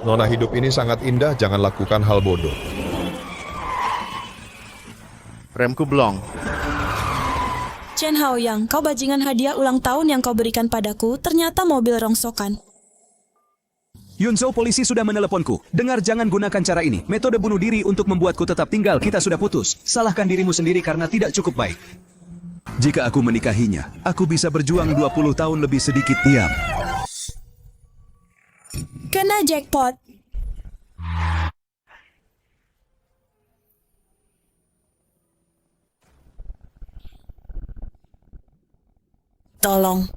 Nona, hidup ini sangat indah, jangan lakukan hal bodoh. Remku blong. Chen Haoyang, kau bajingan hadiah ulang tahun yang kau berikan padaku ternyata mobil rongsokan. Yunzhou, polisi sudah meneleponku. Dengar, jangan gunakan cara ini. Metode bunuh diri untuk membuatku tetap tinggal. Kita sudah putus. Salahkan dirimu sendiri karena tidak cukup baik. Jika aku menikahinya, aku bisa berjuang 20 tahun lebih sedikit diam. Kena jackpot. Tolong.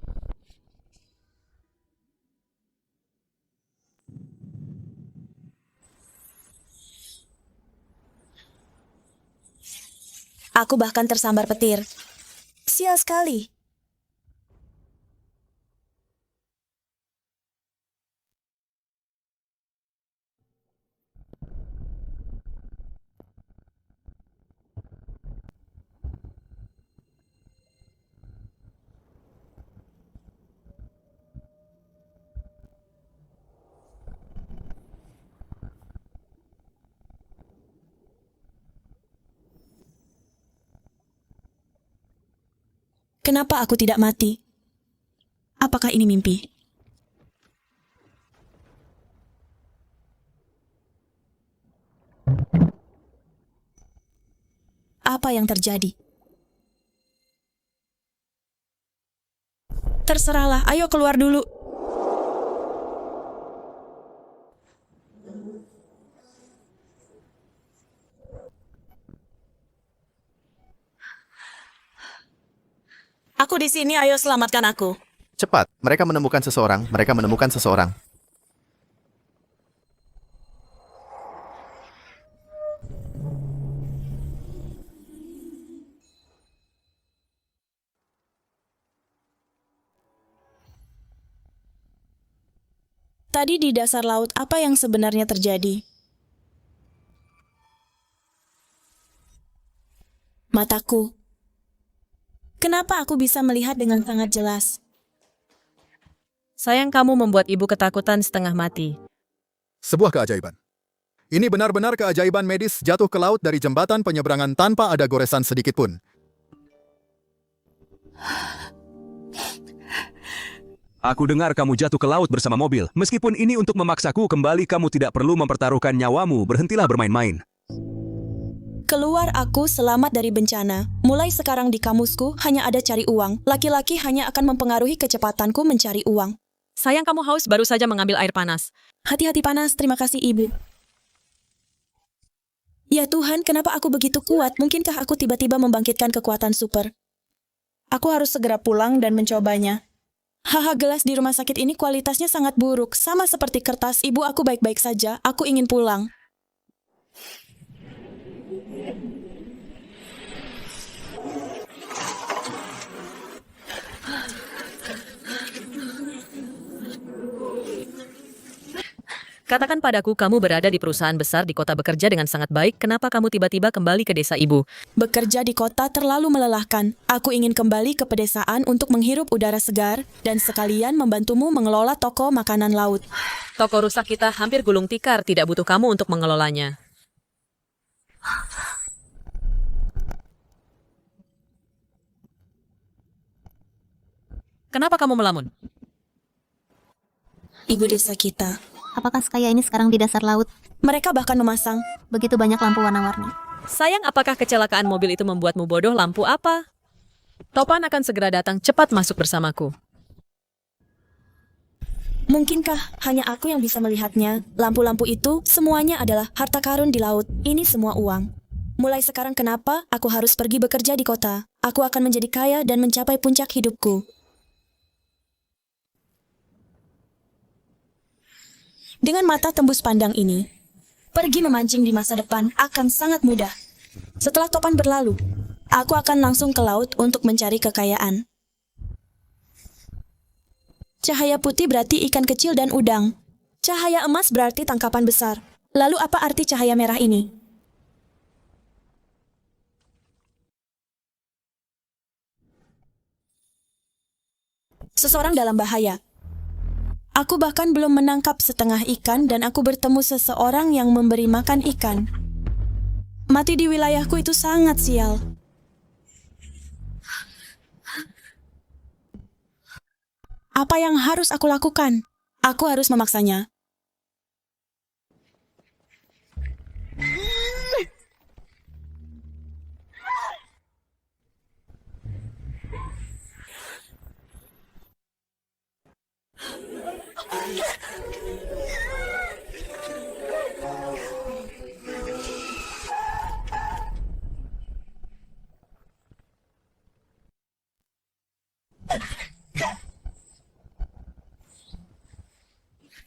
Aku bahkan tersambar petir. Sial sekali. Kenapa aku tidak mati? Apakah ini mimpi? Apa yang terjadi? Terserahlah, ayo keluar dulu. Aku di sini, ayo selamatkan aku. Cepat, mereka menemukan seseorang. Mereka menemukan seseorang. Tadi di dasar laut, apa yang sebenarnya terjadi? Mataku. Kenapa aku bisa melihat dengan sangat jelas? Sayang, kamu membuat ibu ketakutan setengah mati. Sebuah keajaiban. Ini benar-benar keajaiban medis jatuh ke laut dari jembatan penyeberangan tanpa ada goresan sedikit pun. Aku dengar kamu jatuh ke laut bersama mobil. Meskipun ini untuk memaksaku kembali, kamu tidak perlu mempertaruhkan nyawamu. Berhentilah bermain-main. Keluar aku selamat dari bencana. Mulai sekarang di kamusku hanya ada cari uang. Laki-laki hanya akan mempengaruhi kecepatanku mencari uang. Sayang, kamu haus, baru saja mengambil air panas. Hati-hati panas, terima kasih ibu. Ya Tuhan, kenapa aku begitu kuat? Mungkinkah aku tiba-tiba membangkitkan kekuatan super? Aku harus segera pulang dan mencobanya. Haha, gelas di rumah sakit ini kualitasnya sangat buruk. Sama seperti kertas, ibu aku baik-baik saja. Aku ingin pulang. Katakan padaku, kamu berada di perusahaan besar di kota bekerja dengan sangat baik. Kenapa kamu tiba-tiba kembali ke desa ibu? Bekerja di kota terlalu melelahkan. Aku ingin kembali ke pedesaan untuk menghirup udara segar dan sekalian membantumu mengelola toko makanan laut. Toko rusak kita hampir gulung tikar, tidak butuh kamu untuk mengelolanya. Kenapa kamu melamun? Ibu desa kita. Apakah sekaya ini sekarang di dasar laut? Mereka bahkan memasang. Begitu banyak lampu warna-warni. Sayang, apakah kecelakaan mobil itu membuatmu bodoh? Lampu apa? Topan akan segera datang, cepat masuk bersamaku. Mungkinkah hanya aku yang bisa melihatnya? Lampu-lampu itu semuanya adalah harta karun di laut. Ini semua uang. Mulai sekarang kenapa aku harus pergi bekerja di kota? Aku akan menjadi kaya dan mencapai puncak hidupku. Dengan mata tembus pandang ini, pergi memancing di masa depan akan sangat mudah. Setelah topan berlalu, aku akan langsung ke laut untuk mencari kekayaan. Cahaya putih berarti ikan kecil dan udang. Cahaya emas berarti tangkapan besar. Lalu apa arti cahaya merah ini? Seseorang dalam bahaya. Aku bahkan belum menangkap setengah ikan dan aku bertemu seseorang yang memberi makan ikan. Mati di wilayahku itu sangat sial. Apa yang harus aku lakukan? Aku harus memaksanya.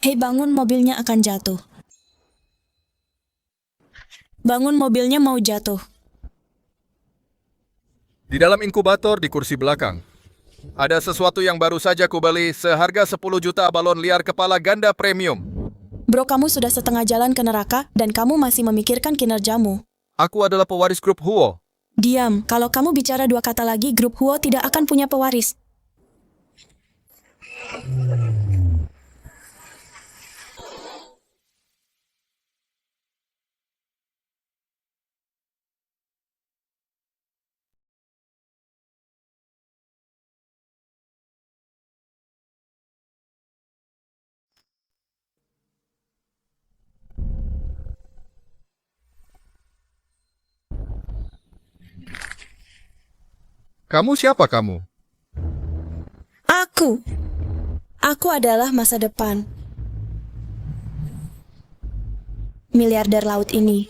Hei, bangun, mobilnya akan jatuh. Bangun, mobilnya mau jatuh. Di dalam inkubator di kursi belakang, ada sesuatu yang baru saja kubeli seharga 10 juta balon liar kepala ganda premium. Bro, kamu sudah setengah jalan ke neraka dan kamu masih memikirkan kinerjamu. Aku adalah pewaris grup Huo. Diam, kalau kamu bicara dua kata lagi, grup Huo tidak akan punya pewaris. Kamu siapa kamu? Aku adalah masa depan. Miliarder laut ini.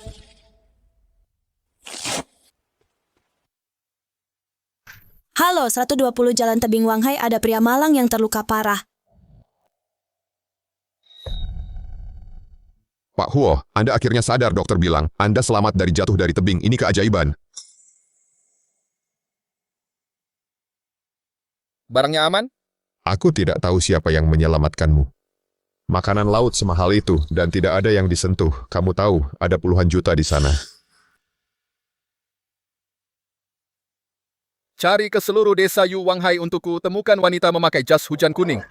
Halo, 120 Jalan Tebing Wanghai, ada pria malang yang terluka parah. Pak Huo, Anda akhirnya sadar, dokter bilang. Anda selamat dari jatuh dari tebing. Ini keajaiban. Barangnya aman? Aku tidak tahu siapa yang menyelamatkanmu. Makanan laut semahal itu dan tidak ada yang disentuh. Kamu tahu, ada puluhan juta di sana. Cari ke seluruh desa Yu Wanghai untukku, temukan wanita memakai jas hujan kuning.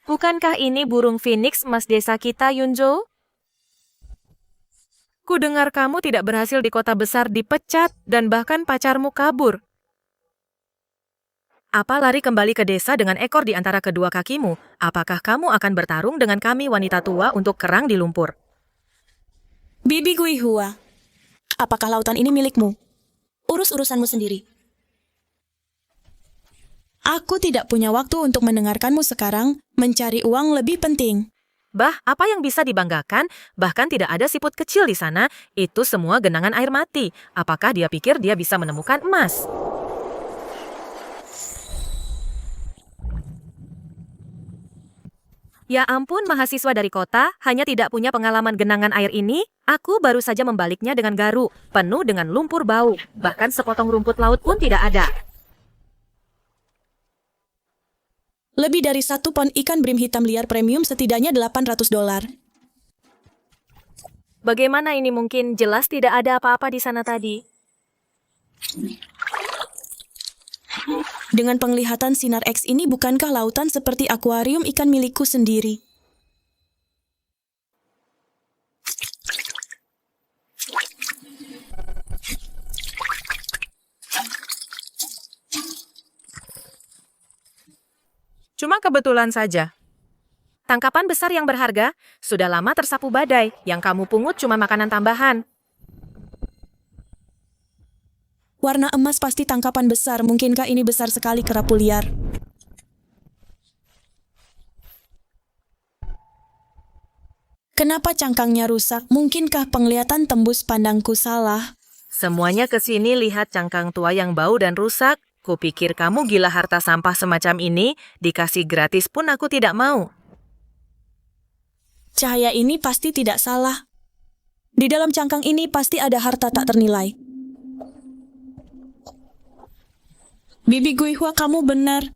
Bukankah ini burung phoenix emas desa kita, Yunjo? Ku dengar kamu tidak berhasil di kota besar dipecat dan bahkan pacarmu kabur. Apa lari kembali ke desa dengan ekor di antara kedua kakimu? Apakah kamu akan bertarung dengan kami wanita tua untuk kerang di lumpur? Bibi Gui Hua, apakah lautan ini milikmu? Urus urusanmu sendiri. Aku tidak punya waktu untuk mendengarkanmu sekarang. Mencari uang lebih penting. Bah, apa yang bisa dibanggakan? Bahkan tidak ada siput kecil di sana. Itu semua genangan air mati. Apakah dia pikir dia bisa menemukan emas? Ya ampun, mahasiswa dari kota hanya tidak punya pengalaman genangan air ini. Aku baru saja membaliknya dengan garu, penuh dengan lumpur bau. Bahkan sepotong rumput laut pun tidak ada. Lebih dari 1 pon ikan brim hitam liar premium setidaknya $800. Bagaimana ini mungkin? Jelas tidak ada apa-apa di sana tadi. Dengan penglihatan sinar X ini, bukankah lautan seperti akuarium ikan milikku sendiri? Cuma kebetulan saja. Tangkapan besar yang berharga sudah lama tersapu badai. Yang kamu pungut cuma makanan tambahan. Warna emas pasti tangkapan besar. Mungkinkah ini besar sekali kerapu liar? Kenapa cangkangnya rusak? Mungkinkah penglihatan tembus pandangku salah? Semuanya ke sini lihat cangkang tua yang bau dan rusak. Kupikir kamu gila harta sampah semacam ini, dikasih gratis pun aku tidak mau. Cahaya ini pasti tidak salah. Di dalam cangkang ini pasti ada harta tak ternilai. Bibi Gui Hua, kamu benar.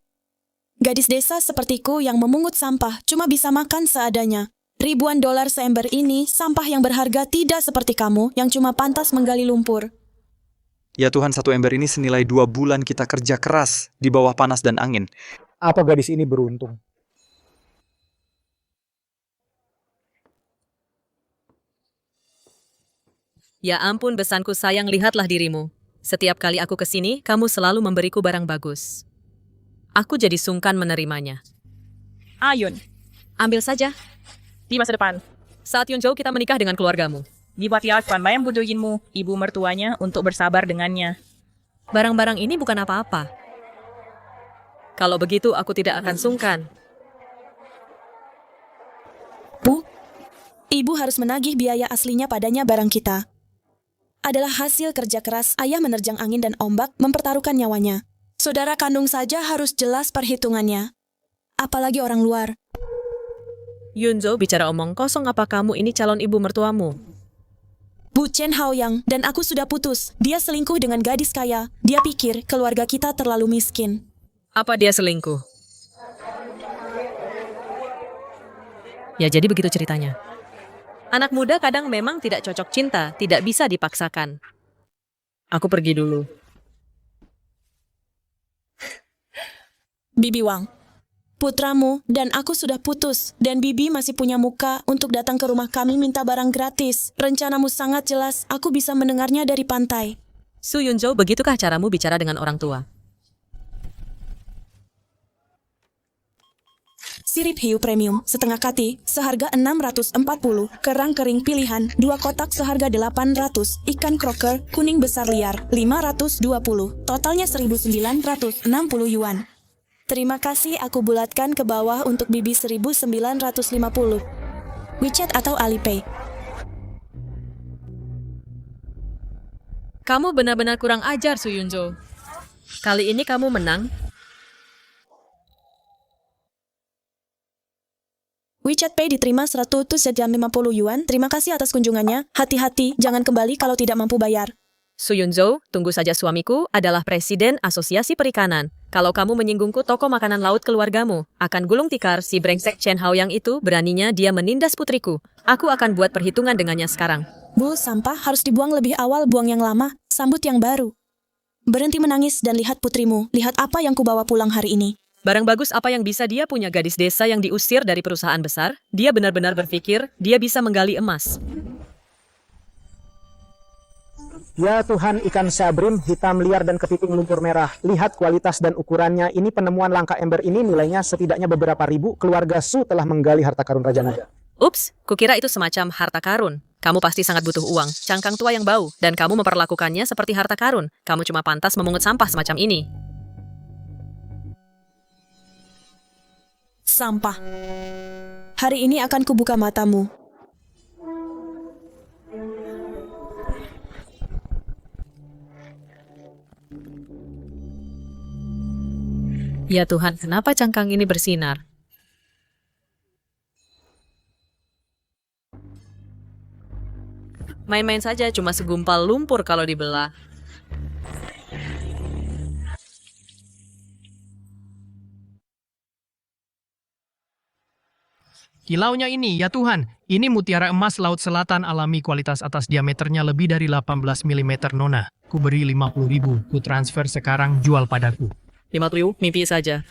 Gadis desa sepertiku yang memungut sampah cuma bisa makan seadanya. Ribuan dolar seember ini, sampah yang berharga tidak seperti kamu yang cuma pantas menggali lumpur. Ya Tuhan, 1 ember ini senilai 2 bulan kita kerja keras di bawah panas dan angin. Apa gadis ini beruntung? Ya ampun besanku sayang, lihatlah dirimu. Setiap kali aku kesini, kamu selalu memberiku barang bagus. Aku jadi sungkan menerimanya. Ayun, Ambil saja. di masa depan, Saat Yunzhou kita menikah dengan keluargamu. diperlihatkan bayang bujuinmu, ibu mertuanya, untuk bersabar dengannya. Barang-barang ini bukan apa-apa. Kalau begitu aku tidak akan sungkan. Bu, ibu harus menagih biaya aslinya padanya barang kita. Adalah hasil kerja keras ayah menerjang angin dan ombak mempertaruhkan nyawanya. Saudara kandung saja harus jelas perhitungannya. Apalagi orang luar. Yunzhou bicara omong kosong, apa kamu ini calon ibu mertuamu? Bu Chen Haoyang dan aku sudah putus. Dia selingkuh dengan gadis kaya. Dia pikir keluarga kita terlalu miskin. Apa dia selingkuh? Ya jadi begitu ceritanya. Anak muda kadang memang tidak cocok cinta, tidak bisa dipaksakan. Aku pergi dulu. Bibi Wang, putramu dan aku sudah putus dan Bibi masih punya muka untuk datang ke rumah kami minta barang gratis. Rencanamu sangat jelas, aku bisa mendengarnya dari pantai. Su Yunzhou, begitukah caramu bicara dengan orang tua? Sirip hiu premium, setengah kati, seharga 640, kerang kering pilihan, 2 kotak seharga 800, ikan kroker, kuning besar liar, 520, totalnya 1.960 yuan. Terima kasih, aku bulatkan ke bawah untuk Bibi 1.950. WeChat atau Alipay? Kamu benar-benar kurang ajar, Su Yunzhou. Kali ini kamu menang. WeChat Pay diterima 150 yuan. Terima kasih atas kunjungannya. Hati-hati, jangan kembali kalau tidak mampu bayar. Su Yunzhou, tunggu saja, suamiku adalah presiden Asosiasi Perikanan. Kalau kamu menyinggungku toko makanan laut keluargamu, akan gulung tikar si brengsek Chen Haoyang itu, beraninya dia menindas putriku. Aku akan buat perhitungan dengannya sekarang. Bu, sampah harus dibuang lebih awal, buang yang lama, sambut yang baru. Berhenti menangis dan lihat putrimu. Lihat apa yang kubawa pulang hari ini. Barang bagus apa yang bisa dia punya, gadis desa yang diusir dari perusahaan besar? Dia benar-benar berpikir dia bisa menggali emas. Ya Tuhan, ikan sabrim, hitam liar dan kepiting lumpur merah. Lihat kualitas dan ukurannya. Ini penemuan langka ember ini nilainya setidaknya beberapa ribu. Keluarga Su telah menggali harta karun Raja Naga. Ups, kukira itu semacam harta karun. Kamu pasti sangat butuh uang, cangkang tua yang bau, dan kamu memperlakukannya seperti harta karun. Kamu cuma pantas memungut sampah semacam ini. Sampah. Hari ini akan kubuka matamu. Ya Tuhan, kenapa cangkang ini bersinar? Main-main saja, cuma segumpal lumpur kalau dibelah. Kilaunya ini, ya Tuhan, ini mutiara emas laut selatan alami kualitas atas diameternya lebih dari 18 mm, Nona. Ku beri 50.000, ku transfer sekarang, jual padaku. 50.000, mimpi saja.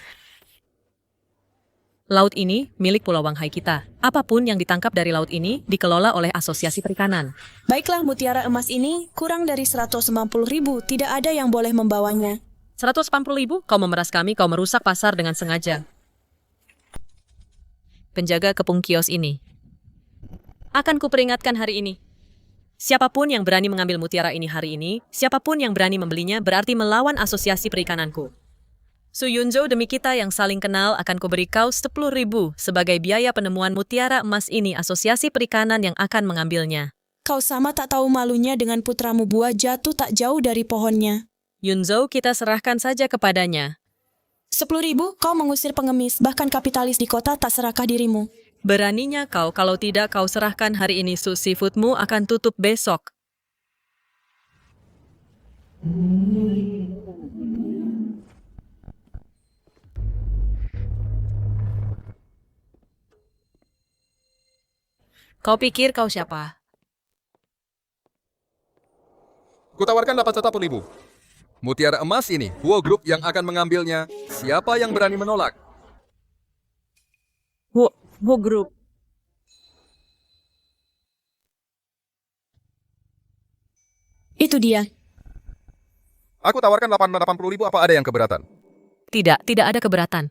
Laut ini milik Pulau Wanghai kita. Apapun yang ditangkap dari laut ini dikelola oleh Asosiasi Perikanan. Baiklah, mutiara emas ini kurang dari 190.000. Tidak ada yang boleh membawanya. 180.000? Kau memeras kami, kau merusak pasar dengan sengaja. Penjaga kepung kios ini. Akan kuperingatkan hari ini. Siapapun yang berani mengambil mutiara ini hari ini, siapapun yang berani membelinya berarti melawan Asosiasi Perikananku. Su Yunzhou, demi kita yang saling kenal, akan kuberi kau 10.000 sebagai biaya penemuan mutiara emas ini, Asosiasi Perikanan yang akan mengambilnya. Kau sama tak tahu malunya dengan putramu, buah jatuh tak jauh dari pohonnya. Yunzhou, kita serahkan saja kepadanya. 10.000, kau mengusir pengemis, bahkan kapitalis di kota tak serakah dirimu. Beraninya kau, kalau tidak kau serahkan hari ini, su seafoodmu akan tutup besok. Kau pikir kau siapa? Kutawarkan 810.000. Mutiara emas ini, Huo Group yang akan mengambilnya. Siapa yang berani menolak? Hu Group. Itu dia. Aku tawarkan 880.000, apa ada yang keberatan? Tidak, tidak ada keberatan.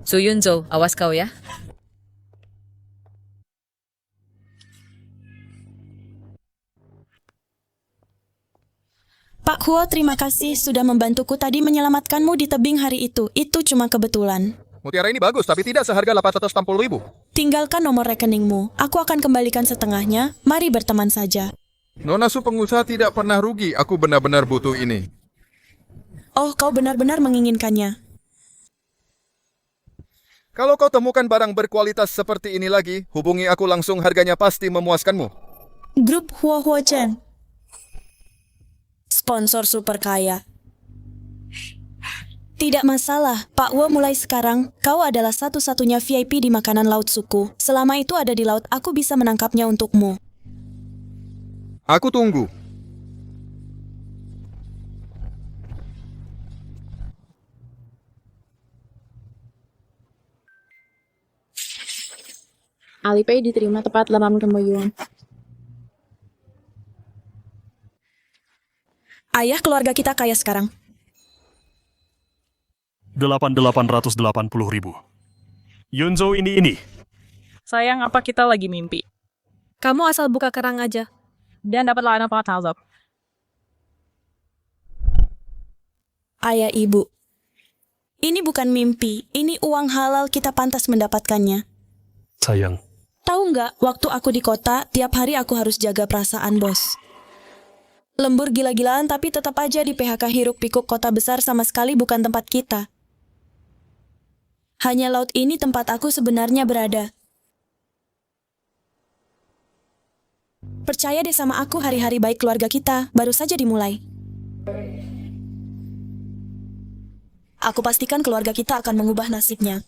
Su Yunzo, awas kau ya. Pak Huo, terima kasih sudah membantuku tadi menyelamatkanmu di tebing hari itu. Itu cuma kebetulan. Mutiara ini bagus, tapi tidak seharga 860.000. Tinggalkan nomor rekeningmu. Aku akan kembalikan setengahnya. Mari berteman saja. Nona Su pengusaha tidak pernah rugi. Aku benar-benar butuh ini. Oh, kau benar-benar menginginkannya. Kalau kau temukan barang berkualitas seperti ini lagi, hubungi aku langsung, harganya pasti memuaskanmu. Grup Huo Huo Chen. Sponsor super kaya. Tidak masalah, Pak Wo, mulai sekarang, kau adalah satu-satunya VIP di makanan laut suku. Selama itu ada di laut, aku bisa menangkapnya untukmu. Aku tunggu. Alipay diterima tepat 80 yuan. Ayah, keluarga kita kaya sekarang. 8.880.000. Yunzo ini. Sayang, apa kita lagi mimpi? Kamu asal buka kerang aja. Dan dapat layanan pengatazab. Ayah, ibu. Ini bukan mimpi, ini uang halal, kita pantas mendapatkannya. Sayang. Tahu nggak, waktu aku di kota, tiap hari aku harus jaga perasaan bos. Lembur gila-gilaan tapi tetap aja di PHK hiruk pikuk kota besar sama sekali bukan tempat kita. Hanya laut ini tempat aku sebenarnya berada. Percaya deh sama aku, hari-hari baik keluarga kita baru saja dimulai. Aku pastikan keluarga kita akan mengubah nasibnya.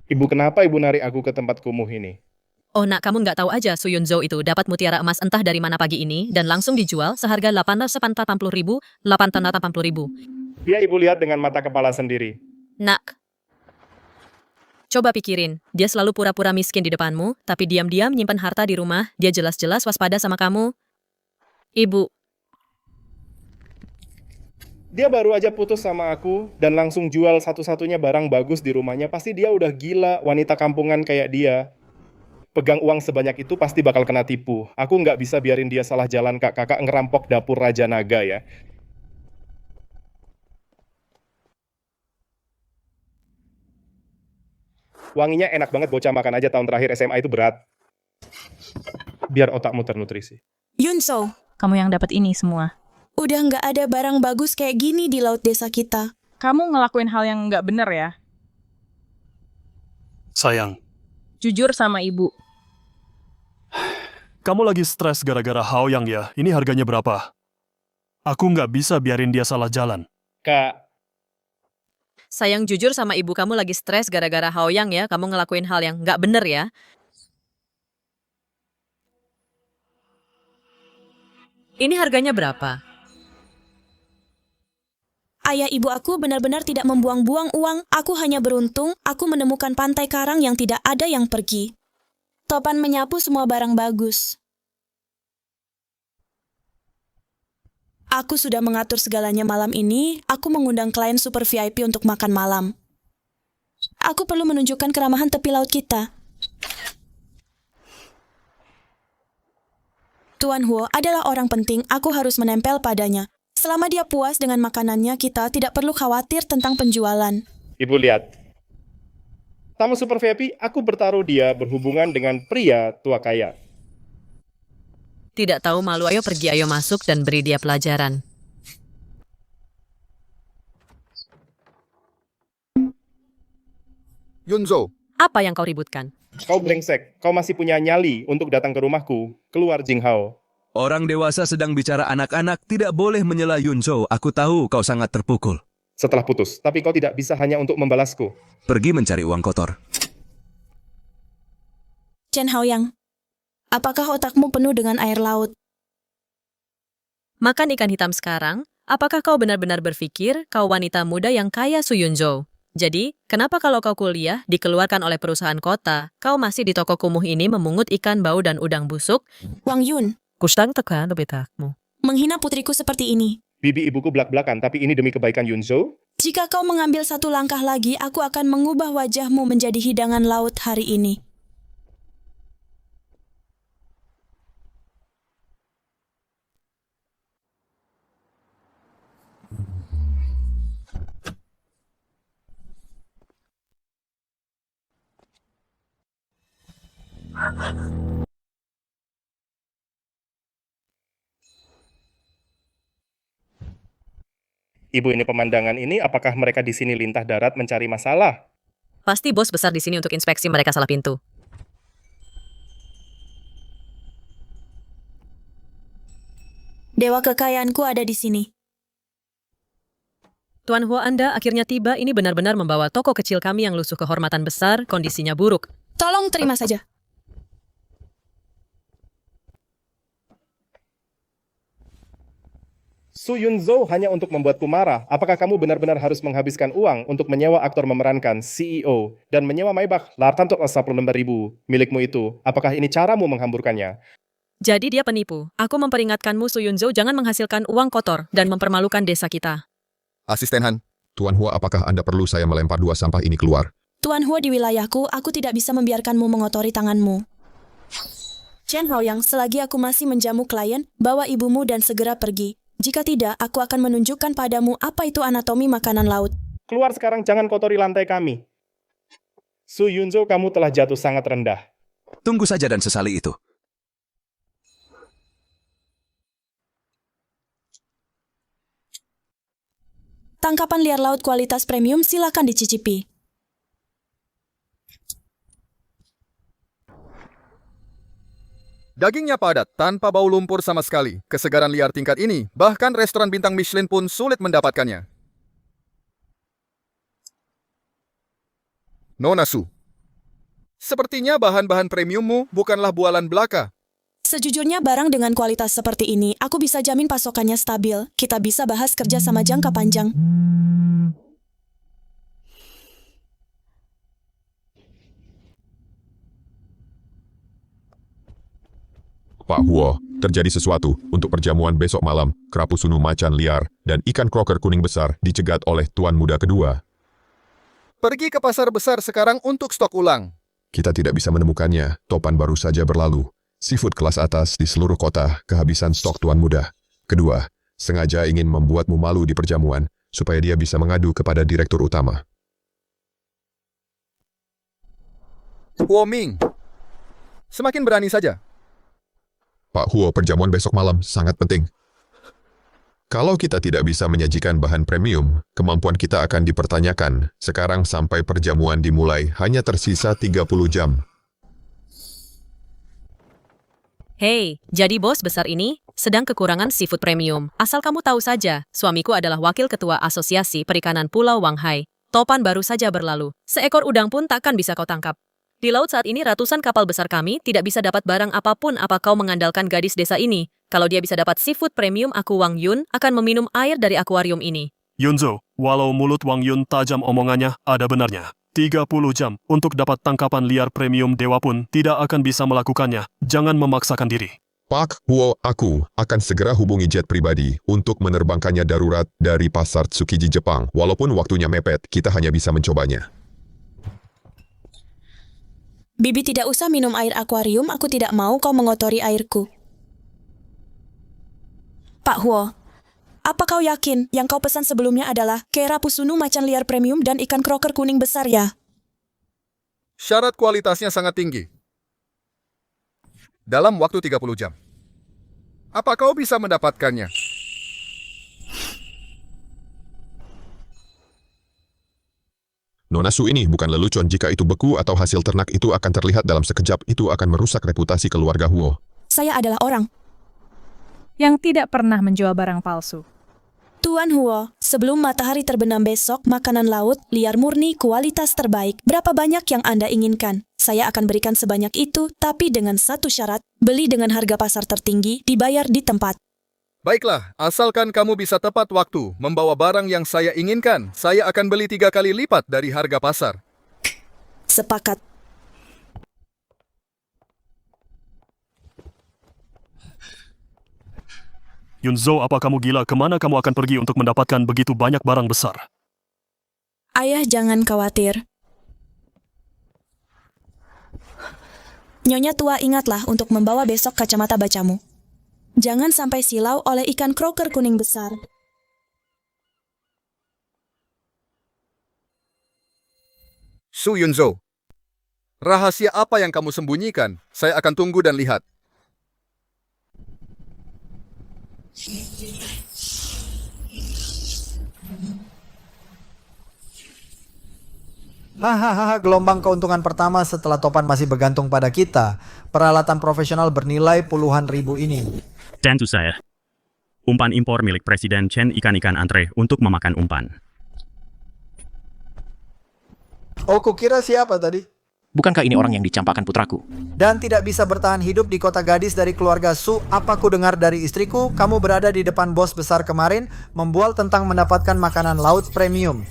Ibu, kenapa ibu narik aku ke tempat kumuh ini? Oh nak, kamu nggak tahu aja Su Yunzo itu dapat mutiara emas entah dari mana pagi ini dan langsung dijual seharga 880.000, 880.000. Ya, ibu lihat dengan mata kepala sendiri. Nak, coba pikirin, dia selalu pura-pura miskin di depanmu, tapi diam-diam nyimpan harta di rumah, dia jelas-jelas waspada sama kamu. Ibu, Dia baru aja putus sama aku dan langsung jual satu-satunya barang bagus di rumahnya. Pasti dia udah gila, wanita kampungan kayak dia. Pegang uang sebanyak itu pasti bakal kena tipu. Aku nggak bisa biarin dia salah jalan, Kak. Kakak ngerampok dapur Raja Naga ya. Wanginya enak banget, bocah makan aja tahun terakhir SMA itu berat. Biar otakmu ternutrisi. Yunso, Kamu yang dapat ini semua. udah nggak ada barang bagus kayak gini di laut desa kita. Kamu ngelakuin hal yang nggak bener ya. Sayang, Jujur sama ibu. kamu lagi stres gara-gara Haoyang ya? Ini harganya berapa? Aku nggak bisa biarin dia salah jalan. Kak, sayang, jujur sama ibu, kamu lagi stres gara-gara Haoyang ya, kamu ngelakuin hal yang nggak bener ya. Ini harganya berapa? Ayah ibu aku benar-benar tidak membuang-buang uang. Aku hanya beruntung, aku menemukan pantai karang yang tidak ada yang pergi. Topan menyapu semua barang bagus. Aku sudah mengatur segalanya malam ini. Aku mengundang klien super VIP untuk makan malam. Aku perlu menunjukkan keramahan tepi laut kita. Tuan Huo adalah orang penting, aku harus menempel padanya. Selama dia puas dengan makanannya, kita tidak perlu khawatir tentang penjualan. ibu lihat. Tamu super VIP, aku bertaruh dia berhubungan dengan pria tua kaya. Tidak tahu malu, ayo pergi, ayo masuk dan beri dia pelajaran. Yunzo, Apa yang kau ributkan? Kau brengsek, kau masih punya nyali untuk datang ke rumahku. Keluar, Jinghao. Orang dewasa sedang bicara anak-anak tidak boleh menyela Yunzhou. Aku tahu kau sangat terpukul. Setelah putus, tapi kau tidak bisa hanya untuk membalasku. Pergi mencari uang kotor. Chen Haoyang, apakah otakmu penuh dengan air laut? Makan ikan hitam sekarang, apakah kau benar-benar berpikir kau wanita muda yang kaya Su Yunzhou? Jadi, kenapa kalau kau kuliah, dikeluarkan oleh perusahaan kota, kau masih di toko kumuh ini memungut ikan bau dan udang busuk? Wang Yun, Kustang tekan betakmu. menghina putriku seperti ini. Bibi ibuku belak-belakan, tapi ini demi kebaikan Yunzhou. Jika kau mengambil satu langkah lagi, aku akan mengubah wajahmu menjadi hidangan laut hari ini. Ibu, ini pemandangan ini, apakah mereka di sini lintah darat mencari masalah? Pasti bos besar di sini untuk inspeksi mereka salah pintu. Dewa kekayaanku ada di sini. Tuan Huo Anda akhirnya tiba, ini benar-benar membawa toko kecil kami yang lusuh kehormatan besar, kondisinya buruk. Tolong terima saja. Su Yunzhou hanya untuk membuatku marah. Apakah kamu benar-benar harus menghabiskan uang untuk menyewa aktor memerankan CEO dan menyewa Maybach lartan untuk 10.000 milikmu itu? Apakah ini caramu menghamburkannya? Jadi dia penipu. Aku memperingatkanmu Su Yunzhou jangan menghasilkan uang kotor dan mempermalukan desa kita. Asisten Han, Tuan Huo, apakah Anda perlu saya melempar 2 sampah ini keluar? Tuan Huo, di wilayahku, aku tidak bisa membiarkanmu mengotori tanganmu. Chen Haoyang, selagi aku masih menjamu klien, bawa ibumu dan segera pergi. Jika tidak, aku akan menunjukkan padamu apa itu anatomi makanan laut. Keluar sekarang, jangan kotori lantai kami. Su Yunzhou, kamu telah jatuh sangat rendah. Tunggu saja dan sesali itu. Tangkapan liar laut kualitas premium silakan dicicipi. dagingnya padat tanpa bau lumpur sama sekali. Kesegaran liar tingkat ini, bahkan restoran bintang Michelin pun sulit mendapatkannya. Nona Su, sepertinya bahan-bahan premiummu bukanlah bualan belaka. Sejujurnya barang dengan kualitas seperti ini, aku bisa jamin pasokannya stabil. Kita bisa bahas kerja sama jangka panjang. Pak Huo, terjadi sesuatu. Untuk perjamuan besok malam, kerapu sunu macan liar dan ikan kroker kuning besar dicegat oleh tuan muda kedua. Pergi ke pasar besar sekarang untuk stok ulang. Kita tidak bisa menemukannya, topan baru saja berlalu. Seafood kelas atas di seluruh kota kehabisan stok tuan muda. Kedua, sengaja ingin membuatmu malu di perjamuan, supaya dia bisa mengadu kepada direktur utama. Huo Ming, semakin berani saja. Pak Huo, perjamuan besok malam sangat penting. Kalau kita tidak bisa menyajikan bahan premium, kemampuan kita akan dipertanyakan. Sekarang sampai perjamuan dimulai, hanya tersisa 30 jam. Hei, jadi bos besar ini sedang kekurangan seafood premium. Asal kamu tahu saja, suamiku adalah wakil ketua Asosiasi Perikanan Pulau Wanghai. Topan baru saja berlalu. Seekor udang pun takkan bisa kau tangkap. Di laut saat ini ratusan kapal besar kami tidak bisa dapat barang apapun. Apa kau mengandalkan gadis desa ini? Kalau dia bisa dapat seafood premium, aku Wang Yun akan meminum air dari akuarium ini. Yunzhou, walau mulut Wang Yun tajam omongannya, ada benarnya. 30 jam untuk dapat tangkapan liar premium dewa pun tidak akan bisa melakukannya. Jangan memaksakan diri. Pak Huo, aku akan segera hubungi jet pribadi untuk menerbangkannya darurat dari pasar Tsukiji, Jepang. Walaupun waktunya mepet, kita hanya bisa mencobanya. Bibi tidak usah minum air akuarium, aku tidak mau kau mengotori airku. Pak Huo, apa kau yakin yang kau pesan sebelumnya adalah kerapu sunu macan liar premium dan ikan kroker kuning besar ya? Syarat kualitasnya sangat tinggi. Dalam waktu 30 jam. Apa kau bisa mendapatkannya? Nona Su ini bukan lelucon. Jika itu beku atau hasil ternak, itu akan terlihat dalam sekejap. Itu akan merusak reputasi keluarga Huo. Saya adalah orang. yang tidak pernah menjual barang palsu. Tuan Huo, sebelum matahari terbenam besok, makanan laut liar murni kualitas terbaik. Berapa banyak yang Anda inginkan? Saya akan berikan sebanyak itu, tapi dengan satu syarat, beli dengan harga pasar tertinggi, dibayar di tempat. Baiklah, asalkan kamu bisa tepat waktu membawa barang yang saya inginkan, saya akan beli 3 kali lipat dari harga pasar. Sepakat. Yunzo, apa kamu gila? Kemana kamu akan pergi untuk mendapatkan begitu banyak barang besar? Ayah, jangan khawatir. Nyonya tua, ingatlah untuk membawa besok kacamata bacamu. Jangan sampai silau oleh ikan kroker kuning besar. Su Yunzo, rahasia apa yang kamu sembunyikan? Saya akan tunggu dan lihat. Hahaha, gelombang keuntungan pertama setelah topan masih bergantung pada kita. Peralatan profesional bernilai puluhan ribu ini. Tentu saya. Umpan impor milik Presiden Chen ikan-ikan antre untuk memakan umpan. Oh, kukira siapa tadi? Bukankah ini orang yang dicampakkan putraku? Dan tidak bisa bertahan hidup di kota gadis dari keluarga Su. Apa ku dengar dari istriku, kamu berada di depan bos besar kemarin, membual tentang mendapatkan makanan laut premium.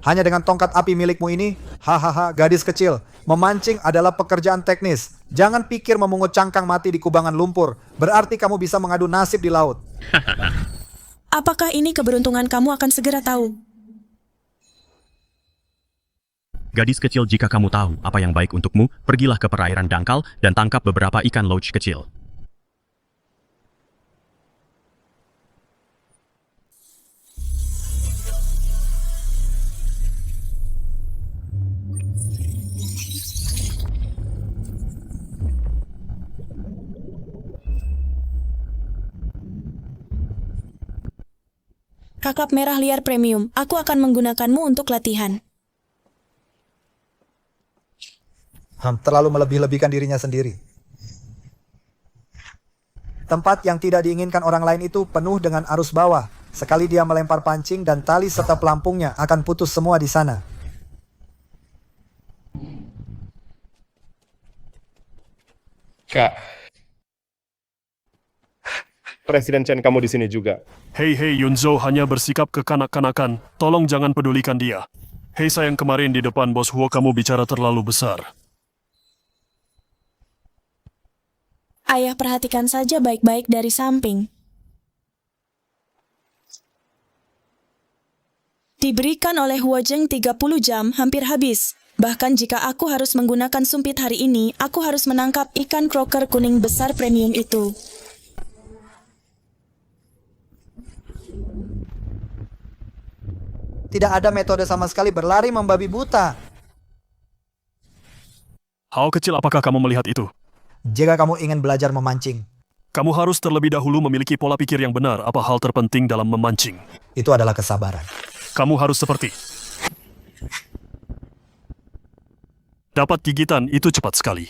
Hanya dengan tongkat api milikmu ini, hahaha, gadis kecil, memancing adalah pekerjaan teknis. Jangan pikir memungut cangkang mati di kubangan lumpur, berarti kamu bisa mengadu nasib di laut. Apakah ini keberuntungan kamu akan segera tahu? Gadis kecil, jika kamu tahu apa yang baik untukmu, pergilah ke perairan dangkal dan tangkap beberapa ikan loach kecil. Kakap merah liar premium, aku akan menggunakanmu untuk latihan. Terlalu melebih-lebihkan dirinya sendiri. Tempat yang tidak diinginkan orang lain itu penuh dengan arus bawah. Sekali dia melempar pancing dan tali serta pelampungnya akan putus semua di sana. Kak, Presiden Chen kamu di sini juga. Hei Yunzo, hanya bersikap kekanak-kanakan. Tolong jangan pedulikan dia. Hei sayang, kemarin di depan bos Huo kamu bicara terlalu besar. Ayah, perhatikan saja baik-baik dari samping. Diberikan oleh Huo Zheng 30 jam, hampir habis. Bahkan jika aku harus menggunakan sumpit hari ini, aku harus menangkap ikan kroker kuning besar premium itu. Tidak ada metode sama sekali berlari membabi buta. Hao kecil, apakah kamu melihat itu? Jika kamu ingin belajar memancing, Kamu harus terlebih dahulu memiliki pola pikir yang benar. Apa hal terpenting dalam memancing? itu adalah kesabaran. Kamu harus seperti dapat gigitan itu cepat sekali.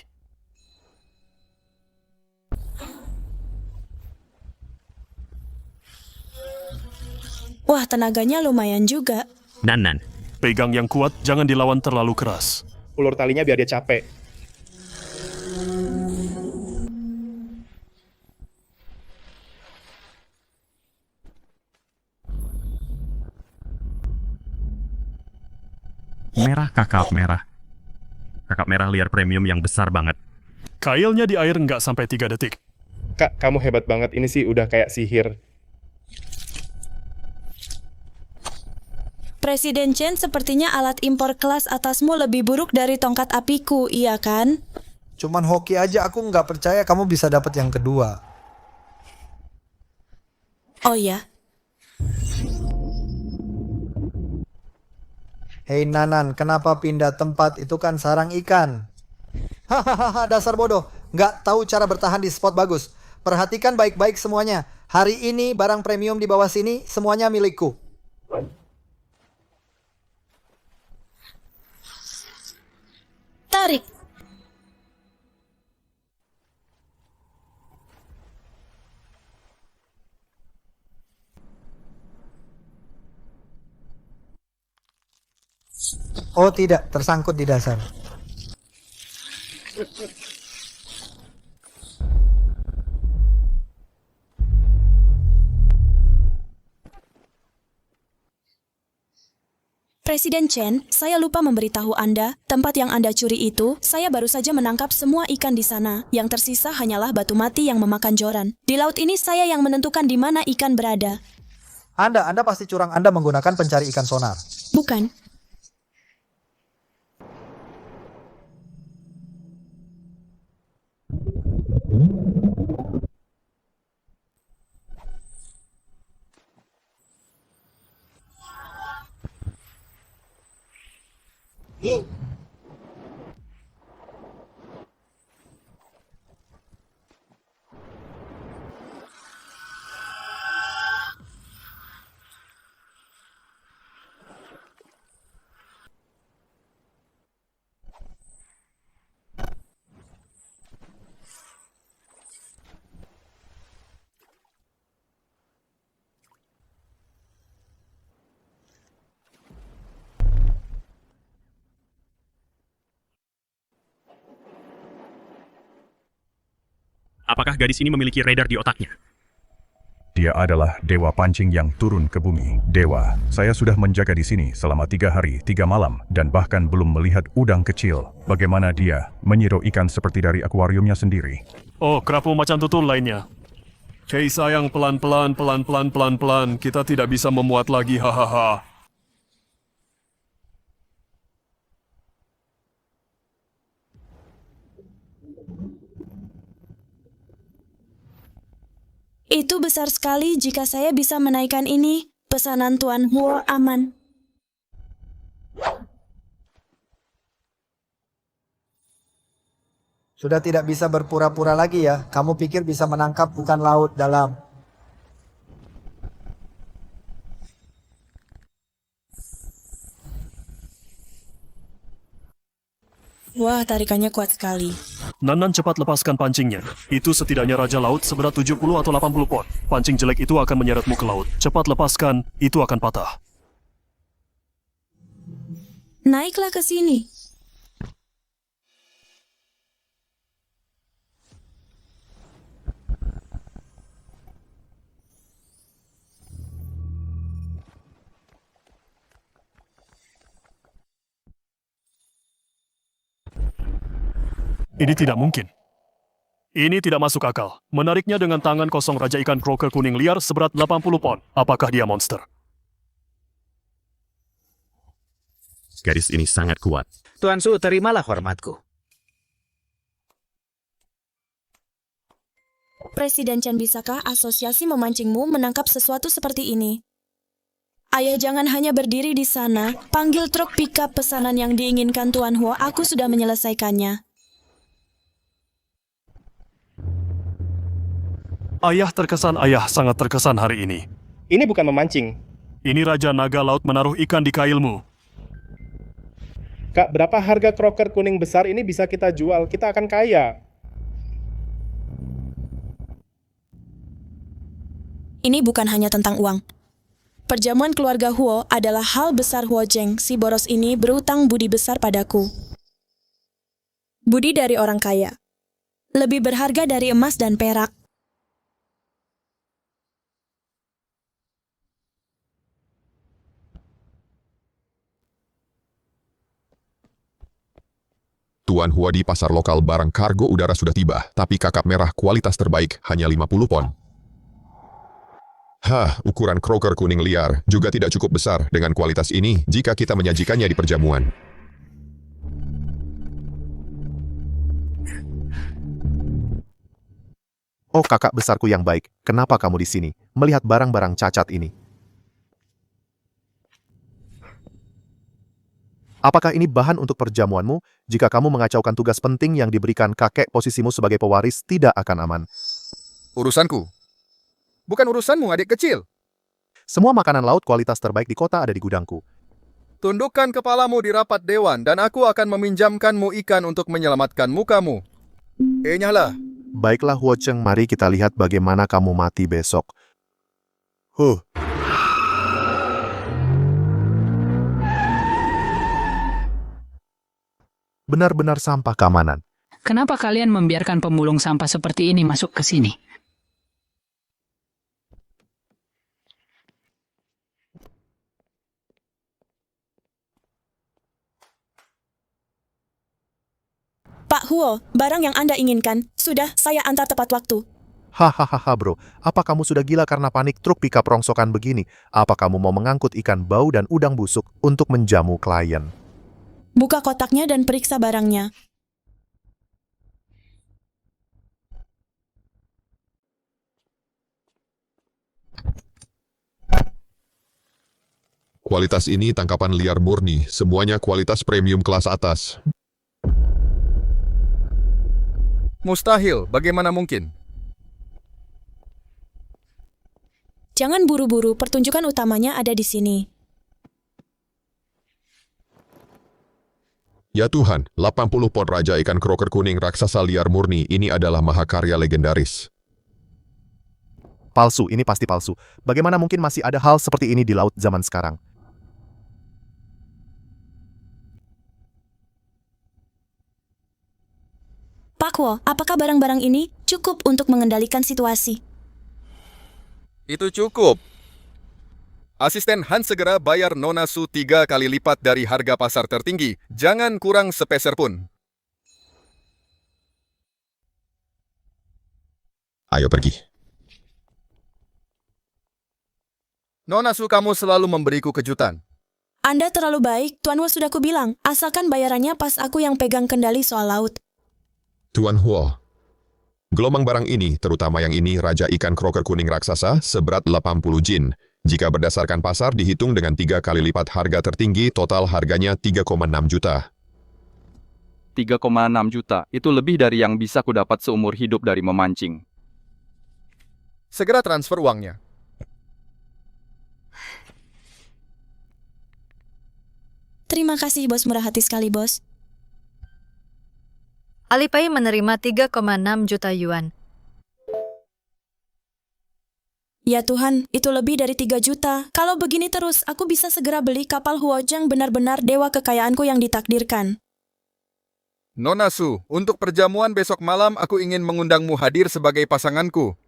Wah, tenaganya lumayan juga. Nan. Pegang yang kuat, jangan dilawan terlalu keras. Ulur talinya biar dia capek. Merah kakap merah. Kakap merah liar premium yang besar banget. Kailnya di air nggak sampai 3 detik. Kak, kamu hebat banget. Ini sih udah kayak sihir. Presiden Chen, sepertinya alat impor kelas atasmu lebih buruk dari tongkat apiku, iya kan? Cuman hoki aja, aku nggak percaya kamu bisa dapat yang kedua. Oh ya, Hei Nanan, kenapa pindah tempat? Itu kan sarang ikan. Hahaha, dasar bodoh. Nggak tahu cara bertahan di spot bagus. Perhatikan baik-baik semuanya. Hari ini barang premium di bawah sini semuanya milikku. tarik. Oh tidak, tersangkut di dasar. Presiden Chen, saya lupa memberitahu Anda, tempat yang Anda curi itu, saya baru saja menangkap semua ikan di sana. Yang tersisa hanyalah batu mati yang memakan joran. Di laut ini saya yang menentukan di mana ikan berada. Anda pasti curang. Anda menggunakan pencari ikan sonar. Bukan. Apakah gadis ini memiliki radar di otaknya? Dia adalah dewa pancing yang turun ke bumi. Dewa, saya sudah menjaga di sini selama 3 hari, 3 malam, dan bahkan belum melihat udang kecil. Bagaimana dia menyirau ikan seperti dari akuariumnya sendiri? Oh, kerapu macan tutul lainnya. Hei sayang, pelan-pelan, pelan-pelan, pelan-pelan. Kita tidak bisa memuat lagi, hahaha. Itu besar sekali jika saya bisa menaikkan ini. Pesanan Tuan Huo aman. Sudah tidak bisa berpura-pura lagi ya. Kamu pikir bisa menangkap ikan laut dalam. Wah, tarikannya kuat sekali. Nanan cepat lepaskan pancingnya. Itu setidaknya raja laut seberat 70 atau 80 pon. Pancing jelek itu akan menyeretmu ke laut. Cepat lepaskan, itu akan patah. Naiklah ke sini. Ini tidak mungkin. Ini tidak masuk akal. Menariknya dengan tangan kosong raja ikan croaker kuning liar seberat 80 pon. Apakah dia monster? Gadis ini sangat kuat. Tuan Su, terimalah hormatku. Presiden Chen, bisakah asosiasi memancingmu menangkap sesuatu seperti ini? Ayah, jangan hanya berdiri di sana. Panggil truk pickup pesanan yang diinginkan Tuan Huo. Aku sudah menyelesaikannya. Ayah sangat terkesan hari ini. Ini bukan memancing. Ini Raja Naga Laut menaruh ikan di kailmu. Kak, berapa harga croaker kuning besar ini bisa kita jual? Kita akan kaya. Ini bukan hanya tentang uang. Perjamuan keluarga Huo adalah hal besar Huo Zheng. Si boros ini berutang budi besar padaku. Budi dari orang kaya. Lebih berharga dari emas dan perak. Tuan Huo, di pasar lokal barang kargo udara sudah tiba, tapi kakap merah kualitas terbaik hanya 50 pon. Ukuran croaker kuning liar juga tidak cukup besar dengan kualitas ini jika kita menyajikannya di perjamuan. Oh kakak besarku yang baik, kenapa kamu di sini, melihat barang-barang cacat ini? Apakah ini bahan untuk perjamuanmu? Jika kamu mengacaukan tugas penting yang diberikan kakek, posisimu sebagai pewaris tidak akan aman. Urusanku. Bukan urusanmu, adik kecil. Semua makanan laut kualitas terbaik di kota ada di gudangku. Tundukkan kepalamu di rapat dewan dan aku akan meminjamkanmu ikan untuk menyelamatkan mukamu. Enyahlah. Baiklah Huo Zheng, mari kita lihat bagaimana kamu mati besok. benar-benar sampah keamanan. Kenapa kalian membiarkan pemulung sampah seperti ini masuk ke sini? Pak Huo, barang yang Anda inginkan, sudah saya antar tepat waktu. Hahaha bro, apa kamu sudah gila karena panik truk pickup rongsokan begini? Apa kamu mau mengangkut ikan bau dan udang busuk untuk menjamu klien? Buka kotaknya dan periksa barangnya. Kualitas ini tangkapan liar murni, semuanya kualitas premium kelas atas. Mustahil, bagaimana mungkin? Jangan buru-buru, pertunjukan utamanya ada di sini. Ya Tuhan, 80 pon raja ikan kroker kuning raksasa liar murni, ini adalah mahakarya legendaris. Palsu, ini pasti palsu. Bagaimana mungkin masih ada hal seperti ini di laut zaman sekarang? Pak Huo, apakah barang-barang ini cukup untuk mengendalikan situasi? Itu cukup. Asisten Han segera bayar Nona Su 3 kali lipat dari harga pasar tertinggi. Jangan kurang sepeser pun. Ayo pergi. Nona Su, kamu selalu memberiku kejutan. Anda terlalu baik, Tuan Huo sudah kubilang. Asalkan bayarannya pas aku yang pegang kendali soal laut. Tuan Huo, gelombang barang ini, terutama yang ini, raja ikan kroker kuning raksasa, seberat 80 jin. Jika berdasarkan pasar dihitung dengan 3 kali lipat harga tertinggi, total harganya 3,6 juta. 3,6 juta, itu lebih dari yang bisa kudapat seumur hidup dari memancing. Segera transfer uangnya. Terima kasih bos, murah hati sekali bos. Alipay menerima 3,6 juta yuan. Ya Tuhan, itu lebih dari 3 juta. Kalau begini terus, aku bisa segera beli kapal Huojang, benar-benar dewa kekayaanku yang ditakdirkan. Nona Su, untuk perjamuan besok malam aku ingin mengundangmu hadir sebagai pasanganku.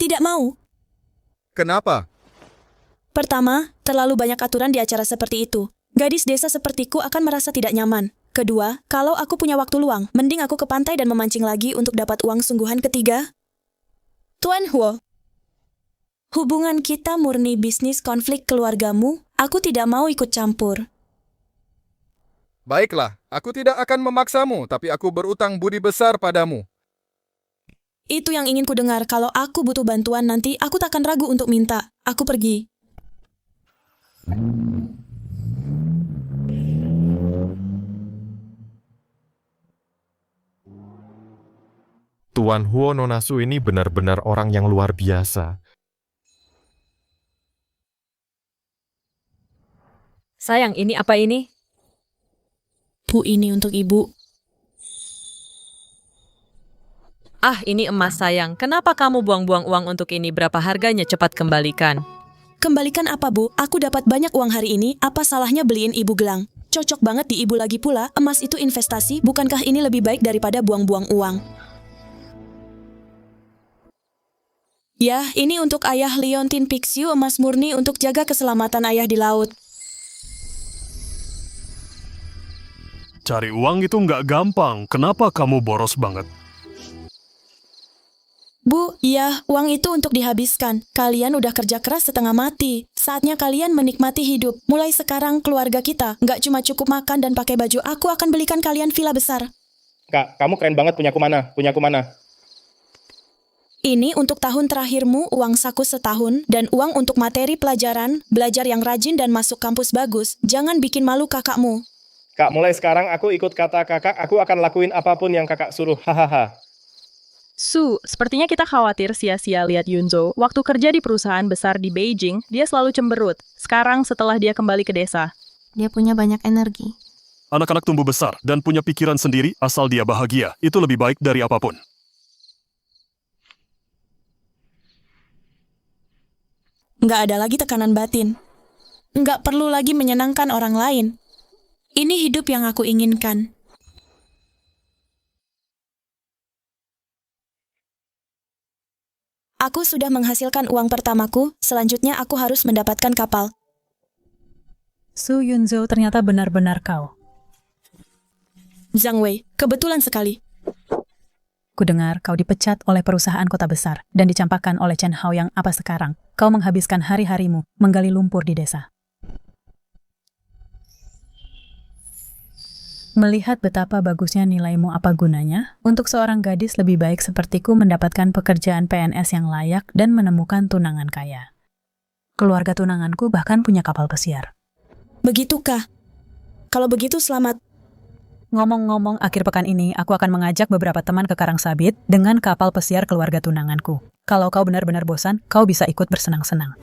Tidak mau. Kenapa? Pertama, terlalu banyak aturan di acara seperti itu. Gadis desa sepertiku akan merasa tidak nyaman. Kedua, kalau aku punya waktu luang, mending aku ke pantai dan memancing lagi untuk dapat uang sungguhan. Ketiga, Tuan Huo, hubungan kita murni bisnis konflik keluargamu, aku tidak mau ikut campur. Baiklah, aku tidak akan memaksamu, tapi aku berutang budi besar padamu. Itu yang ingin ku dengar. Kalau aku butuh bantuan nanti, aku takkan ragu untuk minta. Aku pergi. Tuan Huo Nona Su ini benar-benar orang yang luar biasa. Sayang, ini apa ini? Bu, ini untuk ibu. Ah, ini emas sayang. Kenapa kamu buang-buang uang untuk ini? Berapa harganya? Cepat kembalikan. Kembalikan apa bu? Aku dapat banyak uang hari ini, apa salahnya beliin ibu gelang? Cocok banget di ibu lagi pula, emas itu investasi, bukankah ini lebih baik daripada buang-buang uang? Ya, ini untuk ayah Leontin Pixiu, emas murni untuk jaga keselamatan ayah di laut. Cari uang itu nggak gampang. Kenapa kamu boros banget? Bu, iya, uang itu untuk dihabiskan. Kalian udah kerja keras setengah mati. Saatnya kalian menikmati hidup. Mulai sekarang keluarga kita nggak cuma cukup makan dan pakai baju. Aku akan belikan kalian villa besar. Kak, kamu keren banget, punyaku mana? Punyaku mana? Ini untuk tahun terakhirmu, uang saku setahun, dan uang untuk materi pelajaran, belajar yang rajin dan masuk kampus bagus. Jangan bikin malu kakakmu. Kak, mulai sekarang aku ikut kata kakak, aku akan lakuin apapun yang kakak suruh, hahaha. Su, sepertinya kita khawatir sia-sia lihat Yunzo. Waktu kerja di perusahaan besar di Beijing, dia selalu cemberut. Sekarang setelah dia kembali ke desa. Dia punya banyak energi. Anak-anak tumbuh besar dan punya pikiran sendiri asal dia bahagia. Itu lebih baik dari apapun. Nggak ada lagi tekanan batin. Nggak perlu lagi menyenangkan orang lain. Ini hidup yang aku inginkan. Aku sudah menghasilkan uang pertamaku, selanjutnya aku harus mendapatkan kapal. Su Yunzo, ternyata benar-benar kau. Zhang Wei, kebetulan sekali. Kudengar kau dipecat oleh perusahaan kota besar dan dicampakkan oleh Chen Hao yang apa sekarang? Kau menghabiskan hari-harimu menggali lumpur di desa. Melihat betapa bagusnya nilaimu apa gunanya, untuk seorang gadis lebih baik sepertiku mendapatkan pekerjaan PNS yang layak dan menemukan tunangan kaya. Keluarga tunanganku bahkan punya kapal pesiar. Begitukah? Kalau begitu selamat. Ngomong-ngomong, akhir pekan ini aku akan mengajak beberapa teman ke Karangsabit dengan kapal pesiar keluarga tunanganku. Kalau kau benar-benar bosan, kau bisa ikut bersenang-senang.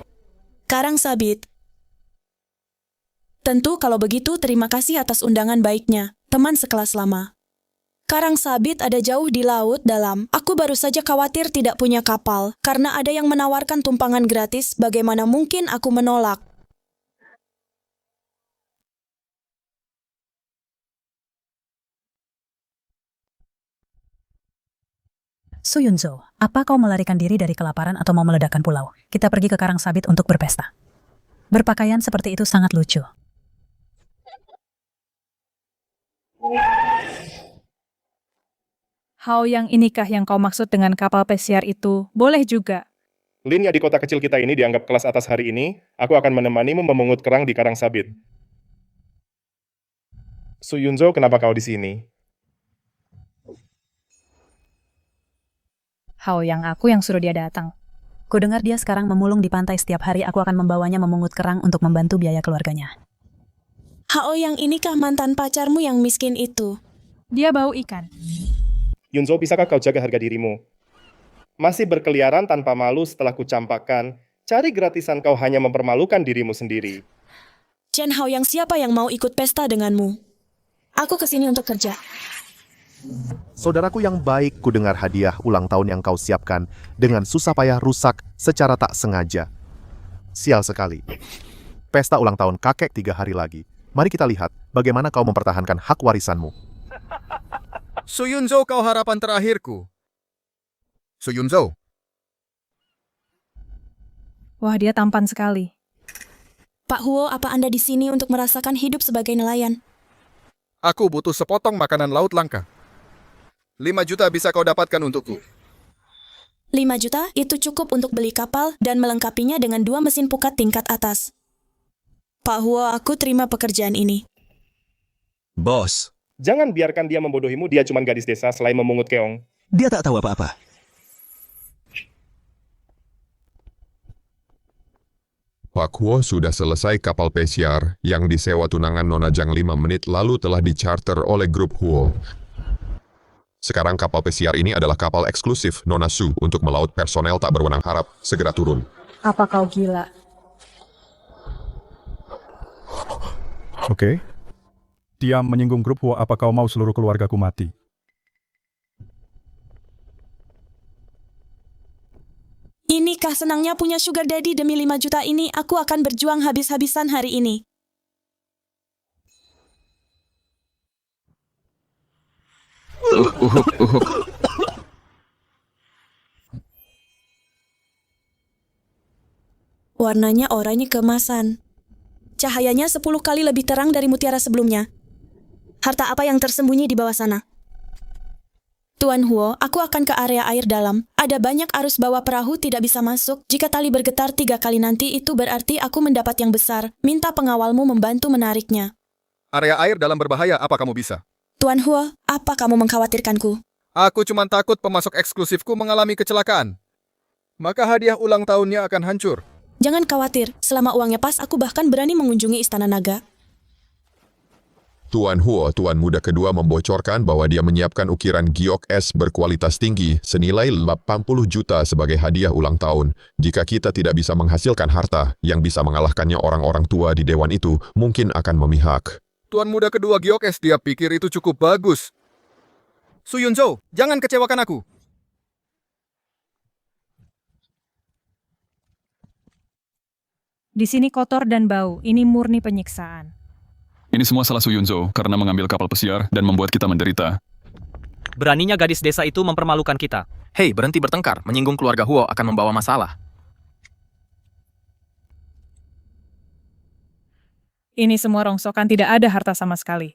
Karangsabit. Tentu kalau begitu terima kasih atas undangan baiknya, teman sekelas lama. Karangsabit ada jauh di laut dalam. Aku baru saja khawatir tidak punya kapal, karena ada yang menawarkan tumpangan gratis, bagaimana mungkin aku menolak? Su Yunzo, apa kau melarikan diri dari kelaparan atau mau meledakkan pulau? Kita pergi ke Karangsabit untuk berpesta. Berpakaian seperti itu sangat lucu. Hao, yang inikah yang kau maksud dengan kapal pesiar itu? Boleh juga. Lin, ya di kota kecil kita ini dianggap kelas atas hari ini, aku akan menemanimu memungut kerang di Karangsabit. Su Yunzo, kenapa kau di sini? Hao yang suruh dia datang. Kudengar dia sekarang memulung di pantai setiap hari. Aku akan membawanya memungut kerang untuk membantu biaya keluarganya. Hao, yang inikah mantan pacarmu yang miskin itu? Dia bau ikan. Yunzo, bisakah kau jaga harga dirimu? Masih berkeliaran tanpa malu setelah kucampakkan, cari gratisan kau hanya mempermalukan dirimu sendiri. Chen Hao, yang siapa yang mau ikut pesta denganmu? Aku kesini untuk kerja. Saudaraku yang baik, ku dengar hadiah ulang tahun yang kau siapkan dengan susah payah rusak secara tak sengaja. Sial sekali. Pesta ulang tahun kakek 3 hari lagi. Mari kita lihat bagaimana kau mempertahankan hak warisanmu. Su Yunzo, kau harapan terakhirku. Su Yunzo. Wah, dia tampan sekali. Pak Huo, apa Anda di sini untuk merasakan hidup sebagai nelayan? Aku butuh sepotong makanan laut langka. 5 juta bisa kau dapatkan untukku. 5 juta itu cukup untuk beli kapal dan melengkapinya dengan 2 mesin pukat tingkat atas. Pak Huo, aku terima pekerjaan ini. Bos, Jangan biarkan dia membodohimu, dia cuma gadis desa selain memungut keong. dia tak tahu apa-apa. Pak Huo sudah selesai kapal pesiar yang disewa tunangan Nona Zhang 5 menit lalu telah dicharter oleh grup Huo. Sekarang kapal pesiar ini adalah kapal eksklusif Nona Su untuk melaut personel tak berwenang, harap segera turun. Apa kau gila? Oke. Diam menyinggung grup Huo, apa kau mau seluruh keluargaku mati? Inikah senangnya punya sugar daddy? Demi 5 juta ini, aku akan berjuang habis-habisan hari ini. Warnanya oranye keemasan. Cahayanya 10 kali lebih terang dari mutiara sebelumnya. Harta apa yang tersembunyi di bawah sana? Tuan Huo, aku akan ke area air dalam. Ada banyak arus bawah perahu tidak bisa masuk. Jika tali bergetar 3 kali nanti, itu berarti aku mendapat yang besar. Minta pengawalmu membantu menariknya. Area air dalam berbahaya, apa kamu bisa? Tuan Huo, apa kamu mengkhawatirkanku? Aku cuma takut pemasok eksklusifku mengalami kecelakaan. Maka hadiah ulang tahunnya akan hancur. Jangan khawatir, selama uangnya pas, aku bahkan berani mengunjungi Istana Naga. Tuan Huo, tuan muda kedua membocorkan bahwa dia menyiapkan ukiran giok es berkualitas tinggi senilai 80 juta sebagai hadiah ulang tahun. Jika kita tidak bisa menghasilkan harta yang bisa mengalahkannya, orang-orang tua di dewan itu mungkin akan memihak. Tuan muda kedua giok es, dia pikir itu cukup bagus. Su Yunzo, jangan kecewakan aku. Di sini kotor dan bau, ini murni penyiksaan. Ini semua salah Su Yunzo karena mengambil kapal pesiar dan membuat kita menderita. Beraninya gadis desa itu mempermalukan kita. Hei, berhenti bertengkar. Menyinggung keluarga Huo akan membawa masalah. Ini semua rongsokan, tidak ada harta sama sekali.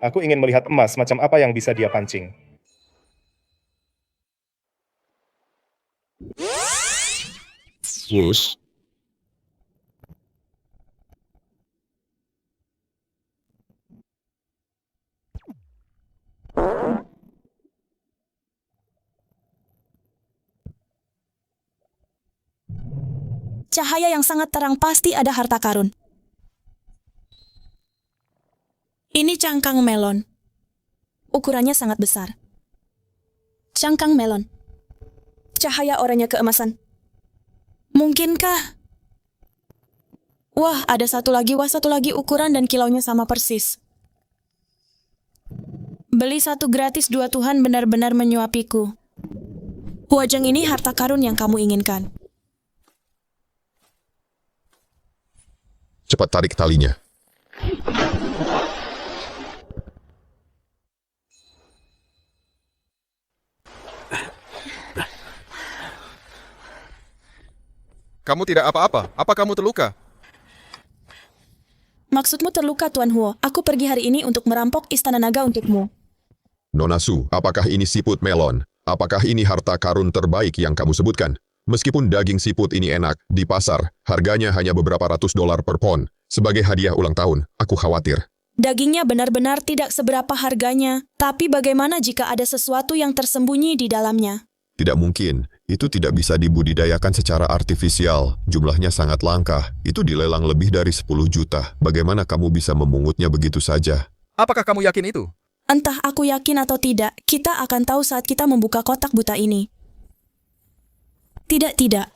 Aku ingin melihat emas macam apa yang bisa dia pancing. Terus? Cahaya yang sangat terang, pasti ada harta karun. Ini cangkang melon. Ukurannya sangat besar. Cangkang melon. Cahaya oranye keemasan. Mungkinkah? Wah, ada satu lagi, ukuran dan kilaunya sama persis. Beli satu gratis dua, Tuhan benar-benar menyuapiku. Huajeng ini harta karun yang kamu inginkan. Cepat tarik talinya. Kamu tidak apa-apa. Apa kamu terluka? Maksudmu terluka, Tuan Huo. Aku pergi hari ini untuk merampok Istana Naga untukmu. Nona Su, apakah ini siput melon? Apakah ini harta karun terbaik yang kamu sebutkan? Meskipun daging siput ini enak, di pasar, harganya hanya beberapa ratus dolar per pon. Sebagai hadiah ulang tahun, aku khawatir. Dagingnya benar-benar tidak seberapa harganya. Tapi bagaimana jika ada sesuatu yang tersembunyi di dalamnya? Tidak mungkin. Itu tidak bisa dibudidayakan secara artifisial. Jumlahnya sangat langka. Itu dilelang lebih dari 10 juta. Bagaimana kamu bisa memungutnya begitu saja? Apakah kamu yakin itu? Entah aku yakin atau tidak, kita akan tahu saat kita membuka kotak buta ini. Tidak.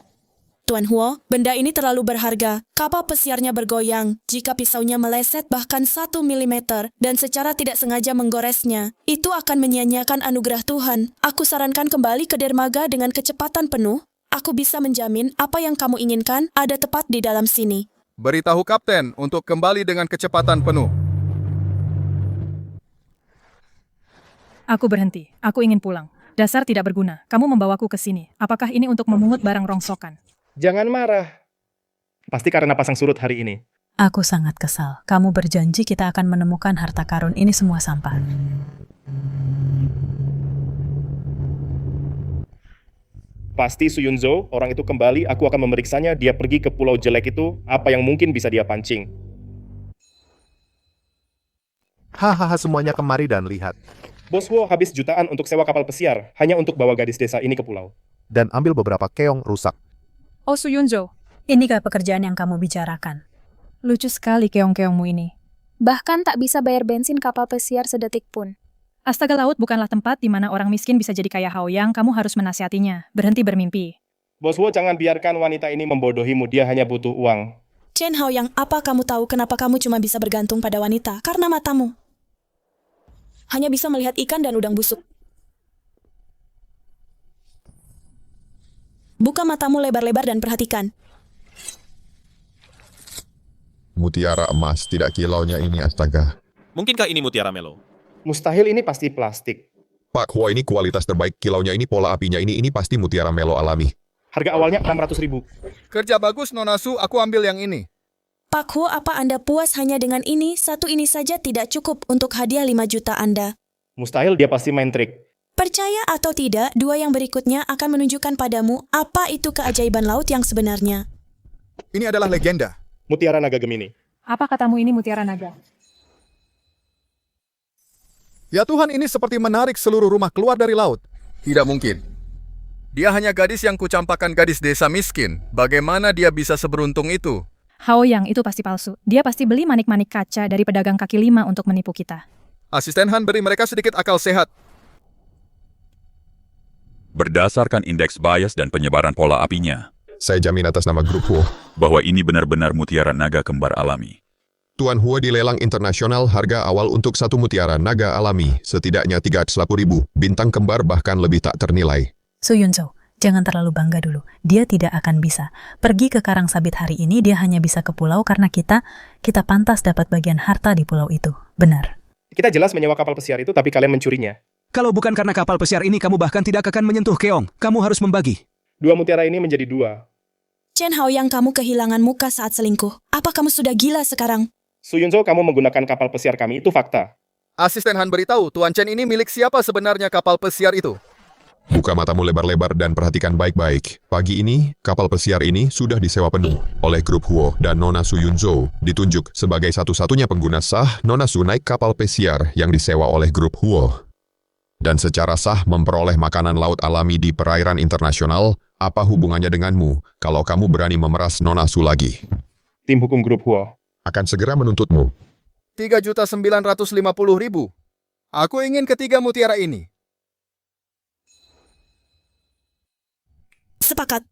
Tuan Huo, benda ini terlalu berharga. Kapal pesiarnya bergoyang. Jika pisaunya meleset bahkan 1 mm dan secara tidak sengaja menggoresnya, itu akan menyia-nyiakan anugerah Tuhan. Aku sarankan kembali ke dermaga dengan kecepatan penuh. Aku bisa menjamin apa yang kamu inginkan ada tepat di dalam sini. Beritahu kapten untuk kembali dengan kecepatan penuh. Aku berhenti. Aku ingin pulang. Dasar tidak berguna. Kamu membawaku ke sini. Apakah ini untuk memungut barang rongsokan? Jangan marah. Pasti karena pasang surut hari ini. Aku sangat kesal. Kamu berjanji kita akan menemukan harta karun, ini semua sampah. Pasti Su Yunzo, orang itu kembali, aku akan memeriksanya, dia pergi ke pulau jelek itu, apa yang mungkin bisa dia pancing. Hahaha, semuanya kemari dan lihat. Bos Huo habis jutaan untuk sewa kapal pesiar, hanya untuk bawa gadis desa ini ke pulau. Dan ambil beberapa keong rusak. Oh Su Yunzo, inikah pekerjaan yang kamu bicarakan? Lucu sekali keong-keongmu ini. Bahkan tak bisa bayar bensin kapal pesiar sedetik pun. Astaga, laut bukanlah tempat di mana orang miskin bisa jadi kaya Haoyang. Kamu harus menasihatinya. Berhenti bermimpi. Bos Huo, jangan biarkan wanita ini membodohimu, dia hanya butuh uang. Chen Haoyang, apa kamu tahu kenapa kamu cuma bisa bergantung pada wanita? Karena matamu hanya bisa melihat ikan dan udang busuk. Buka matamu lebar-lebar dan perhatikan. Mutiara emas, tidak kilaunya ini, astaga. Mungkinkah ini mutiara melo? Mustahil, ini pasti plastik. Pak Huo, ini kualitas terbaik, kilaunya ini, pola apinya ini pasti mutiara melo alami. Harga awalnya 600.000. Kerja bagus, Nona Su, aku ambil yang ini. Pak Huo, apa Anda puas hanya dengan ini? Satu ini saja tidak cukup untuk hadiah 5 juta Anda. Mustahil, dia pasti main trik. Percaya atau tidak, 2 yang berikutnya akan menunjukkan padamu apa itu keajaiban laut yang sebenarnya. Ini adalah legenda. Mutiara Naga Gemini. Apa katamu ini mutiara naga? Ya Tuhan, ini seperti menarik seluruh rumah keluar dari laut. Tidak mungkin. Dia hanya gadis yang kucampakkan gadis desa miskin. Bagaimana dia bisa seberuntung itu? Haoyang, itu pasti palsu. Dia pasti beli manik-manik kaca dari pedagang kaki 5 untuk menipu kita. Asisten Han, beri mereka sedikit akal sehat. Berdasarkan indeks bias dan penyebaran pola apinya, saya jamin atas nama grup Huo bahwa ini benar-benar mutiara naga kembar alami. Tuan Huo di lelang internasional, harga awal untuk satu mutiara naga alami setidaknya 350.000. Bintang kembar bahkan lebih tak ternilai. Su Yunzo, Jangan terlalu bangga dulu. Dia tidak akan bisa. Pergi ke Karang Sabit hari ini, dia hanya bisa ke pulau karena kita pantas dapat bagian harta di pulau itu. Benar. Kita jelas menyewa kapal pesiar itu, tapi kalian mencurinya. Kalau bukan karena kapal pesiar ini, kamu bahkan tidak akan menyentuh keong. Kamu harus membagi. 2 mutiara ini menjadi 2. Chen Hao yang kamu kehilangan muka saat selingkuh. Apa kamu sudah gila sekarang? Su Yunzo, kamu menggunakan kapal pesiar kami, itu fakta. Asisten Han beritahu, Tuan Chen ini milik siapa sebenarnya kapal pesiar itu? Buka matamu lebar-lebar dan perhatikan baik-baik. Pagi ini, kapal pesiar ini sudah disewa penuh oleh grup Huo dan Nona Su Yunzo. Ditunjuk sebagai satu-satunya pengguna sah, Nona Su naik kapal pesiar yang disewa oleh grup Huo. Dan secara sah memperoleh makanan laut alami di perairan internasional. Apa hubungannya denganmu kalau kamu berani memeras Nona Su lagi? Tim hukum grup Huo akan segera menuntutmu. 3.950.000. Aku ingin ketiga mutiara ini. Sepakat.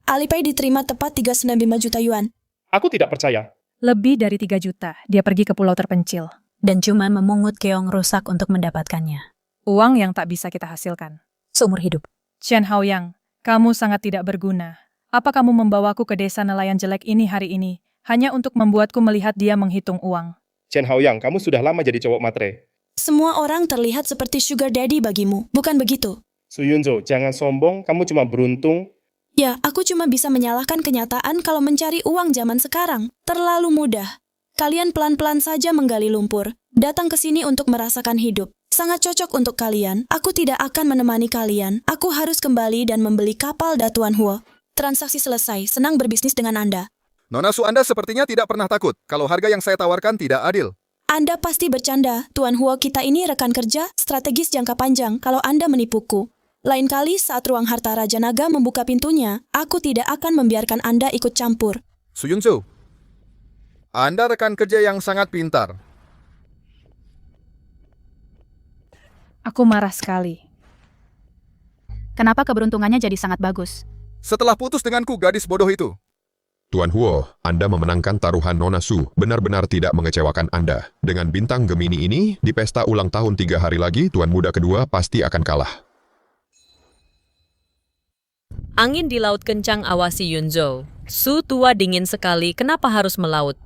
Alipay diterima tepat 395 juta yuan. Aku tidak percaya. Lebih dari 3 juta, dia pergi ke pulau terpencil. Dan cuma memungut keong rusak untuk mendapatkannya. Uang yang tak bisa kita hasilkan. Seumur hidup. Chen Haoyang, kamu sangat tidak berguna. Apa kamu membawaku ke desa nelayan jelek ini hari ini, hanya untuk membuatku melihat dia menghitung uang? Chen Haoyang, kamu sudah lama jadi cowok matre. Semua orang terlihat seperti sugar daddy bagimu, bukan begitu? Su Yunzo, jangan sombong, kamu cuma beruntung. Ya, aku cuma bisa menyalahkan kenyataan kalau mencari uang zaman sekarang. Terlalu mudah. Kalian pelan-pelan saja menggali lumpur. Datang ke sini untuk merasakan hidup. Sangat cocok untuk kalian. Aku tidak akan menemani kalian. Aku harus kembali dan membeli kapal Datuan Huo. Transaksi selesai. Senang berbisnis dengan Anda. Nona Su, Anda sepertinya tidak pernah takut kalau harga yang saya tawarkan tidak adil. Anda pasti bercanda. Tuan Huo kita ini rekan kerja, strategis jangka panjang kalau Anda menipuku. Lain kali saat ruang harta Raja Naga membuka pintunya, aku tidak akan membiarkan Anda ikut campur. Su Yunzo, Anda rekan kerja yang sangat pintar. Aku marah sekali. Kenapa keberuntungannya jadi sangat bagus? Setelah putus denganku, gadis bodoh itu. Tuan Huo, Anda memenangkan taruhan Nona Su, benar-benar tidak mengecewakan Anda. Dengan bintang Gemini ini, di pesta ulang tahun 3 hari lagi, Tuan Muda kedua pasti akan kalah. Angin di laut kencang, awasi Yunzo. Su tua dingin sekali, kenapa harus melaut?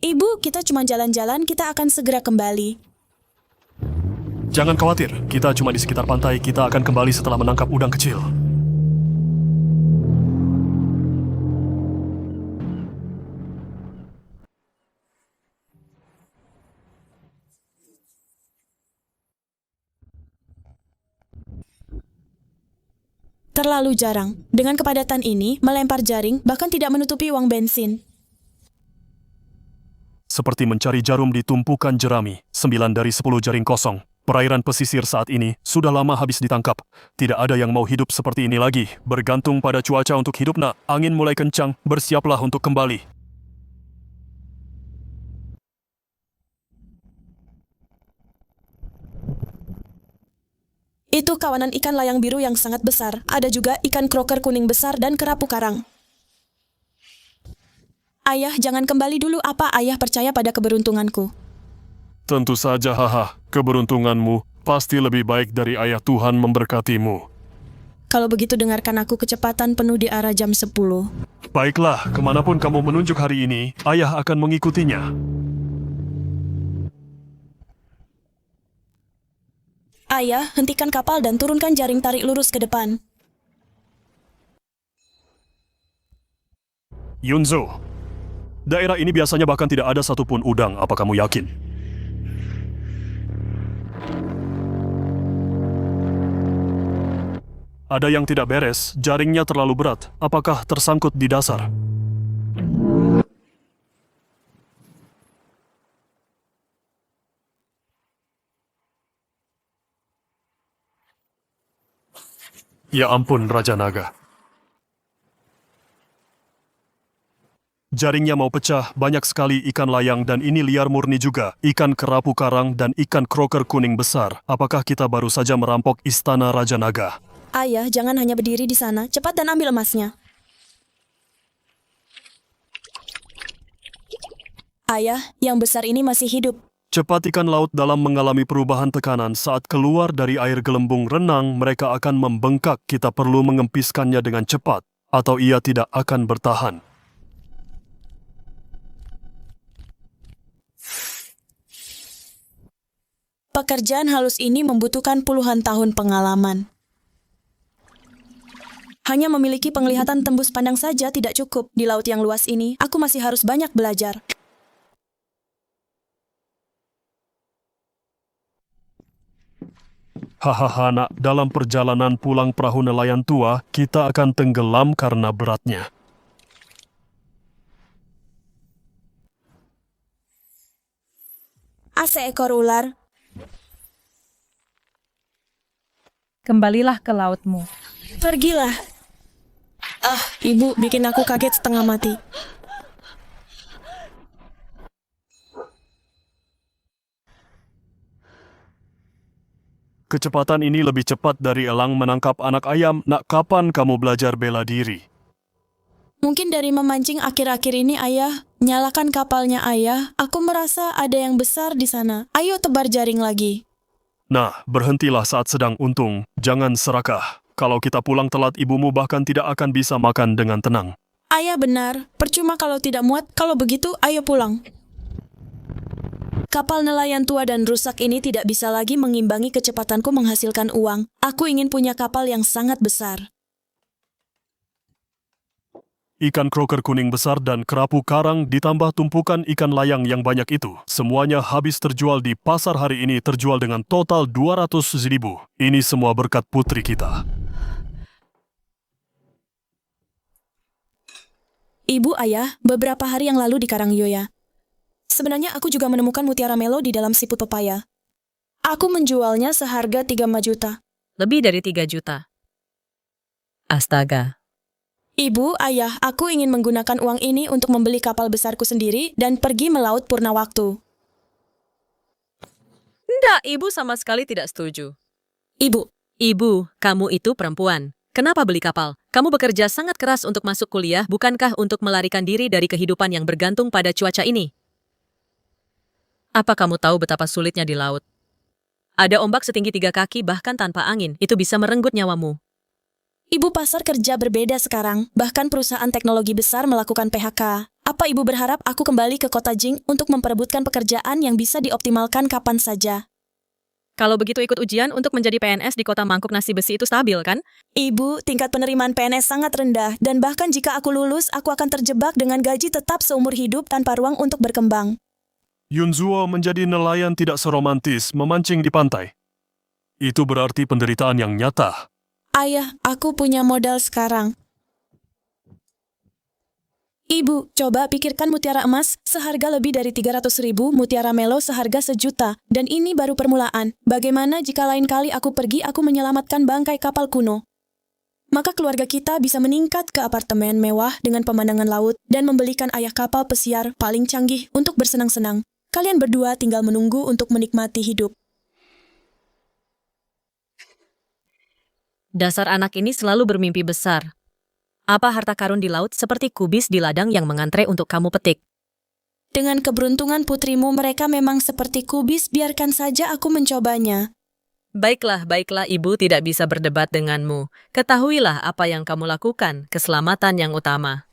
Ibu, kita cuma jalan-jalan, kita akan segera kembali. Jangan khawatir, kita cuma di sekitar pantai, kita akan kembali setelah menangkap udang kecil. Terlalu jarang. Dengan kepadatan ini, melempar jaring bahkan tidak menutupi uang bensin. Seperti mencari jarum di tumpukan jerami, 9 dari 10 jaring kosong. Perairan pesisir saat ini sudah lama habis ditangkap. Tidak ada yang mau hidup seperti ini lagi. Bergantung pada cuaca untuk hidup, nak. Angin mulai kencang, bersiaplah untuk kembali. Itu kawanan ikan layang biru yang sangat besar. Ada juga ikan kroker kuning besar dan kerapu karang. Ayah, jangan kembali dulu. Apa ayah percaya pada keberuntunganku? Tentu saja, haha. Keberuntunganmu pasti lebih baik dari ayah. Tuhan memberkatimu. Kalau begitu dengarkan aku, kecepatan penuh di arah jam 10. Baiklah, kemanapun kamu menunjuk hari ini, ayah akan mengikutinya. Ayah, hentikan kapal dan turunkan jaring tarik lurus ke depan. Yunzo, daerah ini biasanya bahkan tidak ada satupun udang, apa kamu yakin? Ada yang tidak beres, jaringnya terlalu berat. Apakah tersangkut di dasar? Ya ampun, Raja Naga. Jaringnya mau pecah, banyak sekali ikan layang dan ini liar murni juga. Ikan kerapu karang dan ikan kroker kuning besar. Apakah kita baru saja merampok istana Raja Naga? Ayah, jangan hanya berdiri di sana. Cepat dan ambil emasnya. Ayah, yang besar ini masih hidup. Cepat ikan laut dalam mengalami perubahan tekanan saat keluar dari air gelembung renang, mereka akan membengkak. Kita perlu mengempiskannya dengan cepat, atau ia tidak akan bertahan. Pekerjaan halus ini membutuhkan puluhan tahun pengalaman. Hanya memiliki penglihatan tembus pandang saja tidak cukup. Di laut yang luas ini, aku masih harus banyak belajar. Hahaha nak, dalam perjalanan pulang perahu nelayan tua, kita akan tenggelam karena beratnya. Seekor ular. Kembalilah ke lautmu. Pergilah. Ibu bikin aku kaget setengah mati. Kecepatan ini lebih cepat dari elang menangkap anak ayam. Nak, kapan kamu belajar bela diri? Mungkin dari memancing akhir-akhir ini, Ayah. Nyalakan kapalnya, Ayah. Aku merasa ada yang besar di sana. Ayo tebar jaring lagi. Nah, berhentilah saat sedang untung. Jangan serakah. Kalau kita pulang telat, ibumu bahkan tidak akan bisa makan dengan tenang. Ayah benar. Percuma kalau tidak muat. Kalau begitu, ayo pulang. Kapal nelayan tua dan rusak ini tidak bisa lagi mengimbangi kecepatanku menghasilkan uang. Aku ingin punya kapal yang sangat besar. Ikan kroker kuning besar dan kerapu karang ditambah tumpukan ikan layang yang banyak itu. Semuanya habis terjual di pasar hari ini, terjual dengan total 200.000. Ini semua berkat putri kita. Ibu, Ayah, beberapa hari yang lalu di Karangyoya. Sebenarnya aku juga menemukan mutiara melo di dalam siput pepaya. Aku menjualnya seharga 3 juta. Lebih dari 3 juta. Astaga. Ibu, Ayah, aku ingin menggunakan uang ini untuk membeli kapal besarku sendiri dan pergi melaut purna waktu. Tidak, ibu sama sekali tidak setuju. Ibu. Ibu, kamu itu perempuan. Kenapa beli kapal? Kamu bekerja sangat keras untuk masuk kuliah, bukankah untuk melarikan diri dari kehidupan yang bergantung pada cuaca ini? Apa kamu tahu betapa sulitnya di laut? Ada ombak setinggi 3 kaki bahkan tanpa angin, itu bisa merenggut nyawamu. Ibu, pasar kerja berbeda sekarang, bahkan perusahaan teknologi besar melakukan PHK. Apa ibu berharap aku kembali ke kota Jing untuk memperebutkan pekerjaan yang bisa dioptimalkan kapan saja? Kalau begitu ikut ujian untuk menjadi PNS di kota mangkuk nasi besi itu stabil, kan? Ibu, tingkat penerimaan PNS sangat rendah, dan bahkan jika aku lulus, aku akan terjebak dengan gaji tetap seumur hidup tanpa ruang untuk berkembang. Yunzuo menjadi nelayan tidak seromantis memancing di pantai. Itu berarti penderitaan yang nyata. Ayah, aku punya modal sekarang. Ibu, coba pikirkan mutiara emas seharga lebih dari 300.000, mutiara melo seharga 1 juta, dan ini baru permulaan. Bagaimana jika lain kali aku pergi, aku menyelamatkan bangkai kapal kuno? Maka keluarga kita bisa meningkat ke apartemen mewah dengan pemandangan laut dan membelikan ayah kapal pesiar paling canggih untuk bersenang-senang. Kalian berdua tinggal menunggu untuk menikmati hidup. Dasar anak ini selalu bermimpi besar. Apa harta karun di laut seperti kubis di ladang yang mengantre untuk kamu petik? Dengan keberuntungan putrimu, mereka memang seperti kubis, biarkan saja aku mencobanya. Baiklah, ibu tidak bisa berdebat denganmu. Ketahuilah apa yang kamu lakukan, keselamatan yang utama.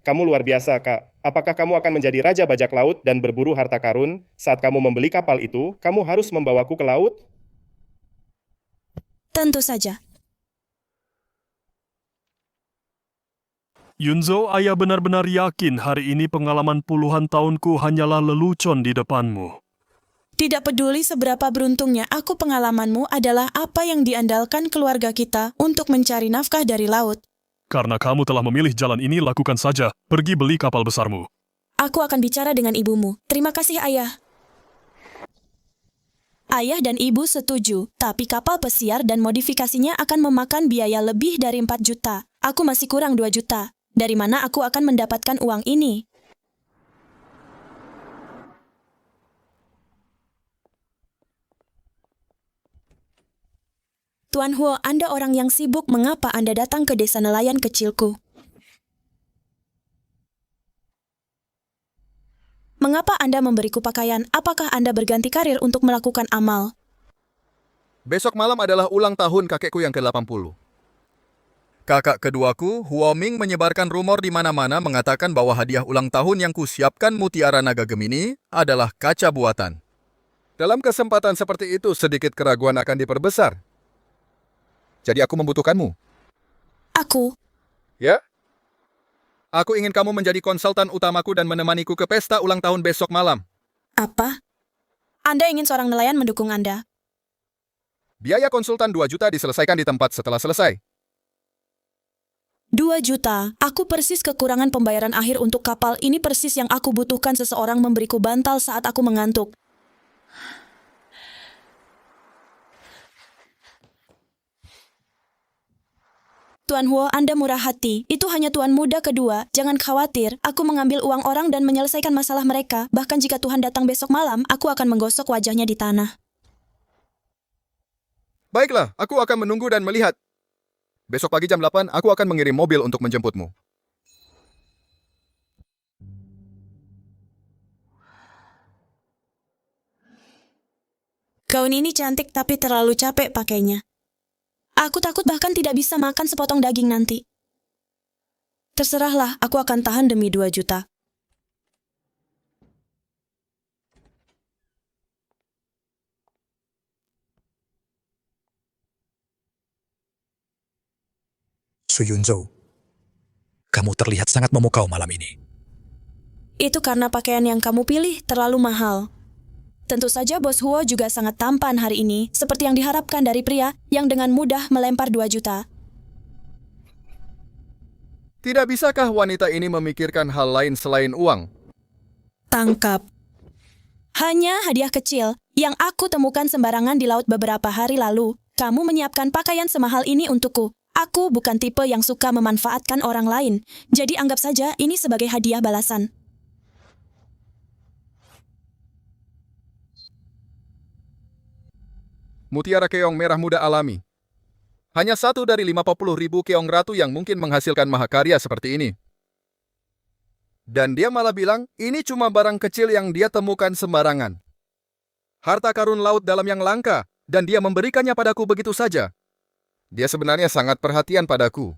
Kamu luar biasa, Kak. Apakah kamu akan menjadi raja bajak laut dan berburu harta karun? Saat kamu membeli kapal itu, kamu harus membawaku ke laut? Tentu saja. Yunzo, ayah benar-benar yakin hari ini pengalaman puluhan tahunku hanyalah lelucon di depanmu. Tidak peduli seberapa beruntungnya aku, pengalamanmu adalah apa yang diandalkan keluarga kita untuk mencari nafkah dari laut. Karena kamu telah memilih jalan ini, lakukan saja. Pergi beli kapal besarmu. Aku akan bicara dengan ibumu. Terima kasih, Ayah. Ayah dan ibu setuju, tapi kapal pesiar dan modifikasinya akan memakan biaya lebih dari 4 juta. Aku masih kurang 2 juta. Dari mana aku akan mendapatkan uang ini? Tuan Huo, Anda orang yang sibuk, mengapa Anda datang ke desa nelayan kecilku? Mengapa Anda memberiku pakaian? Apakah Anda berganti karir untuk melakukan amal? Besok malam adalah ulang tahun kakekku yang ke-80. Kakak keduaku, Huo Ming, menyebarkan rumor di mana-mana mengatakan bahwa hadiah ulang tahun yang kusiapkan Mutiara Naga Gemini adalah kaca buatan. Dalam kesempatan seperti itu, sedikit keraguan akan diperbesar. Jadi aku membutuhkanmu. Aku? Ya? Aku ingin kamu menjadi konsultan utamaku dan menemaniku ke pesta ulang tahun besok malam. Apa? Anda ingin seorang nelayan mendukung Anda? Biaya konsultan 2 juta diselesaikan di tempat setelah selesai. 2 juta? Aku persis kekurangan pembayaran akhir untuk kapal. Ini persis yang aku butuhkan, seseorang memberiku bantal saat aku mengantuk. Tuan Huo, Anda murah hati. Itu hanya tuan muda kedua. Jangan khawatir, aku mengambil uang orang dan menyelesaikan masalah mereka. Bahkan jika Tuhan datang besok malam, aku akan menggosok wajahnya di tanah. Baiklah, aku akan menunggu dan melihat. Besok pagi jam 8, aku akan mengirim mobil untuk menjemputmu. Gaun ini cantik tapi terlalu capek pakainya. Aku takut bahkan tidak bisa makan sepotong daging nanti. Terserahlah, aku akan tahan demi 2 juta. Su Yunzhou, kamu terlihat sangat memukau malam ini. Itu karena pakaian yang kamu pilih terlalu mahal. Tentu saja Bos Huo juga sangat tampan hari ini, seperti yang diharapkan dari pria yang dengan mudah melempar 2 juta. Tidak bisakah wanita ini memikirkan hal lain selain uang? Tangkap. Hanya hadiah kecil yang aku temukan sembarangan di laut beberapa hari lalu. Kamu menyiapkan pakaian semahal ini untukku. Aku bukan tipe yang suka memanfaatkan orang lain, jadi anggap saja ini sebagai hadiah balasan. Mutiara keong merah muda alami. Hanya 1 dari 50.000 keong ratu yang mungkin menghasilkan mahakarya seperti ini. Dan dia malah bilang, ini cuma barang kecil yang dia temukan sembarangan. Harta karun laut dalam yang langka, dan dia memberikannya padaku begitu saja. Dia sebenarnya sangat perhatian padaku.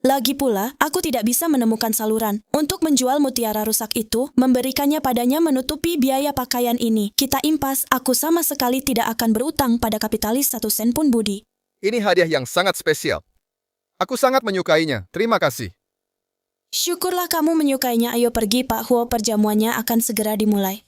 Lagi pula, aku tidak bisa menemukan saluran. Untuk menjual mutiara rusak itu, memberikannya padanya menutupi biaya pakaian ini. Kita impas, aku sama sekali tidak akan berutang pada kapitalis 1 sen pun budi. Ini hadiah yang sangat spesial. Aku sangat menyukainya. Terima kasih. Syukurlah kamu menyukainya. Ayo pergi, Pak Huo, perjamuannya akan segera dimulai.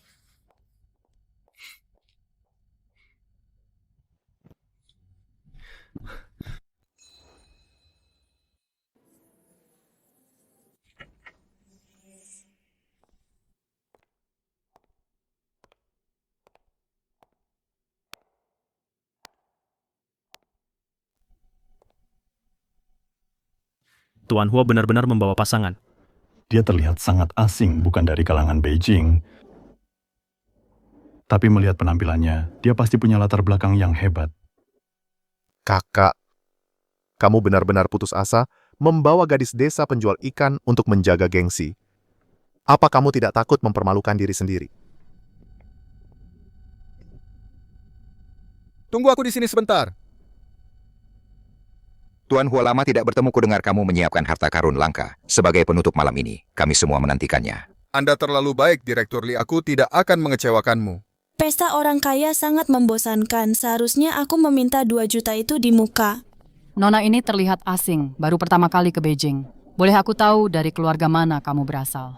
Tuan Huo benar-benar membawa pasangan. Dia terlihat sangat asing, bukan dari kalangan Beijing. Tapi melihat penampilannya, dia pasti punya latar belakang yang hebat. Kakak, kamu benar-benar putus asa membawa gadis desa penjual ikan untuk menjaga gengsi. Apa kamu tidak takut mempermalukan diri sendiri? Tunggu aku di sini sebentar. Tuan Huo, lama tidak bertemu, ku dengar kamu menyiapkan harta karun langka. Sebagai penutup malam ini, kami semua menantikannya. Anda terlalu baik, Direktur Li. Aku tidak akan mengecewakanmu. Pesta orang kaya sangat membosankan. Seharusnya aku meminta 2 juta itu di muka. Nona ini terlihat asing, baru pertama kali ke Beijing. Boleh aku tahu dari keluarga mana kamu berasal?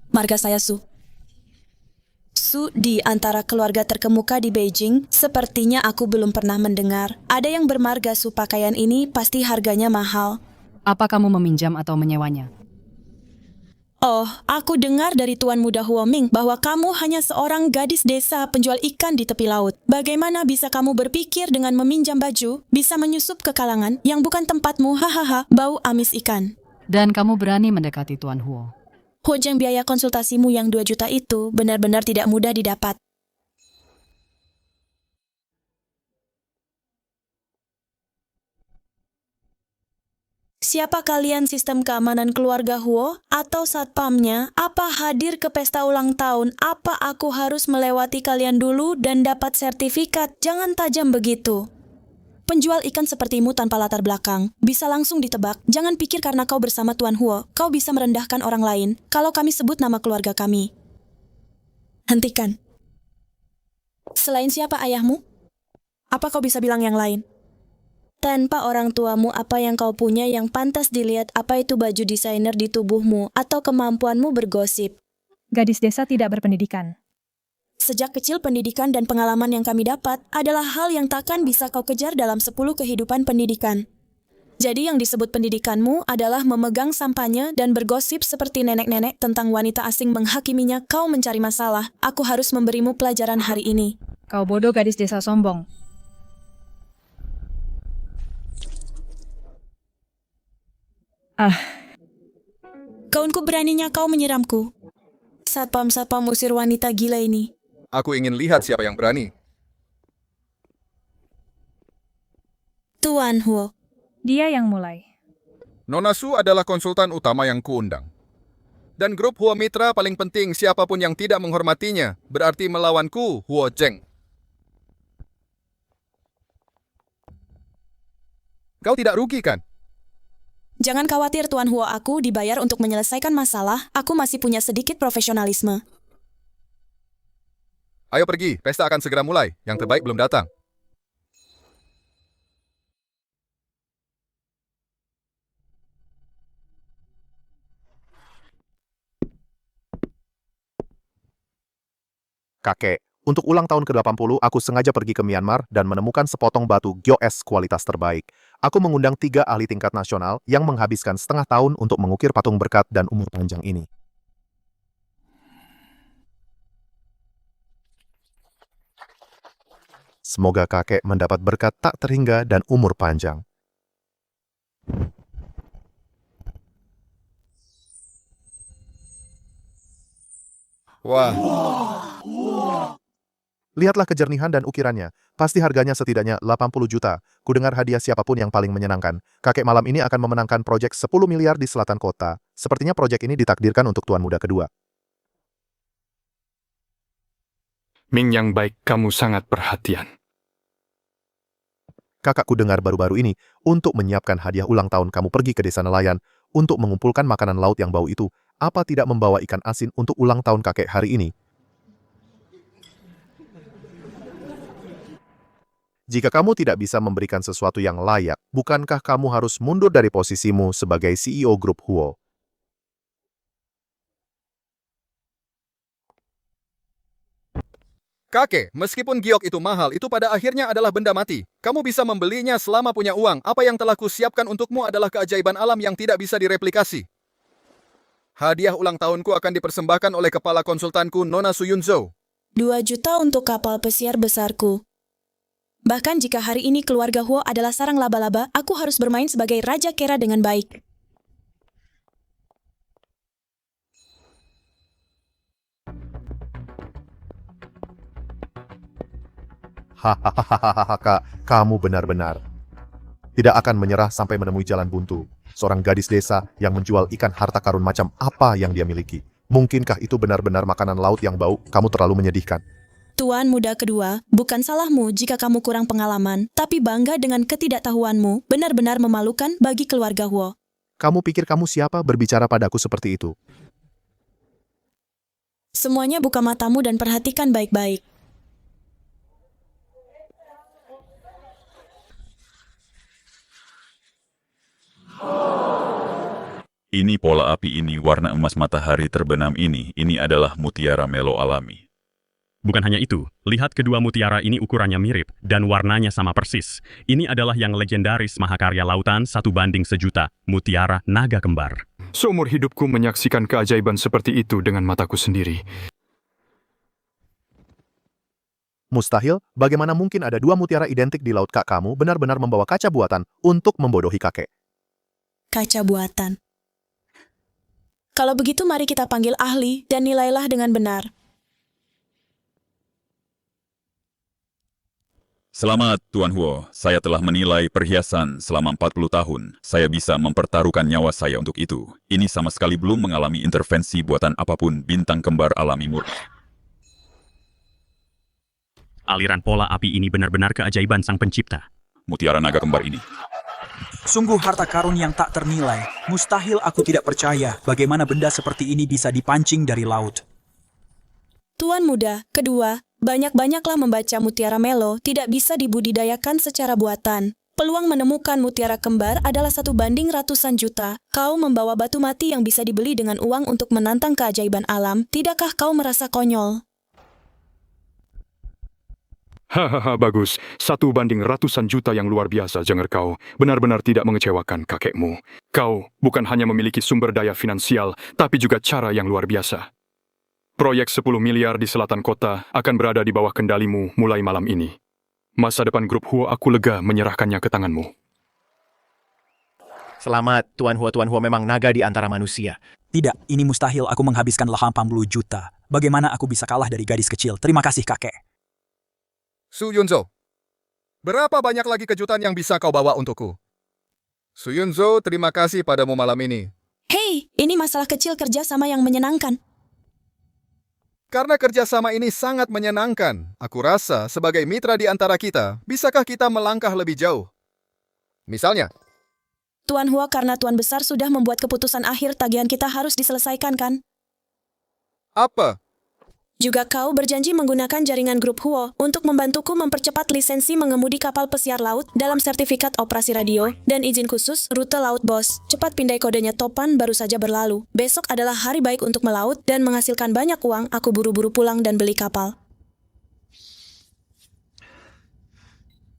Marga saya Su. Su di antara keluarga terkemuka di Beijing. Sepertinya aku belum pernah mendengar. Ada yang bermarga Su. Pakaian ini pasti harganya mahal. Apa kamu meminjam atau menyewanya? Oh, aku dengar dari Tuan Muda Huo Ming bahwa kamu hanya seorang gadis desa penjual ikan di tepi laut. Bagaimana bisa kamu berpikir dengan meminjam baju bisa menyusup ke kalangan yang bukan tempatmu? Hahaha, bau amis ikan. Dan kamu berani mendekati Tuan Huo? Hujung biaya konsultasimu yang 2 juta itu benar-benar tidak mudah didapat. Siapa kalian sistem keamanan keluarga Huo? Atau satpamnya? Apa hadir ke pesta ulang tahun? Apa aku harus melewati kalian dulu dan dapat sertifikat? Jangan tajam begitu. Penjual ikan sepertimu tanpa latar belakang bisa langsung ditebak. Jangan pikir karena kau bersama Tuan Huo, kau bisa merendahkan orang lain kalau kami sebut nama keluarga kami. Hentikan. Selain siapa ayahmu? Apa kau bisa bilang yang lain? Tanpa orang tuamu, apa yang kau punya yang pantas dilihat? Apa itu baju desainer di tubuhmu atau kemampuanmu bergosip? Gadis desa tidak berpendidikan. Sejak kecil pendidikan dan pengalaman yang kami dapat adalah hal yang takkan bisa kau kejar dalam 10 kehidupan pendidikan. Jadi yang disebut pendidikanmu adalah memegang sampahnya dan bergosip seperti nenek-nenek tentang wanita asing menghakiminya. Kau mencari masalah. Aku harus memberimu pelajaran hari ini. Kau bodoh gadis desa sombong. Kaunku, beraninya kau menyiramku. Satpam-satpam usir wanita gila ini. Aku ingin lihat siapa yang berani. Tuan Huo. Dia yang mulai. Nona Su adalah konsultan utama yang kuundang. Dan grup Huo Mitra paling penting, siapapun yang tidak menghormatinya berarti melawanku, Huo Zheng. Kau tidak rugi kan? Jangan khawatir Tuan Huo, aku dibayar untuk menyelesaikan masalah. Aku masih punya sedikit profesionalisme. Ayo pergi, pesta akan segera mulai. Yang terbaik belum datang. Kakek, untuk ulang tahun ke-80 aku sengaja pergi ke Myanmar dan menemukan sepotong batu GeoS kualitas terbaik. Aku mengundang 3 ahli tingkat nasional yang menghabiskan setengah tahun untuk mengukir patung berkat dan umur panjang ini. Semoga kakek mendapat berkat tak terhingga dan umur panjang. Wah. Lihatlah kejernihan dan ukirannya. Pasti harganya setidaknya 80 juta. Kudengar hadiah siapapun yang paling menyenangkan. Kakek malam ini akan memenangkan proyek 10 miliar di selatan kota. Sepertinya proyek ini ditakdirkan untuk tuan muda kedua. Ming yang baik, kamu sangat perhatian. Kakakku dengar baru-baru ini, untuk menyiapkan hadiah ulang tahun kamu pergi ke desa nelayan untuk mengumpulkan makanan laut yang bau itu. Apa tidak membawa ikan asin untuk ulang tahun kakek hari ini? Jika kamu tidak bisa memberikan sesuatu yang layak, bukankah kamu harus mundur dari posisimu sebagai CEO grup Huo? Kakek, meskipun giok itu mahal, itu pada akhirnya adalah benda mati. Kamu bisa membelinya selama punya uang. Apa yang telah kusiapkan untukmu adalah keajaiban alam yang tidak bisa direplikasi. Hadiah ulang tahunku akan dipersembahkan oleh kepala konsultanku, Nona Su Yunzhou. 2 juta untuk kapal pesiar besarku. Bahkan jika hari ini keluarga Huo adalah sarang laba-laba, aku harus bermain sebagai Raja Kera dengan baik. Hahaha, Kak, kamu benar-benar tidak akan menyerah sampai menemui jalan buntu. Seorang gadis desa yang menjual ikan harta karun macam apa yang dia miliki. Mungkinkah itu benar-benar makanan laut yang bau? Kamu terlalu menyedihkan. Tuan muda kedua, bukan salahmu jika kamu kurang pengalaman, tapi bangga dengan ketidaktahuanmu benar-benar memalukan bagi keluarga Huo. Kamu pikir kamu siapa berbicara padaku seperti itu? Semuanya buka matamu dan perhatikan baik-baik. Ini pola api ini, warna emas matahari terbenam ini adalah mutiara melo alami. Bukan hanya itu, lihat kedua mutiara ini ukurannya mirip dan warnanya sama persis. Ini adalah yang legendaris mahakarya lautan 1:1.000.000, mutiara naga kembar. Seumur hidupku menyaksikan keajaiban seperti itu dengan mataku sendiri. Mustahil, bagaimana mungkin ada 2 mutiara identik di laut? Kak, kamu benar-benar membawa kaca buatan untuk membodohi kakek. Kaca buatan. Kalau begitu mari kita panggil ahli dan nilailah dengan benar. Selamat, Tuan Huo. Saya telah menilai perhiasan selama 40 tahun. Saya bisa mempertaruhkan nyawa saya untuk itu. Ini sama sekali belum mengalami intervensi buatan apapun bintang kembar alami murni. Aliran pola api ini benar-benar keajaiban sang pencipta. Mutiara naga kembar ini. Sungguh harta karun yang tak ternilai. Mustahil aku tidak percaya bagaimana benda seperti ini bisa dipancing dari laut. Tuan Muda, kedua, banyak-banyaklah membaca Mutiara Melo tidak bisa dibudidayakan secara buatan. Peluang menemukan mutiara kembar adalah 1 banding ratusan juta. Kau membawa batu mati yang bisa dibeli dengan uang untuk menantang keajaiban alam. Tidakkah kau merasa konyol? Hahaha, bagus. 1 banding ratusan juta yang luar biasa, Jenger kau. Benar-benar tidak mengecewakan kakekmu. Kau bukan hanya memiliki sumber daya finansial, tapi juga cara yang luar biasa. Proyek 10 miliar di selatan kota akan berada di bawah kendalimu mulai malam ini. Masa depan grup Huo aku lega menyerahkannya ke tanganmu. Selamat, Tuan Huo memang naga di antara manusia. Tidak, ini mustahil aku menghabiskan 80 juta. Bagaimana aku bisa kalah dari gadis kecil? Terima kasih, kakek. Su Yunzo, berapa banyak lagi kejutan yang bisa kau bawa untukku? Su Yunzo, terima kasih padamu malam ini. Hei, ini masalah kecil kerjasama yang menyenangkan. Karena kerjasama ini sangat menyenangkan, aku rasa sebagai mitra di antara kita, bisakah kita melangkah lebih jauh? Misalnya, Tuan Huo, karena Tuan Besar sudah membuat keputusan akhir, tagihan kita harus diselesaikan, kan? apa? Juga kau berjanji menggunakan jaringan grup Huo untuk membantuku mempercepat lisensi mengemudi kapal pesiar laut dalam sertifikat operasi radio dan izin khusus rute laut, bos. Cepat pindai kodenya, topan baru saja berlalu. Besok adalah hari baik untuk melaut dan menghasilkan banyak uang. Aku buru-buru pulang dan beli kapal.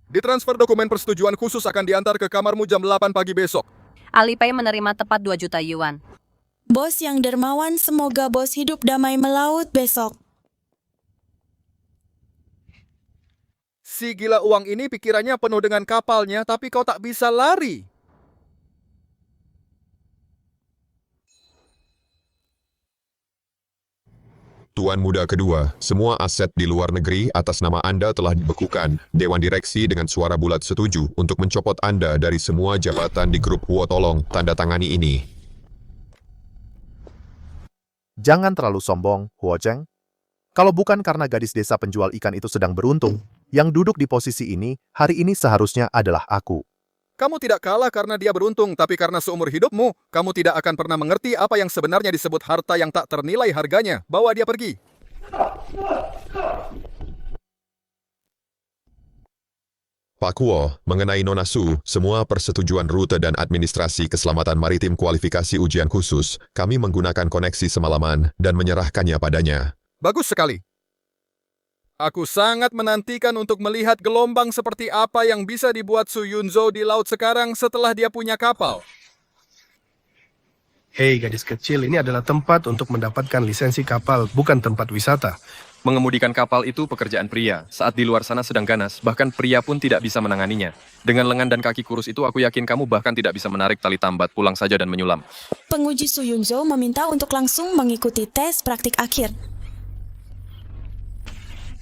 Ditransfer dokumen persetujuan khusus akan diantar ke kamarmu jam 8 pagi besok. Alipay menerima tepat 2 juta yuan. Bos yang dermawan, semoga bos hidup damai melaut besok. Si gila uang ini pikirannya penuh dengan kapalnya, tapi kau tak bisa lari. Tuan Muda kedua, semua aset di luar negeri atas nama Anda telah dibekukan. Dewan Direksi dengan suara bulat setuju untuk mencopot Anda dari semua jabatan di grup Huo. Tolong tanda tangani ini. Jangan terlalu sombong, Huo Cheng. Kalau bukan karena gadis desa penjual ikan itu sedang beruntung, yang duduk di posisi ini, hari ini seharusnya adalah aku. Kamu tidak kalah karena dia beruntung, tapi karena seumur hidupmu, kamu tidak akan pernah mengerti apa yang sebenarnya disebut harta yang tak ternilai harganya. Bawa dia pergi. Pak Kuo, mengenai Nona Su, semua persetujuan rute dan administrasi keselamatan maritim kualifikasi ujian khusus, kami menggunakan koneksi semalaman dan menyerahkannya padanya. Bagus sekali. Aku sangat menantikan untuk melihat gelombang seperti apa yang bisa dibuat Su Yunzo di laut sekarang setelah dia punya kapal. Hei gadis kecil, ini adalah tempat untuk mendapatkan lisensi kapal, bukan tempat wisata. Mengemudikan kapal itu pekerjaan pria. Saat di luar sana sedang ganas, bahkan pria pun tidak bisa menanganinya. Dengan lengan dan kaki kurus itu, aku yakin kamu bahkan tidak bisa menarik tali tambat, pulang saja dan menyulam. Penguji Su Yunzo meminta untuk langsung mengikuti tes praktik akhir.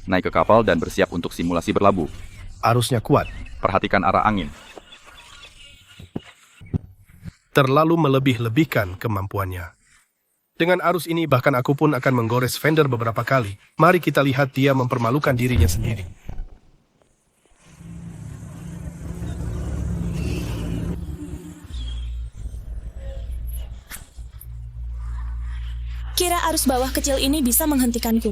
Naik ke kapal dan bersiap untuk simulasi berlabuh. Arusnya kuat. Perhatikan arah angin. Terlalu melebih-lebihkan kemampuannya. Dengan arus ini bahkan aku pun akan menggores Fender beberapa kali. Mari kita lihat dia mempermalukan dirinya sendiri. Kira arus bawah kecil ini bisa menghentikanku.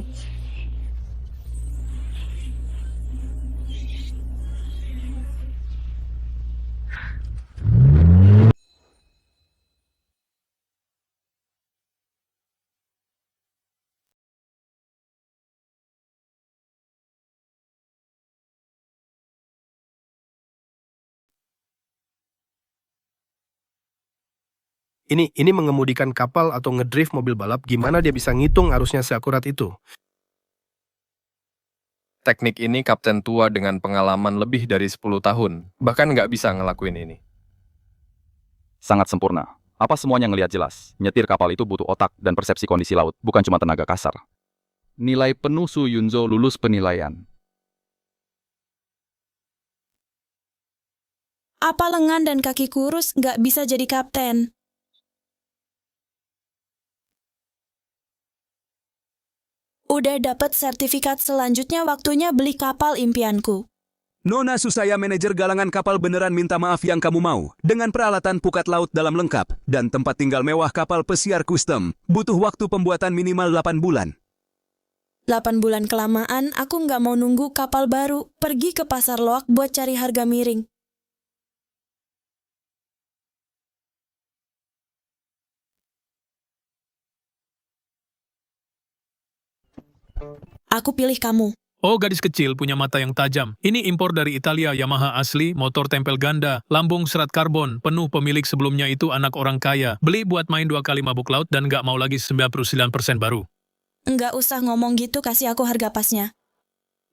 Ini mengemudikan kapal atau ngedrift mobil balap, gimana dia bisa ngitung arusnya seakurat itu? Teknik ini kapten tua dengan pengalaman lebih dari 10 tahun. Bahkan nggak bisa ngelakuin ini. Sangat sempurna. Apa semuanya ngelihat jelas? Nyetir kapal itu butuh otak dan persepsi kondisi laut, bukan cuma tenaga kasar. Nilai penuh Su Yunzo lulus penilaian. Apa lengan dan kaki kurus nggak bisa jadi kapten? Udah dapat sertifikat, selanjutnya waktunya beli kapal impianku. Nona Susaya, manajer galangan kapal, beneran minta maaf yang kamu mau. Dengan peralatan pukat laut dalam lengkap dan tempat tinggal mewah kapal pesiar custom, butuh waktu pembuatan minimal 8 bulan. 8 bulan kelamaan, aku nggak mau nunggu kapal baru. Pergi ke pasar loak buat cari harga miring. Aku pilih kamu. Oh, gadis kecil punya mata yang tajam. Ini impor dari Italia, Yamaha asli, motor tempel ganda, lambung serat karbon, penuh. Pemilik sebelumnya itu anak orang kaya. Beli buat main 2 kali mabuk laut dan nggak mau lagi 99% baru. Nggak usah ngomong gitu, kasih aku harga pasnya.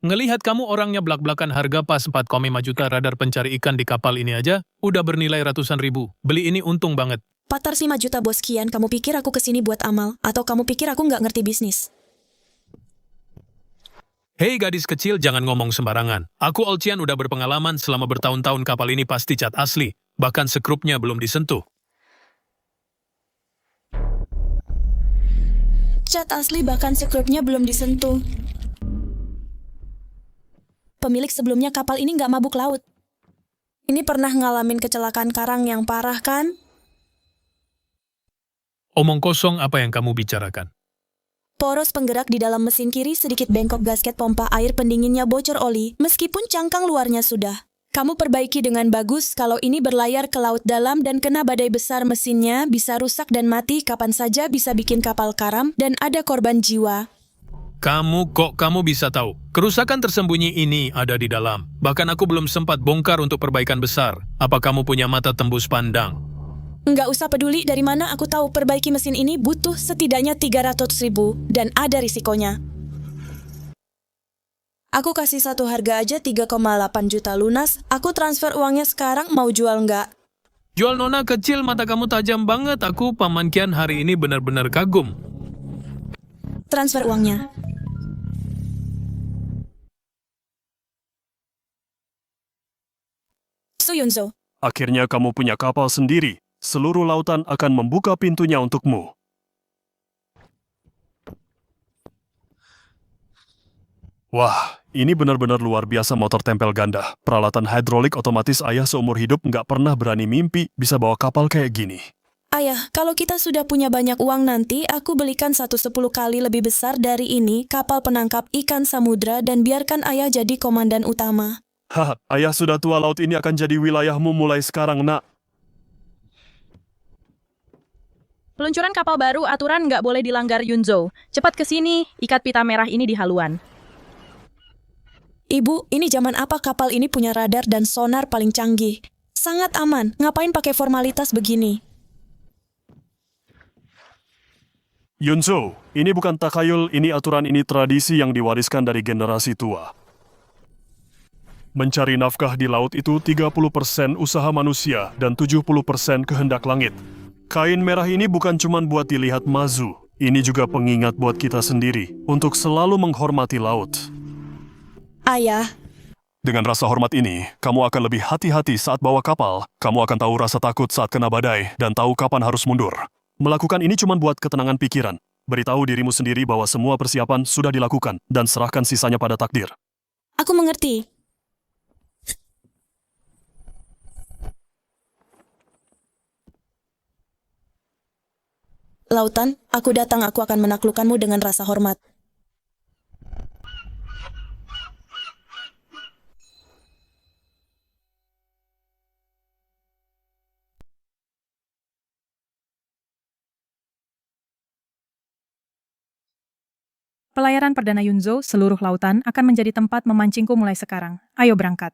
Ngelihat kamu orangnya blak-blakan, harga pas 4,5 juta radar pencari ikan di kapal ini aja, udah bernilai ratusan ribu. Beli ini untung banget. Patar 5 juta bos Kian, kamu pikir aku kesini buat amal? Atau kamu pikir aku nggak ngerti bisnis? Hei gadis kecil, jangan ngomong sembarangan. Aku Olcian udah berpengalaman selama bertahun-tahun, kapal ini pasti cat asli. Bahkan sekrupnya belum disentuh. Cat asli bahkan sekrupnya belum disentuh. Pemilik sebelumnya kapal ini nggak mabuk laut. Ini pernah ngalamin kecelakaan karang yang parah kan? Omong kosong, apa yang kamu bicarakan? Poros penggerak di dalam mesin kiri sedikit bengkok, gasket pompa air pendinginnya bocor oli, meskipun cangkang luarnya sudah. Kamu perbaiki dengan bagus. Kalau ini berlayar ke laut dalam dan kena badai besar, mesinnya bisa rusak dan mati kapan saja, bisa bikin kapal karam dan ada korban jiwa. Kamu bisa tahu? Kerusakan tersembunyi ini ada di dalam. Bahkan aku belum sempat bongkar untuk perbaikan besar. Apa kamu punya mata tembus pandang? Nggak usah peduli dari mana aku tahu. Perbaiki mesin ini butuh setidaknya 300.000 dan ada risikonya. Aku kasih satu harga aja 3,8 juta lunas. Aku transfer uangnya sekarang, mau jual nggak? Jual nona kecil, mata kamu tajam banget. Aku Paman Kian hari ini benar-benar kagum. Transfer uangnya. Suyunzo. Akhirnya kamu punya kapal sendiri. Seluruh lautan akan membuka pintunya untukmu. Wah, ini benar-benar luar biasa motor tempel ganda. Peralatan hidrolik otomatis. Ayah seumur hidup nggak pernah berani mimpi bisa bawa kapal kayak gini. Ayah, kalau kita sudah punya banyak uang nanti, aku belikan 10 kali lebih besar dari ini, kapal penangkap ikan samudra, dan biarkan ayah jadi komandan utama. Haha, ayah sudah tua, laut ini akan jadi wilayahmu mulai sekarang, nak. Peluncuran kapal baru, aturan nggak boleh dilanggar, Yunzo. Cepat ke sini, ikat pita merah ini di haluan. Ibu, ini zaman apa kapal ini punya radar dan sonar paling canggih? Sangat aman, ngapain pakai formalitas begini? Yunzo, ini bukan takhayul, ini aturan, ini tradisi yang diwariskan dari generasi tua. Mencari nafkah di laut itu 30% usaha manusia dan 70% kehendak langit. Kain merah ini bukan cuma buat dilihat mazu, ini juga pengingat buat kita sendiri untuk selalu menghormati laut. Ayah. Dengan rasa hormat ini, kamu akan lebih hati-hati saat bawa kapal. Kamu akan tahu rasa takut saat kena badai dan tahu kapan harus mundur. Melakukan ini cuma buat ketenangan pikiran. Beritahu dirimu sendiri bahwa semua persiapan sudah dilakukan dan serahkan sisanya pada takdir. Aku mengerti. Lautan, aku datang, aku akan menaklukkanmu dengan rasa hormat. Pelayaran Perdana Yunzo, seluruh lautan akan menjadi tempat memancingku mulai sekarang. Ayo berangkat.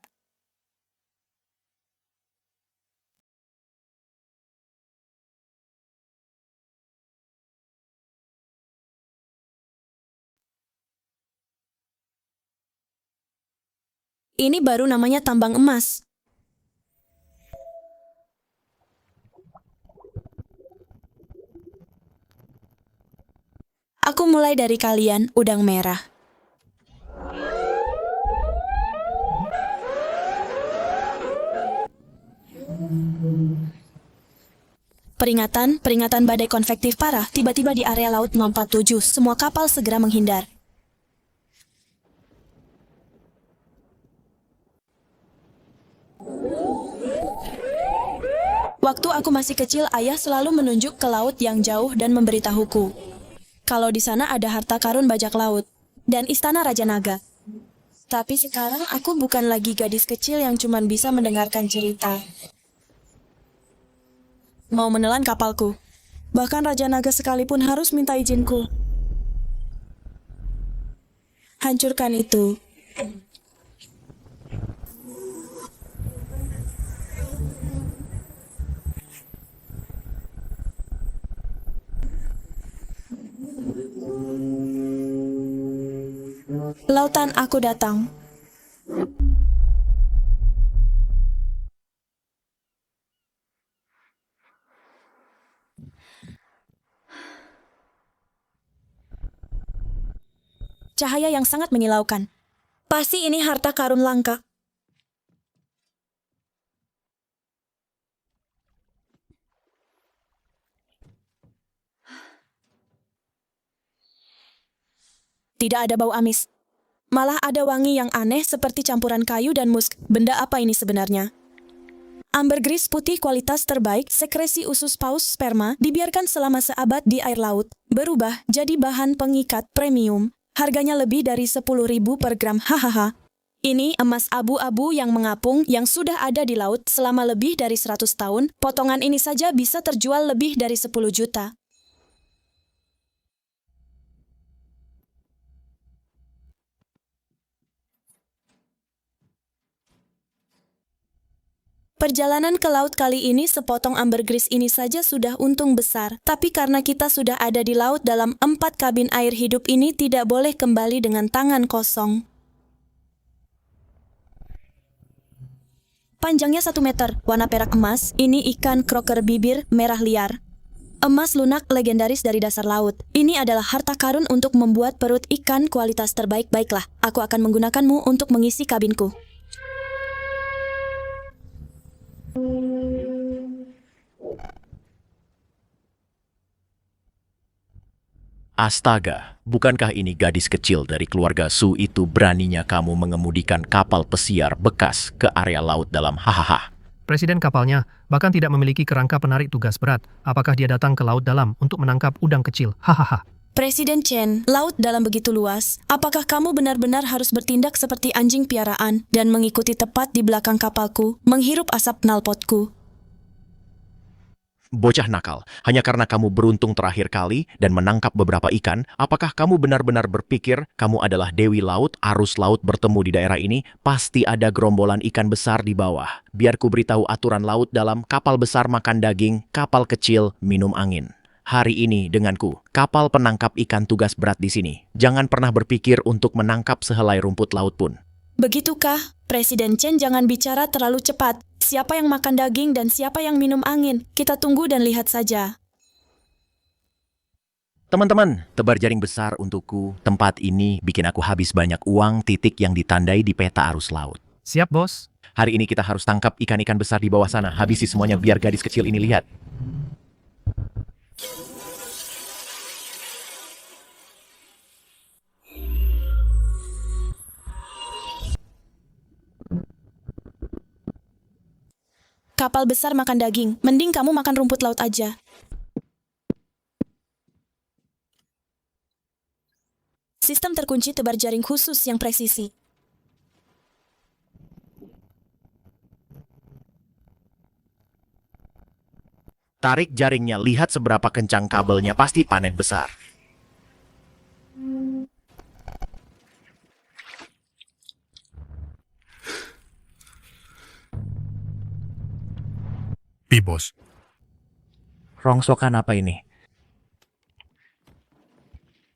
Ini baru namanya tambang emas. Aku mulai dari kalian, udang merah. Peringatan, peringatan badai konvektif parah tiba-tiba di area Laut 047. Semua kapal segera menghindar. Waktu aku masih kecil, ayah selalu menunjuk ke laut yang jauh dan memberitahuku kalau di sana ada harta karun bajak laut dan istana Raja Naga. Tapi sekarang aku bukan lagi gadis kecil yang cuma bisa mendengarkan cerita. Mau menelan kapalku. Bahkan Raja Naga sekalipun harus minta izinku. Hancurkan itu. Lautan, aku datang. Cahaya yang sangat menyilaukan. Pasti ini harta karun langka. Tidak ada bau amis. Malah ada wangi yang aneh seperti campuran kayu dan musk. Benda apa ini sebenarnya? Ambergris putih kualitas terbaik, sekresi usus paus sperma, dibiarkan selama seabad di air laut, berubah jadi bahan pengikat premium. Harganya lebih dari 10.000 per gram. Hahaha. Ini emas abu-abu yang mengapung yang sudah ada di laut selama lebih dari 100 tahun. Potongan ini saja bisa terjual lebih dari 10 juta. Perjalanan ke laut kali ini sepotong ambergris ini saja sudah untung besar. Tapi karena kita sudah ada di laut dalam 4 kabin air hidup ini tidak boleh kembali dengan tangan kosong. Panjangnya 1 meter, warna perak emas, ini ikan kroker bibir merah liar. Emas lunak legendaris dari dasar laut. Ini adalah harta karun untuk membuat perut ikan kualitas terbaik. Baiklah, aku akan menggunakanmu untuk mengisi kabinku. Astaga, bukankah ini gadis kecil dari keluarga Su itu beraninya kamu mengemudikan kapal pesiar bekas ke area laut dalam hahaha. Presiden kapalnya bahkan tidak memiliki kerangka penarik tugas berat. Apakah dia datang ke laut dalam untuk menangkap udang kecil? Hahaha. Presiden Chen, laut dalam begitu luas. Apakah kamu benar-benar harus bertindak seperti anjing piaraan dan mengikuti tepat di belakang kapalku, menghirup asap knalpotku? Bocah nakal, hanya karena kamu beruntung terakhir kali dan menangkap beberapa ikan, apakah kamu benar-benar berpikir kamu adalah Dewi Laut, arus laut bertemu di daerah ini, pasti ada gerombolan ikan besar di bawah. Biar ku beritahu aturan laut dalam kapal besar makan daging, kapal kecil minum angin. Hari ini denganku, kapal penangkap ikan tugas berat di sini. Jangan pernah berpikir untuk menangkap sehelai rumput laut pun. Begitukah? Presiden Chen jangan bicara terlalu cepat. Siapa yang makan daging dan siapa yang minum angin? Kita tunggu dan lihat saja. Teman-teman, tebar jaring besar untukku. Tempat ini bikin aku habis banyak uang titik yang ditandai di peta arus laut. Siap, bos. Hari ini kita harus tangkap ikan-ikan besar di bawah sana. Habisi semuanya biar gadis kecil ini lihat. Kapal besar makan daging, mending kamu makan rumput laut aja. Sistem terkunci tebar jaring khusus yang presisi. Tarik jaringnya, lihat seberapa kencang kabelnya, pasti panen besar. Bos. Rongsokan apa ini?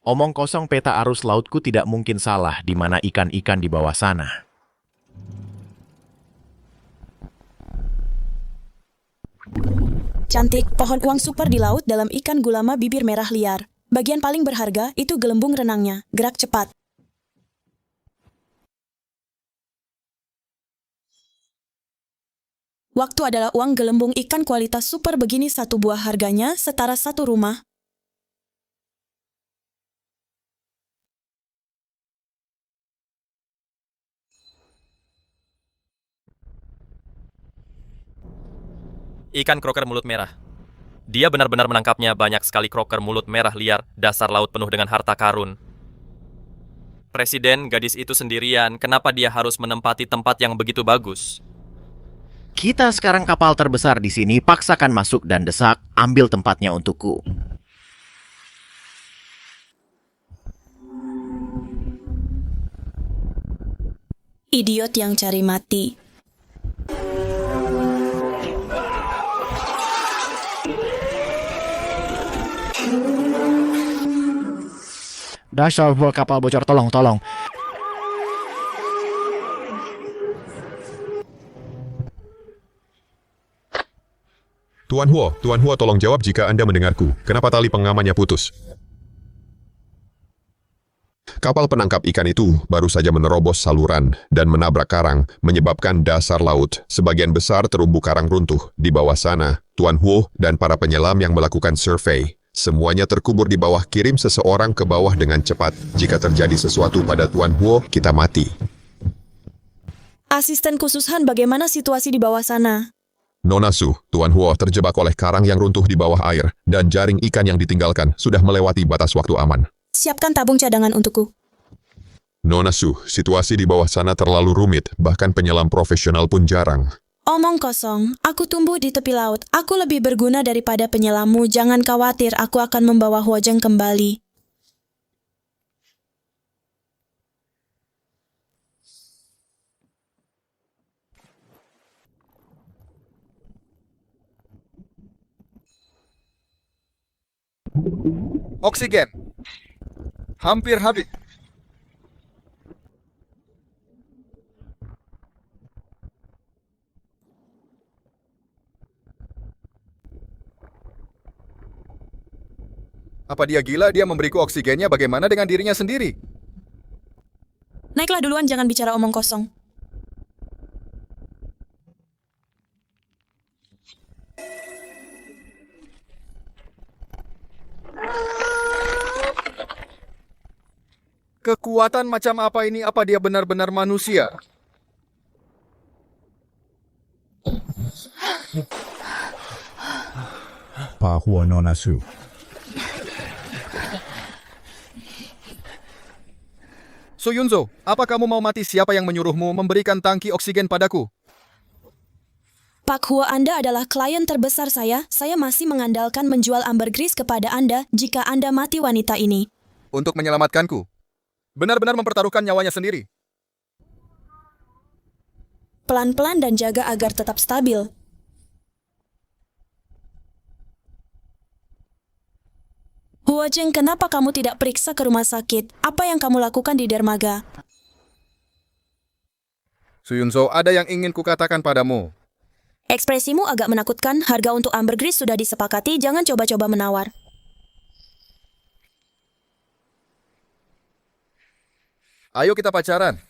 Omong kosong, peta arus lautku tidak mungkin salah di mana ikan-ikan di bawah sana. Cantik, pohon uang super di laut dalam ikan gulama bibir merah liar. Bagian paling berharga itu gelembung renangnya. Gerak cepat. Waktu adalah uang. Gelembung ikan kualitas super begini satu buah harganya setara satu rumah. Ikan kroker mulut merah. Dia benar-benar menangkapnya. Banyak sekali kroker mulut merah liar, dasar laut penuh dengan harta karun. Presiden, gadis itu sendirian. Kenapa dia harus menempati tempat yang begitu bagus? Kita sekarang kapal terbesar di sini, paksakan masuk dan desak, ambil tempatnya untukku. Idiot yang cari mati. Dasar kapal bocor, tolong. Tuan Huo, tolong jawab jika Anda mendengarku. Kenapa tali pengamannya putus? Kapal penangkap ikan itu baru saja menerobos saluran dan menabrak karang, menyebabkan dasar laut sebagian besar terumbu karang runtuh. Di bawah sana, Tuan Huo dan para penyelam yang melakukan survei, semuanya terkubur di bawah. Kirim seseorang ke bawah dengan cepat. Jika terjadi sesuatu pada Tuan Huo, kita mati. Asisten khusus Han, bagaimana situasi di bawah sana? Nona Su, Tuan Huo terjebak oleh karang yang runtuh di bawah air, dan jaring ikan yang ditinggalkan sudah melewati batas waktu aman. Siapkan tabung cadangan untukku. Nona Su, situasi di bawah sana terlalu rumit, bahkan penyelam profesional pun jarang. Omong kosong, aku tumbuh di tepi laut. Aku lebih berguna daripada penyelammu. Jangan khawatir, aku akan membawa Huojeng kembali. Oksigen. Hampir habis. Apa dia gila? Dia memberiku oksigennya. Bagaimana dengan dirinya sendiri? Naiklah duluan, jangan bicara omong kosong. Kekuatan macam apa ini? Apa dia benar-benar manusia? Pak Huo, Nona Su. Su Yunzo, apa kamu mau mati? Siapa yang menyuruhmu memberikan tangki oksigen padaku? Pak Huo, Anda adalah klien terbesar saya. Saya masih mengandalkan menjual ambergris kepada Anda jika Anda mati wanita ini. Untuk menyelamatkanku. Benar-benar mempertaruhkan nyawanya sendiri. Pelan-pelan dan jaga agar tetap stabil. Huojeng, kenapa kamu tidak periksa ke rumah sakit? Apa yang kamu lakukan di dermaga? Su Yunzo, ada yang ingin kukatakan padamu. Ekspresimu agak menakutkan. Harga untuk ambergris sudah disepakati. Jangan coba-coba menawar. Ayo kita pacaran.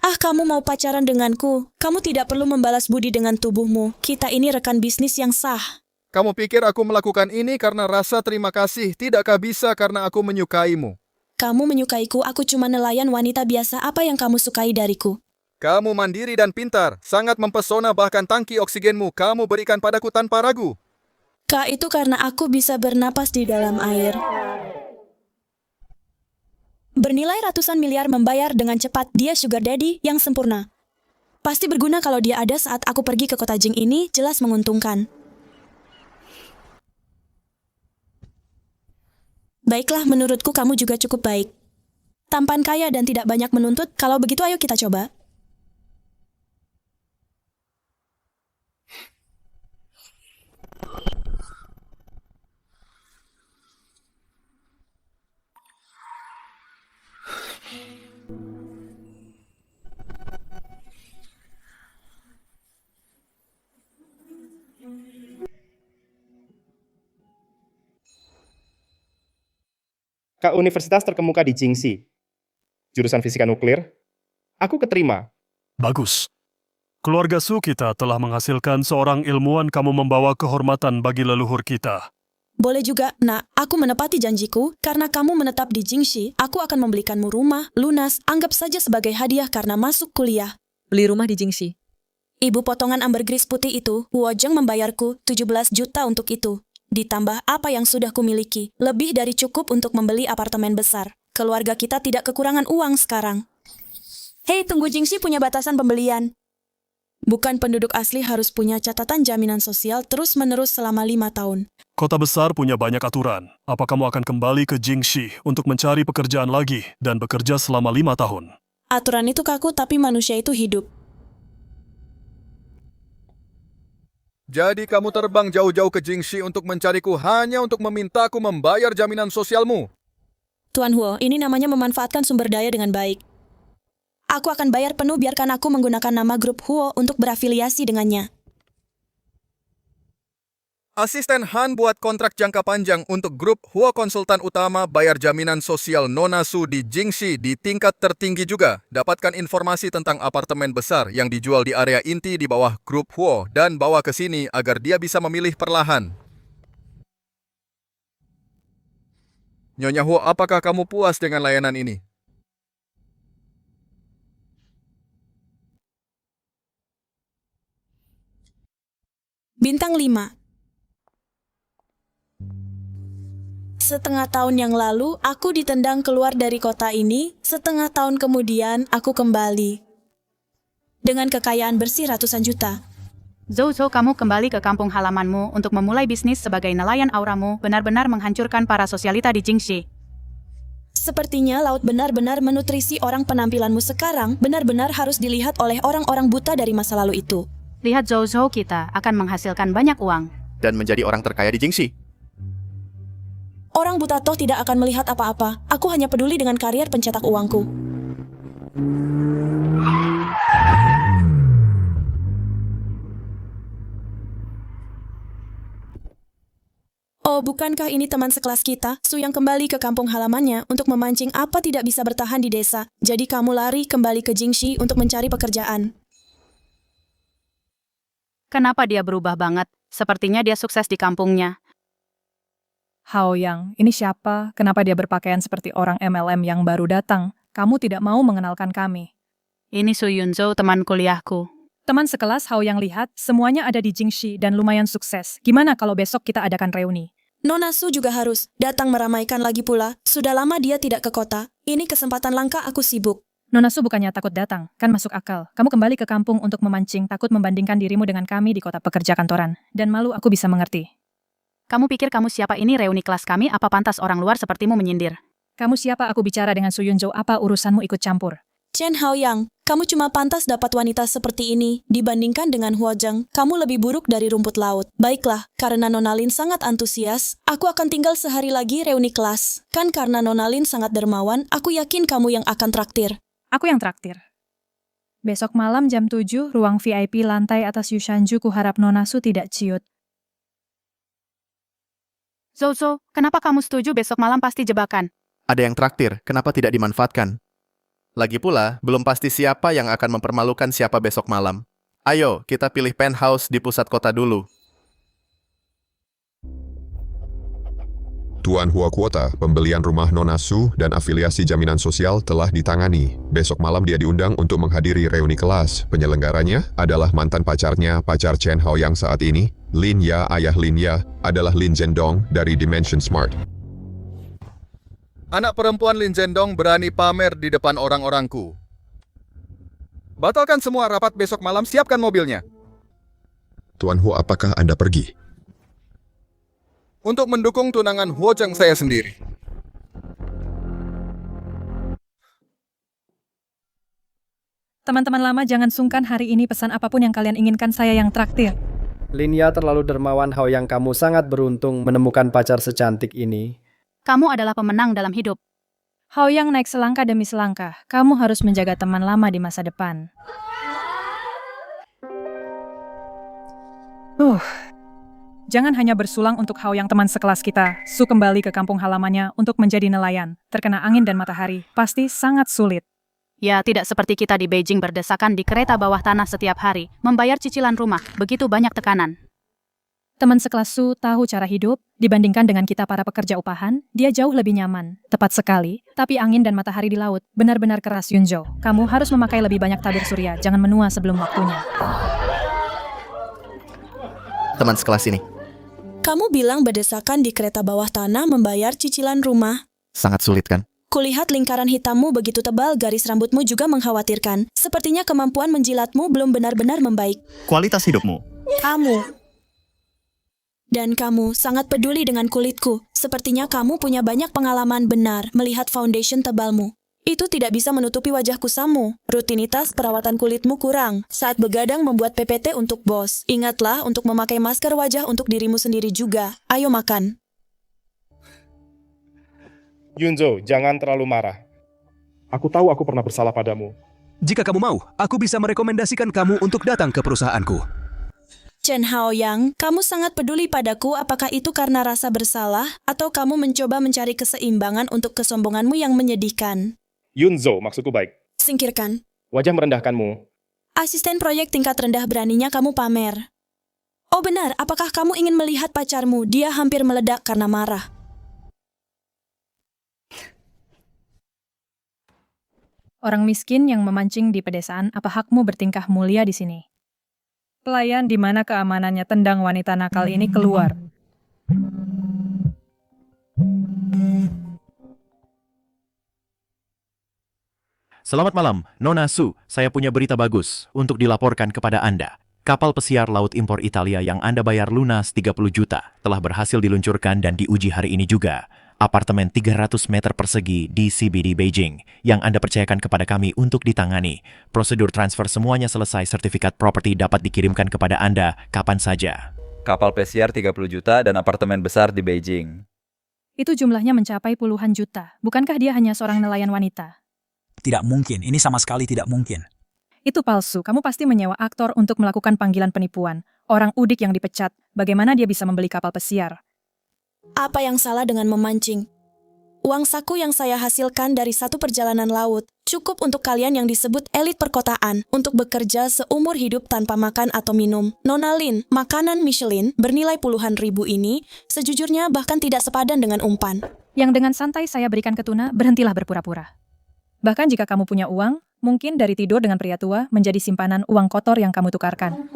Ah, kamu mau pacaran denganku? Kamu tidak perlu membalas budi dengan tubuhmu. Kita ini rekan bisnis yang sah. Kamu pikir aku melakukan ini karena rasa terima kasih? Tidakkah bisa karena aku menyukaimu? Kamu menyukaiku, aku cuma nelayan wanita biasa. Apa yang kamu sukai dariku? Kamu mandiri dan pintar, sangat mempesona, bahkan tangki oksigenmu kamu berikan padaku tanpa ragu. Kak, itu karena aku bisa bernapas di dalam air. Bernilai ratusan miliar, membayar dengan cepat. Dia sugar daddy yang sempurna. Pasti berguna kalau dia ada saat aku pergi ke kota Jing ini, jelas menguntungkan. Baiklah, menurutku kamu juga cukup baik. Tampan, kaya, dan tidak banyak menuntut. Kalau begitu ayo kita coba. Ke universitas terkemuka di Jingxi. Jurusan fisika nuklir. Aku keterima. Bagus. Keluarga Su kita telah menghasilkan seorang ilmuwan, kamu membawa kehormatan bagi leluhur kita. Boleh juga, nak. Aku menepati janjiku. Karena kamu menetap di Jingxi, aku akan membelikanmu rumah, lunas, anggap saja sebagai hadiah karena masuk kuliah. Beli rumah di Jingxi. Ibu potongan ambergris putih itu, Huo Zheng membayarku 17 juta untuk itu. Ditambah apa yang sudah kumiliki, lebih dari cukup untuk membeli apartemen besar. Keluarga kita tidak kekurangan uang sekarang. Hei, tunggu, Jingxi punya batasan pembelian. Bukan penduduk asli harus punya catatan jaminan sosial terus-menerus selama 5 tahun. Kota besar punya banyak aturan. Apa kamu akan kembali ke Jingxi untuk mencari pekerjaan lagi dan bekerja selama 5 tahun? Aturan itu kaku, tapi manusia itu hidup. Jadi kamu terbang jauh-jauh ke Jingxi untuk mencariku hanya untuk memintaku membayar jaminan sosialmu? Tuan Huo, ini namanya memanfaatkan sumber daya dengan baik. Aku akan bayar penuh biarkan aku menggunakan nama grup Huo untuk berafiliasi dengannya. Asisten Han buat kontrak jangka panjang untuk grup Huo Konsultan Utama, bayar jaminan sosial Nona Su di Jingxi di tingkat tertinggi juga. Dapatkan informasi tentang apartemen besar yang dijual di area inti di bawah grup Huo dan bawa ke sini agar dia bisa memilih perlahan. Nyonya Huo, apakah kamu puas dengan layanan ini? Bintang 5. Setengah tahun yang lalu, aku ditendang keluar dari kota ini. Setengah tahun kemudian, aku kembali. Dengan kekayaan bersih ratusan juta. Zhou, kamu kembali ke kampung halamanmu untuk memulai bisnis sebagai nelayan. Auramu benar-benar menghancurkan para sosialita di Jingxi. Sepertinya laut benar-benar menutrisi orang. Penampilanmu sekarang benar-benar harus dilihat oleh orang-orang buta dari masa lalu itu. Lihat Zhou, kita akan menghasilkan banyak uang. Dan menjadi orang terkaya di Jingxi. Orang buta toh tidak akan melihat apa-apa. Aku hanya peduli dengan karier pencetak uangku. Oh, bukankah ini teman sekelas kita, Su, yang kembali ke kampung halamannya untuk memancing apa tidak bisa bertahan di desa. Jadi kamu lari kembali ke Jingxi untuk mencari pekerjaan. Kenapa dia berubah banget? Sepertinya dia sukses di kampungnya. Hao Yang, ini siapa? Kenapa dia berpakaian seperti orang MLM yang baru datang? Kamu tidak mau mengenalkan kami. Ini Su Yunzhou, teman kuliahku. Teman sekelas Hao Yang, lihat, semuanya ada di Jingxi dan lumayan sukses. Gimana kalau besok kita adakan reuni? Nona Su juga harus datang meramaikan lagi pula. Sudah lama dia tidak ke kota. Ini kesempatan langka, aku sibuk. Nona Su bukannya takut datang, kan masuk akal. Kamu kembali ke kampung untuk memancing, takut membandingkan dirimu dengan kami di kota pekerja kantoran. Dan malu, aku bisa mengerti. Kamu pikir kamu siapa? Ini reuni kelas kami, apa pantas orang luar sepertimu menyindir? Kamu siapa? Aku bicara dengan Su Yunzhou, apa urusanmu ikut campur? Chen Hao Yang, kamu cuma pantas dapat wanita seperti ini. Dibandingkan dengan Huo Zheng, kamu lebih buruk dari rumput laut. Baiklah, karena Nona Lin sangat antusias, aku akan tinggal sehari lagi reuni kelas. Kan karena Nona Lin sangat dermawan, aku yakin kamu yang akan traktir. Aku yang traktir. Besok malam jam 7, ruang VIP lantai atas Yushanju, kuharap Nona Su tidak ciut. Zhou, kenapa kamu setuju besok malam pasti jebakan? Ada yang traktir, kenapa tidak dimanfaatkan? Lagi pula, belum pasti siapa yang akan mempermalukan siapa besok malam. Ayo, kita pilih penthouse di pusat kota dulu. Tuan Hua Kuota, pembelian rumah Nona Su dan afiliasi jaminan sosial telah ditangani. Besok malam dia diundang untuk menghadiri reuni kelas. Penyelenggaranya adalah mantan pacarnya, pacar Chen Hao yang saat ini. Lin Ya, ayah Lin Ya, adalah Lin Zhendong dari Dimension Smart. Anak perempuan Lin Zhendong berani pamer di depan orang-orangku. Batalkan semua rapat besok malam, siapkan mobilnya. Tuan Hua, apakah Anda pergi? Untuk mendukung tunangan Huo Zheng saya sendiri. Teman-teman lama, jangan sungkan hari ini pesan apapun yang kalian inginkan, saya yang traktir. Linia terlalu dermawan, Hao Yang, kamu sangat beruntung menemukan pacar secantik ini. Kamu adalah pemenang dalam hidup. Hao Yang naik selangkah demi selangkah. Kamu harus menjaga teman lama di masa depan. Jangan hanya bersulang untuk Hao Yang, teman sekelas kita. Su kembali ke kampung halamannya untuk menjadi nelayan. Terkena angin dan matahari, pasti sangat sulit. Ya, tidak seperti kita di Beijing berdesakan di kereta bawah tanah setiap hari, membayar cicilan rumah, begitu banyak tekanan. Teman sekelas Su tahu cara hidup, dibandingkan dengan kita para pekerja upahan, dia jauh lebih nyaman. Tepat sekali, tapi angin dan matahari di laut benar-benar keras Yunzo. Kamu harus memakai lebih banyak tabir surya, jangan menua sebelum waktunya. Teman sekelas ini. Kamu bilang berdesakan di kereta bawah tanah membayar cicilan rumah. Sangat sulit kan? Kulihat lingkaran hitammu begitu tebal, garis rambutmu juga mengkhawatirkan. Sepertinya kemampuan menjilatmu belum benar-benar membaik. Kualitas hidupmu. Dan kamu sangat peduli dengan kulitku. Sepertinya kamu punya banyak pengalaman benar melihat foundation tebalmu. Itu tidak bisa menutupi wajah kusamu. Rutinitas perawatan kulitmu kurang. Saat begadang membuat PPT untuk bos. Ingatlah untuk memakai masker wajah untuk dirimu sendiri juga. Ayo makan. Yunzo, jangan terlalu marah. Aku tahu aku pernah bersalah padamu. Jika kamu mau, aku bisa merekomendasikan kamu untuk datang ke perusahaanku. Chen Haoyang, kamu sangat peduli padaku. Apakah itu karena rasa bersalah atau kamu mencoba mencari keseimbangan untuk kesombonganmu yang menyedihkan? Yunzo, maksudku baik. Singkirkan. Wajah merendahkanmu. Asisten proyek tingkat rendah beraninya kamu pamer. Oh benar, apakah kamu ingin melihat pacarmu? Dia hampir meledak karena marah. Orang miskin yang memancing di pedesaan, apa hakmu bertingkah mulia di sini? Pelayan di mana keamanannya tendang wanita nakal ini keluar. Selamat malam, Nona Su. Saya punya berita bagus untuk dilaporkan kepada Anda. Kapal pesiar laut impor Italia yang Anda bayar lunas 30 juta telah berhasil diluncurkan dan diuji hari ini juga. Apartemen 300 meter persegi di CBD Beijing yang Anda percayakan kepada kami untuk ditangani. Prosedur transfer semuanya selesai, sertifikat properti dapat dikirimkan kepada Anda kapan saja. Kapal pesiar 30 juta dan apartemen besar di Beijing. Itu jumlahnya mencapai puluhan juta. Bukankah dia hanya seorang nelayan wanita? Tidak mungkin, ini sama sekali tidak mungkin. Itu palsu. Kamu pasti menyewa aktor untuk melakukan panggilan penipuan. Orang udik yang dipecat, bagaimana dia bisa membeli kapal pesiar? Apa yang salah dengan memancing? Uang saku yang saya hasilkan dari satu perjalanan laut cukup untuk kalian yang disebut elit perkotaan untuk bekerja seumur hidup tanpa makan atau minum. Nona Lin, makanan Michelin bernilai puluhan ribu ini sejujurnya bahkan tidak sepadan dengan umpan. Yang dengan santai saya berikan ke tuna, berhentilah berpura-pura. Bahkan jika kamu punya uang, mungkin dari tidur dengan pria tua menjadi simpanan uang kotor yang kamu tukarkan.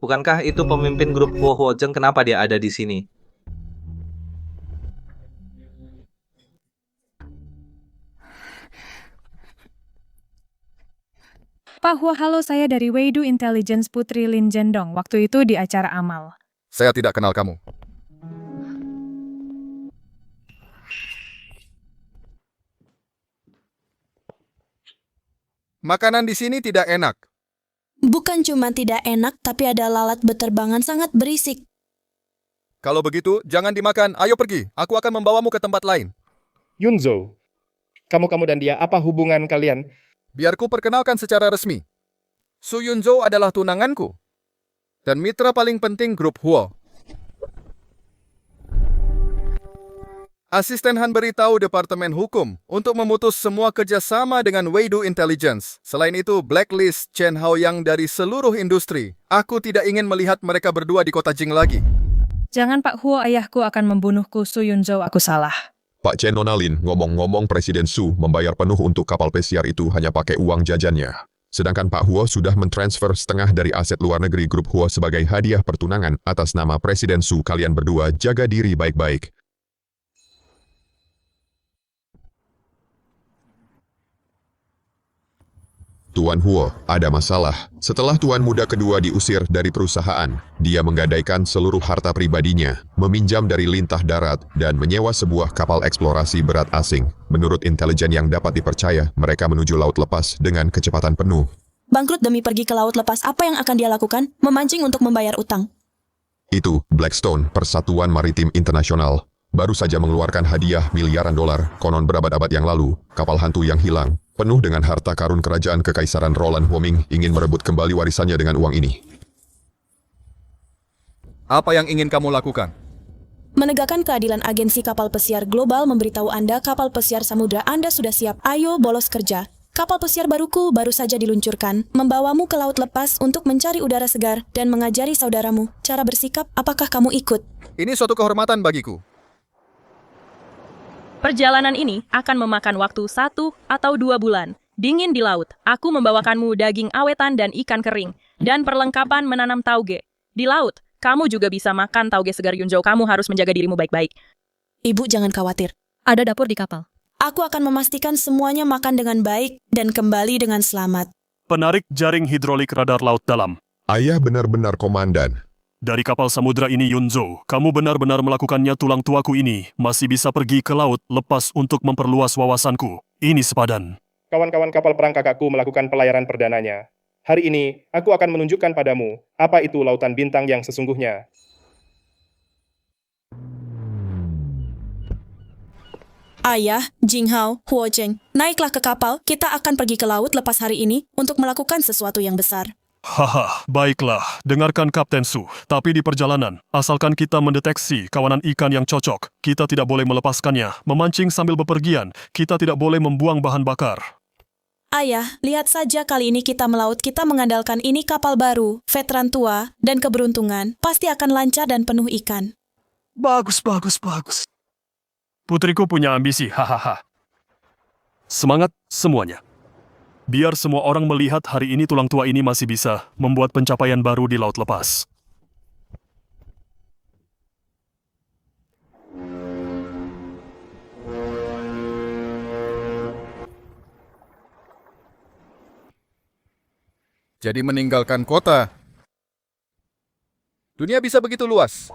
Bukankah itu pemimpin grup Huo-Huojeng? Kenapa dia ada di sini? Pak Huo, halo, saya dari Weidu Intelligence Putri Lin Jendong. Waktu itu di acara amal. Saya tidak kenal kamu. Makanan di sini tidak enak. Bukan cuma tidak enak, tapi ada lalat beterbangan sangat berisik. Kalau begitu, jangan dimakan. Ayo pergi. Aku akan membawamu ke tempat lain. Yunzo, kamu dan dia, apa hubungan kalian? Biar ku perkenalkan secara resmi. Su Yunzo adalah tunanganku. Dan mitra paling penting grup Huo. Asisten Han beritahu Departemen Hukum untuk memutus semua kerjasama dengan Weidu Intelligence. Selain itu, blacklist Chen Haoyang dari seluruh industri. Aku tidak ingin melihat mereka berdua di kota Jing lagi. Jangan Pak Huo, ayahku akan membunuhku. Su Yunzo, aku salah. Pak Chen Nonalin, ngomong-ngomong Presiden Su membayar penuh untuk kapal pesiar itu hanya pakai uang jajannya. Sedangkan Pak Huo sudah mentransfer setengah dari aset luar negeri grup Huo sebagai hadiah pertunangan atas nama Presiden Su. Kalian berdua jaga diri baik-baik. Tuan Huo, ada masalah. Setelah Tuan Muda kedua diusir dari perusahaan, dia menggadaikan seluruh harta pribadinya, meminjam dari lintah darat, dan menyewa sebuah kapal eksplorasi berat asing. Menurut intelijen yang dapat dipercaya, mereka menuju laut lepas dengan kecepatan penuh. Bangkrut demi pergi ke laut lepas, apa yang akan dia lakukan? Memancing untuk membayar utang. Itu Blackstone, Persatuan Maritim Internasional. baru saja mengeluarkan hadiah miliaran dolar, konon berabad-abad yang lalu, kapal hantu yang hilang, penuh dengan harta karun kerajaan Kekaisaran Roland Homing ingin merebut kembali warisannya dengan uang ini. Apa yang ingin kamu lakukan? Menegakkan keadilan agensi kapal pesiar global memberitahu Anda kapal pesiar samudra Anda sudah siap. Ayo bolos kerja. Kapal pesiar baruku baru saja diluncurkan, membawamu ke laut lepas untuk mencari udara segar dan mengajari saudaramu cara bersikap. Apakah kamu ikut? Ini suatu kehormatan bagiku. Perjalanan ini akan memakan waktu 1 atau 2 bulan. Dingin di laut, aku membawakanmu daging awetan dan ikan kering, dan perlengkapan menanam tauge. Di laut, kamu juga bisa makan tauge segar Yunzhou. Kamu harus menjaga dirimu baik-baik. Ibu jangan khawatir. Ada dapur di kapal. Aku akan memastikan semuanya makan dengan baik dan kembali dengan selamat. Penarik jaring hidrolik radar laut dalam. Ayah benar-benar komandan. Dari kapal samudra ini Yunzhou, kamu benar-benar melakukannya. Tulang tuaku ini masih bisa pergi ke laut lepas untuk memperluas wawasanku. Ini sepadan. Kawan-kawan kapal perang kakakku melakukan pelayaran perdananya. Hari ini, aku akan menunjukkan padamu apa itu lautan bintang yang sesungguhnya. Ayah, Jinghao, Huozheng, naiklah ke kapal. Kita akan pergi ke laut lepas hari ini untuk melakukan sesuatu yang besar. Haha, baiklah. Dengarkan Kapten Su. Tapi di perjalanan, asalkan kita mendeteksi kawanan ikan yang cocok, kita tidak boleh melepaskannya. Memancing sambil bepergian, kita tidak boleh membuang bahan bakar. Ayah, lihat saja kali ini kita melaut, kita mengandalkan ini kapal baru, veteran tua, dan keberuntungan, pasti akan lancar dan penuh ikan. Bagus. Putriku punya ambisi, hahaha. Semangat semuanya. Biar semua orang melihat hari ini tulang tua ini masih bisa membuat pencapaian baru di laut lepas. Jadi meninggalkan kota. Dunia bisa begitu luas.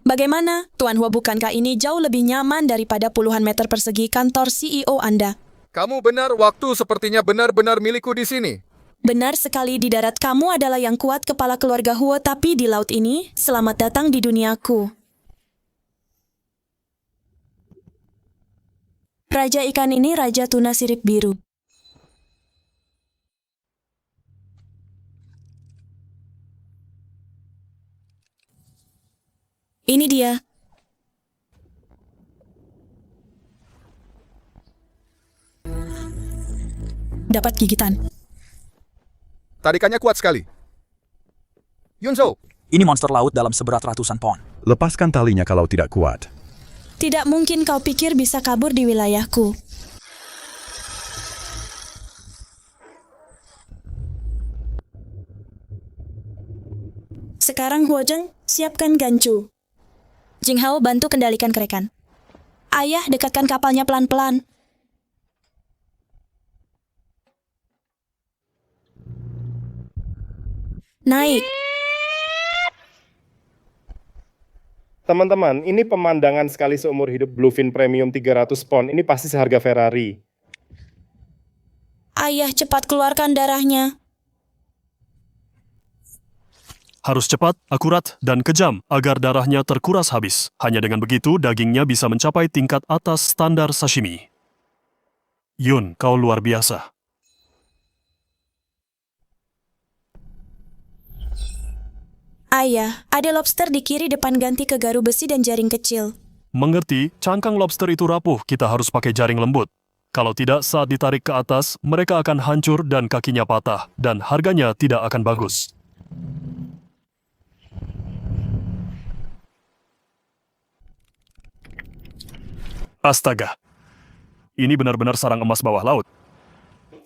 Bagaimana, Tuan Hua, bukankah ini jauh lebih nyaman daripada puluhan meter persegi kantor CEO Anda? Kamu benar, waktu sepertinya benar-benar milikku di sini. Benar sekali, di darat kamu adalah yang kuat kepala keluarga Hua, tapi di laut ini, selamat datang di duniaku. Raja ikan ini Raja Tuna Sirip Biru. Ini dia. Dapat gigitan. Tarikannya kuat sekali. Yunzhou. Ini monster laut dalam seberat ratusan pon. Lepaskan talinya kalau tidak kuat. Tidak mungkin kau pikir bisa kabur di wilayahku. Sekarang Huozheng, siapkan gancu. Jinghao, bantu kendalikan kerekan. Ayah, dekatkan kapalnya pelan-pelan. Naik. Teman-teman, ini pemandangan sekali seumur hidup Bluefin Premium 300 pon. Ini pasti seharga Ferrari. Ayah, cepat keluarkan darahnya. Harus cepat, akurat, dan kejam agar darahnya terkuras habis. Hanya dengan begitu, dagingnya bisa mencapai tingkat atas standar sashimi. Yun, kau luar biasa. Ayah, ada lobster di kiri depan, ganti ke garu besi dan jaring kecil. Mengerti, cangkang lobster itu rapuh, kita harus pakai jaring lembut. Kalau tidak, saat ditarik ke atas, mereka akan hancur dan kakinya patah, dan harganya tidak akan bagus. Astaga, ini benar-benar sarang emas bawah laut.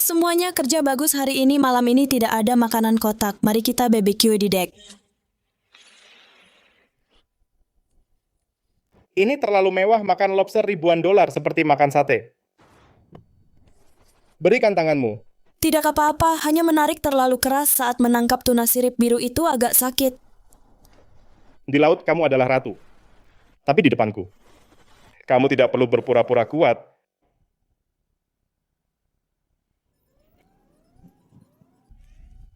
Semuanya kerja bagus hari ini. Malam ini tidak ada makanan kotak. Mari kita BBQ di dek. Ini terlalu mewah, makan lobster ribuan dolar seperti makan sate. Berikan tanganmu. Tidak apa-apa, hanya menarik terlalu keras saat menangkap tuna sirip biru itu agak sakit. Di laut kamu adalah ratu. Tapi di depanku. Kamu tidak perlu berpura-pura kuat.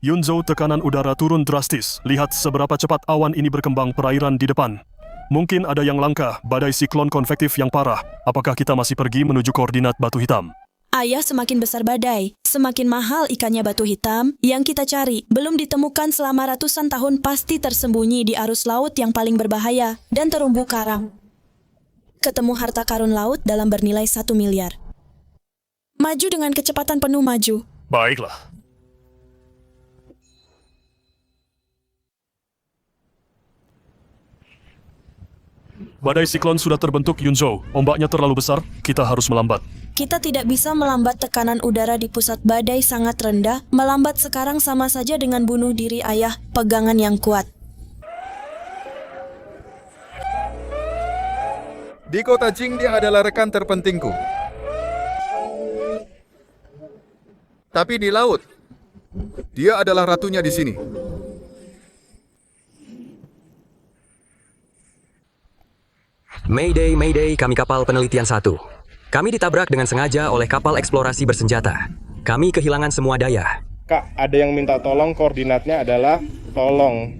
Yunzhou, tekanan udara turun drastis. Lihat seberapa cepat awan ini berkembang perairan di depan. Mungkin ada yang langka, badai siklon konvektif yang parah. Apakah kita masih pergi menuju koordinat batu hitam? Ayah, semakin besar badai, semakin mahal ikannya batu hitam yang kita cari. Belum ditemukan selama ratusan tahun, pasti tersembunyi di arus laut yang paling berbahaya dan terumbu karang. Ketemu harta karun laut dalam bernilai 1 miliar. Maju dengan kecepatan penuh, maju. Baiklah. Badai siklon sudah terbentuk, Yunzo. Ombaknya terlalu besar, kita harus melambat. Kita tidak bisa melambat. Tekanan udara di pusat badai sangat rendah. Melambat sekarang sama saja dengan bunuh diri, ayah. Pegangan yang kuat. Di kota Jing, dia adalah rekan terpentingku. Tapi di laut, dia adalah ratunya di sini. Mayday, Mayday, kami kapal penelitian 1. Kami ditabrak dengan sengaja oleh kapal eksplorasi bersenjata. Kami kehilangan semua daya. Kak, ada yang minta tolong, koordinatnya adalah tolong.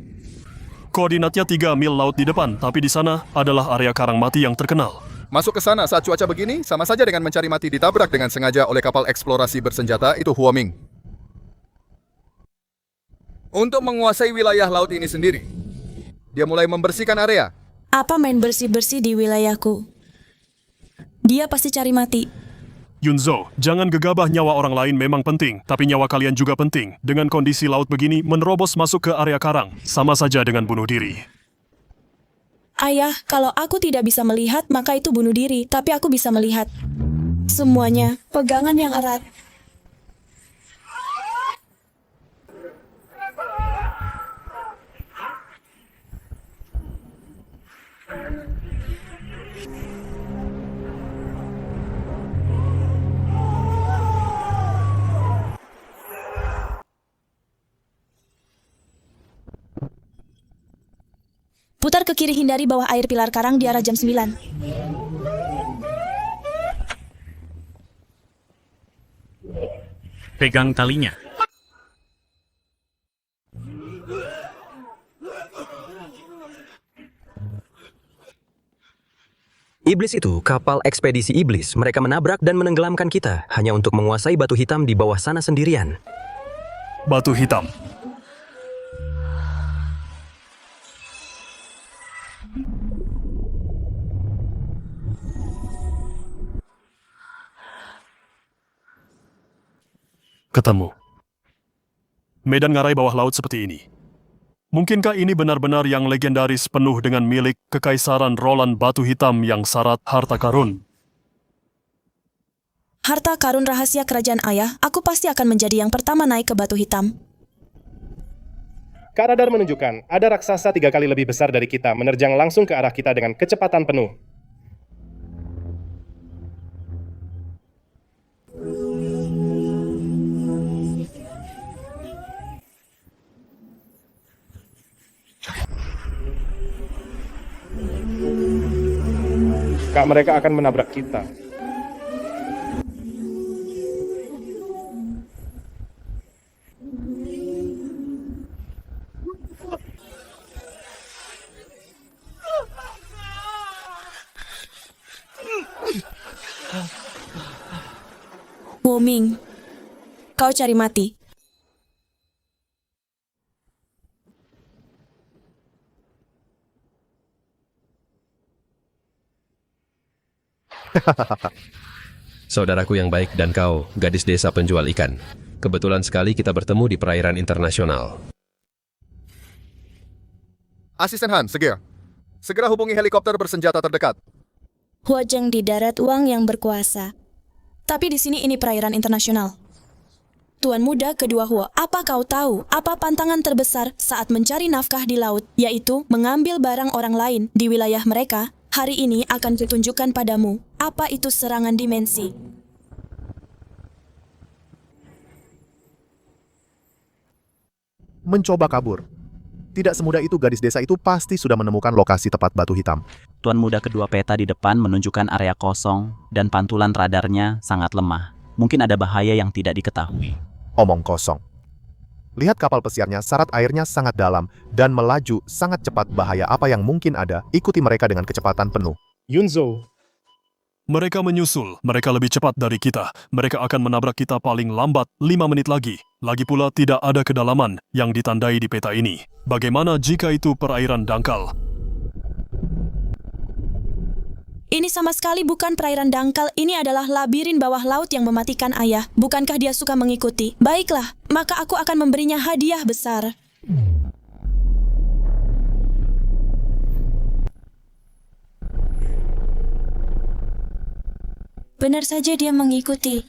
Koordinatnya 3 mil laut di depan, tapi di sana adalah area karang mati yang terkenal. Masuk ke sana saat cuaca begini, sama saja dengan mencari mati ditabrak dengan sengaja oleh kapal eksplorasi bersenjata, itu Huaming. Untuk menguasai wilayah laut ini sendiri, dia mulai membersihkan area. Apa main bersih-bersih di wilayahku? Dia pasti cari mati. Yunzo, jangan gegabah. Nyawa orang lain memang penting, tapi nyawa kalian juga penting. Dengan kondisi laut begini, menerobos masuk ke area karang, sama saja dengan bunuh diri. Ayah, kalau aku tidak bisa melihat, maka itu bunuh diri. Tapi aku bisa melihat. Semuanya, pegangan yang erat. Putar ke kiri, hindari bawah air pilar karang di arah jam 9. Pegang talinya. Iblis itu kapal ekspedisi iblis. Mereka menabrak dan menenggelamkan kita hanya untuk menguasai batu hitam di bawah sana sendirian. Batu hitam. Ketemu. Medan ngarai bawah laut seperti ini. Mungkinkah ini benar-benar yang legendaris penuh dengan milik Kekaisaran Roland batu hitam yang syarat harta karun? Harta karun rahasia kerajaan ayah, aku pasti akan menjadi yang pertama naik ke batu hitam. Kak, radar menunjukkan ada raksasa 3 kali lebih besar dari kita menerjang langsung ke arah kita dengan kecepatan penuh. Kak, mereka akan menabrak kita. Huaming, kau cari mati. Saudaraku yang baik dan kau, gadis desa penjual ikan. Kebetulan sekali kita bertemu di perairan internasional. Asisten Han, segera hubungi helikopter bersenjata terdekat. Huajeng di darat, uang yang berkuasa. Tapi di sini ini perairan internasional. Tuan muda kedua Huo, apa kau tahu apa pantangan terbesar saat mencari nafkah di laut, yaitu mengambil barang orang lain di wilayah mereka? Hari ini akan kutunjukkan padamu apa itu serangan dimensi. Mencoba kabur. Tidak semudah itu, gadis desa itu pasti sudah menemukan lokasi tepat batu hitam. Tuan muda kedua peta di depan menunjukkan area kosong dan pantulan radarnya sangat lemah. Mungkin ada bahaya yang tidak diketahui. Omong kosong. Lihat kapal pesiarnya, syarat airnya sangat dalam dan melaju sangat cepat. Bahaya apa yang mungkin ada, ikuti mereka dengan kecepatan penuh. Yunzo, Mereka menyusul, mereka lebih cepat dari kita. Mereka akan menabrak kita paling lambat 5 menit lagi. Lagi pula tidak ada kedalaman yang ditandai di peta ini. Bagaimana jika itu perairan dangkal? Ini sama sekali bukan perairan dangkal, ini adalah labirin bawah laut yang mematikan ayah. Bukankah dia suka mengikuti? Baiklah, maka aku akan memberinya hadiah besar. Benar saja dia mengikuti.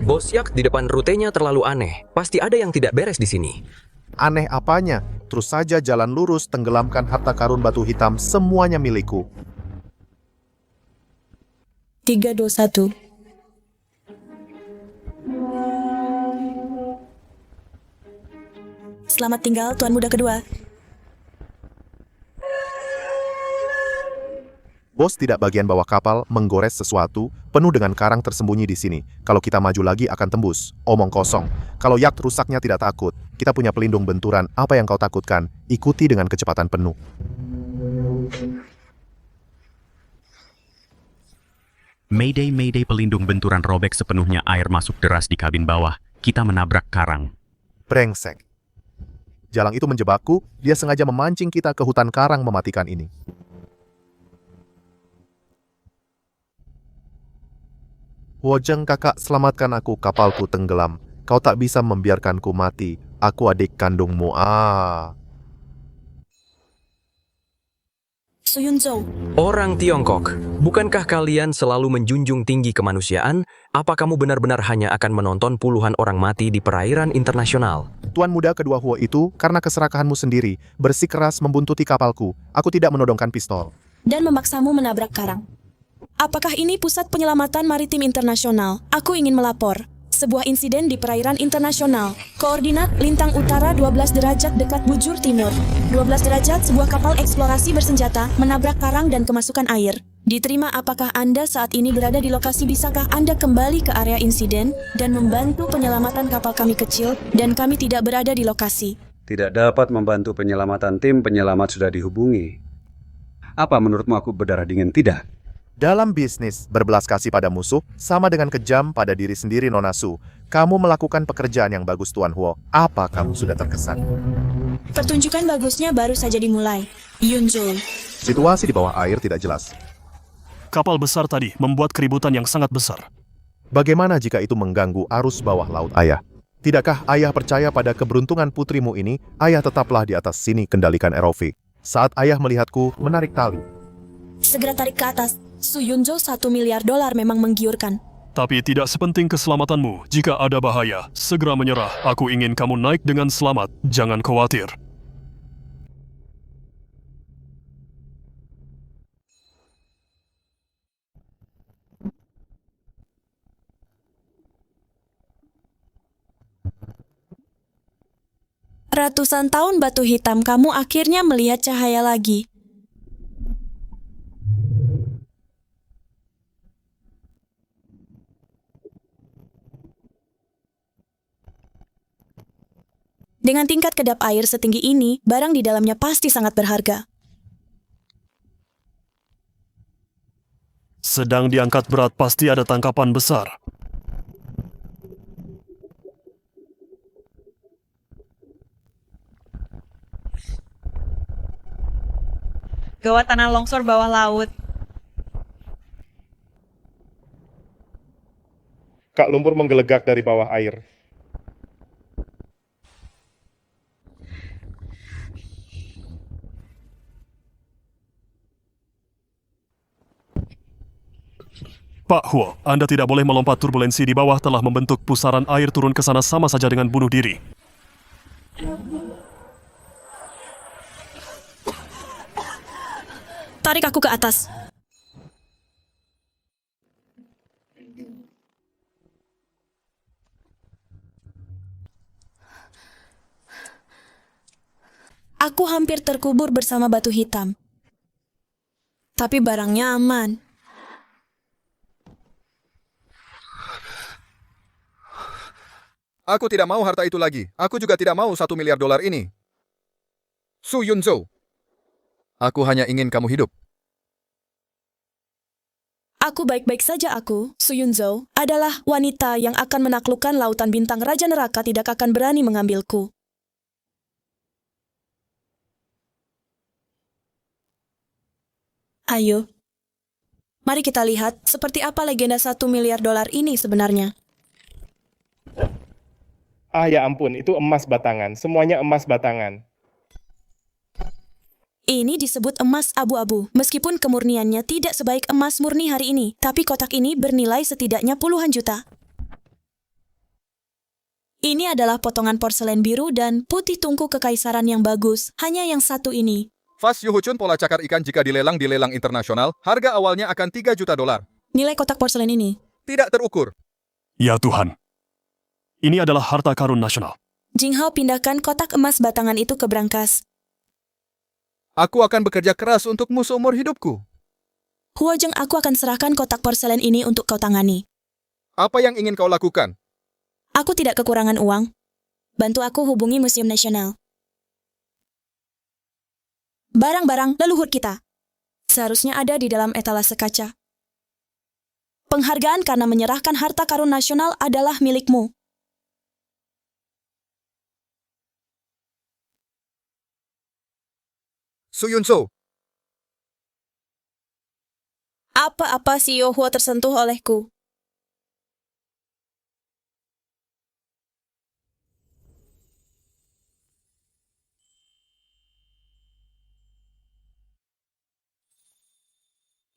Bos Yak di depan rutenya terlalu aneh. Pasti ada yang tidak beres di sini. Aneh apanya? Terus saja jalan lurus, tenggelamkan harta karun batu hitam, semuanya milikku. 3, 2, 1. Selamat tinggal, Tuan Muda kedua. Bos tidak bagian bawah kapal menggores sesuatu penuh dengan karang tersembunyi di sini. Kalau kita maju lagi akan tembus. Omong kosong. Kalau yacht rusaknya tidak takut. Kita punya pelindung benturan. Apa yang kau takutkan? Ikuti dengan kecepatan penuh. Mayday, Mayday, pelindung benturan robek sepenuhnya, air masuk deras di kabin bawah. Kita menabrak karang. Brengsek. Jalang itu menjebakku. Dia sengaja memancing kita ke hutan karang mematikan ini. Wojeng kakak, selamatkan aku, kapalku tenggelam. Kau tak bisa membiarkanku mati. Aku adik kandungmu. Suyunzhou. Orang Tiongkok, bukankah kalian selalu menjunjung tinggi kemanusiaan? Apa kamu benar-benar hanya akan menonton puluhan orang mati di perairan internasional? Tuan muda kedua Huo itu, karena keserakahanmu sendiri, bersikeras membuntuti kapalku. Aku tidak menodongkan pistol. Dan memaksamu menabrak karang. Apakah ini pusat penyelamatan maritim internasional? Aku ingin melapor. Sebuah insiden di perairan internasional. Koordinat lintang utara 12 derajat dekat bujur timur. 12 derajat, sebuah kapal eksplorasi bersenjata menabrak karang dan kemasukan air. Diterima, apakah Anda saat ini berada di lokasi? Bisakah Anda kembali ke area insiden dan membantu penyelamatan kapal kami kecil dan kami tidak berada di lokasi? Tidak dapat membantu penyelamatan, tim penyelamat sudah dihubungi. Apa menurutmu aku berdarah dingin? Tidak. Dalam bisnis, berbelas kasih pada musuh sama dengan kejam pada diri sendiri, Nona Su. Kamu melakukan pekerjaan yang bagus, Tuan Huo. Apa kamu sudah terkesan? Pertunjukan bagusnya baru saja dimulai. Yunzhou. Situasi di bawah air tidak jelas. Kapal besar tadi membuat keributan yang sangat besar. Bagaimana jika itu mengganggu arus bawah laut ayah? Tidakkah ayah percaya pada keberuntungan putrimu ini? Ayah tetaplah di atas sini, kendalikan ROV. Saat ayah melihatku menarik tali. Segera tarik ke atas. Suyunzhou $1 miliar memang menggiurkan. Tapi tidak sepenting keselamatanmu. Jika ada bahaya, segera menyerah. Aku ingin kamu naik dengan selamat. Jangan khawatir. Ratusan tahun batu hitam, kamu akhirnya melihat cahaya lagi. Dengan tingkat kedap air setinggi ini, barang di dalamnya pasti sangat berharga. Sedang diangkat berat, pasti ada tangkapan besar. Gawat, tanah longsor bawah laut. Kak, lumpur menggelegak dari bawah air. Pak Huo, Anda tidak boleh melompat. Turbulensi di bawah telah membentuk pusaran air turun ke sana, sama saja dengan bunuh diri. Tarik aku ke atas. Aku hampir terkubur bersama batu hitam. Tapi barangnya aman. Aku tidak mau harta itu lagi. Aku juga tidak mau $1 miliar ini. Su Yunzo. Aku hanya ingin kamu hidup. Aku baik-baik saja Su Yunzo, adalah wanita yang akan menaklukkan lautan bintang Raja Neraka tidak akan berani mengambilku. Ayo. Mari kita lihat seperti apa legenda $1 miliar ini sebenarnya. Ah ya ampun, itu emas batangan. Semuanya emas batangan. Ini disebut emas abu-abu, meskipun kemurniannya tidak sebaik emas murni hari ini, tapi kotak ini bernilai setidaknya puluhan juta. Ini adalah potongan porselen biru dan putih tungku kekaisaran yang bagus, hanya yang satu ini. Fas Yuhuchun pola cakar ikan jika dilelang di lelang internasional, harga awalnya akan $3 juta. Nilai kotak porselen ini? Tidak terukur. Ya Tuhan. Ini adalah harta karun nasional. Jinghao pindahkan kotak emas batangan itu ke brankas. Aku akan bekerja keras untukmu seumur hidupku. Huojeng, aku akan serahkan kotak porselen ini untuk kau tangani. Apa yang ingin kau lakukan? Aku tidak kekurangan uang. Bantu aku hubungi Museum Nasional. Barang-barang leluhur kita seharusnya ada di dalam etalase kaca. Penghargaan karena menyerahkan harta karun nasional adalah milikmu. Su Yunzo. Apa-apa si Yohuo tersentuh olehku.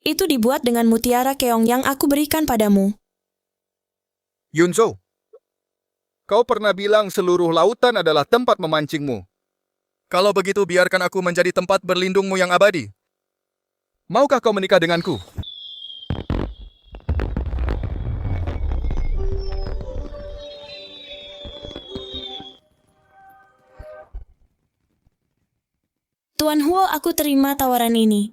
Itu dibuat dengan mutiara keong yang aku berikan padamu. Yunzo, kau pernah bilang seluruh lautan adalah tempat memancingmu. Kalau begitu, biarkan aku menjadi tempat berlindungmu yang abadi. Maukah kau menikah denganku? Tuan Huo, aku terima tawaran ini.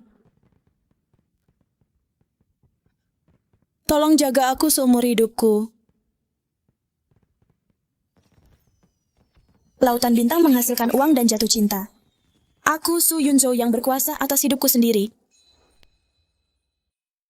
Tolong jaga aku seumur hidupku. Lautan bintang menghasilkan uang dan jatuh cinta. Aku Su Yunzo yang berkuasa atas hidupku sendiri.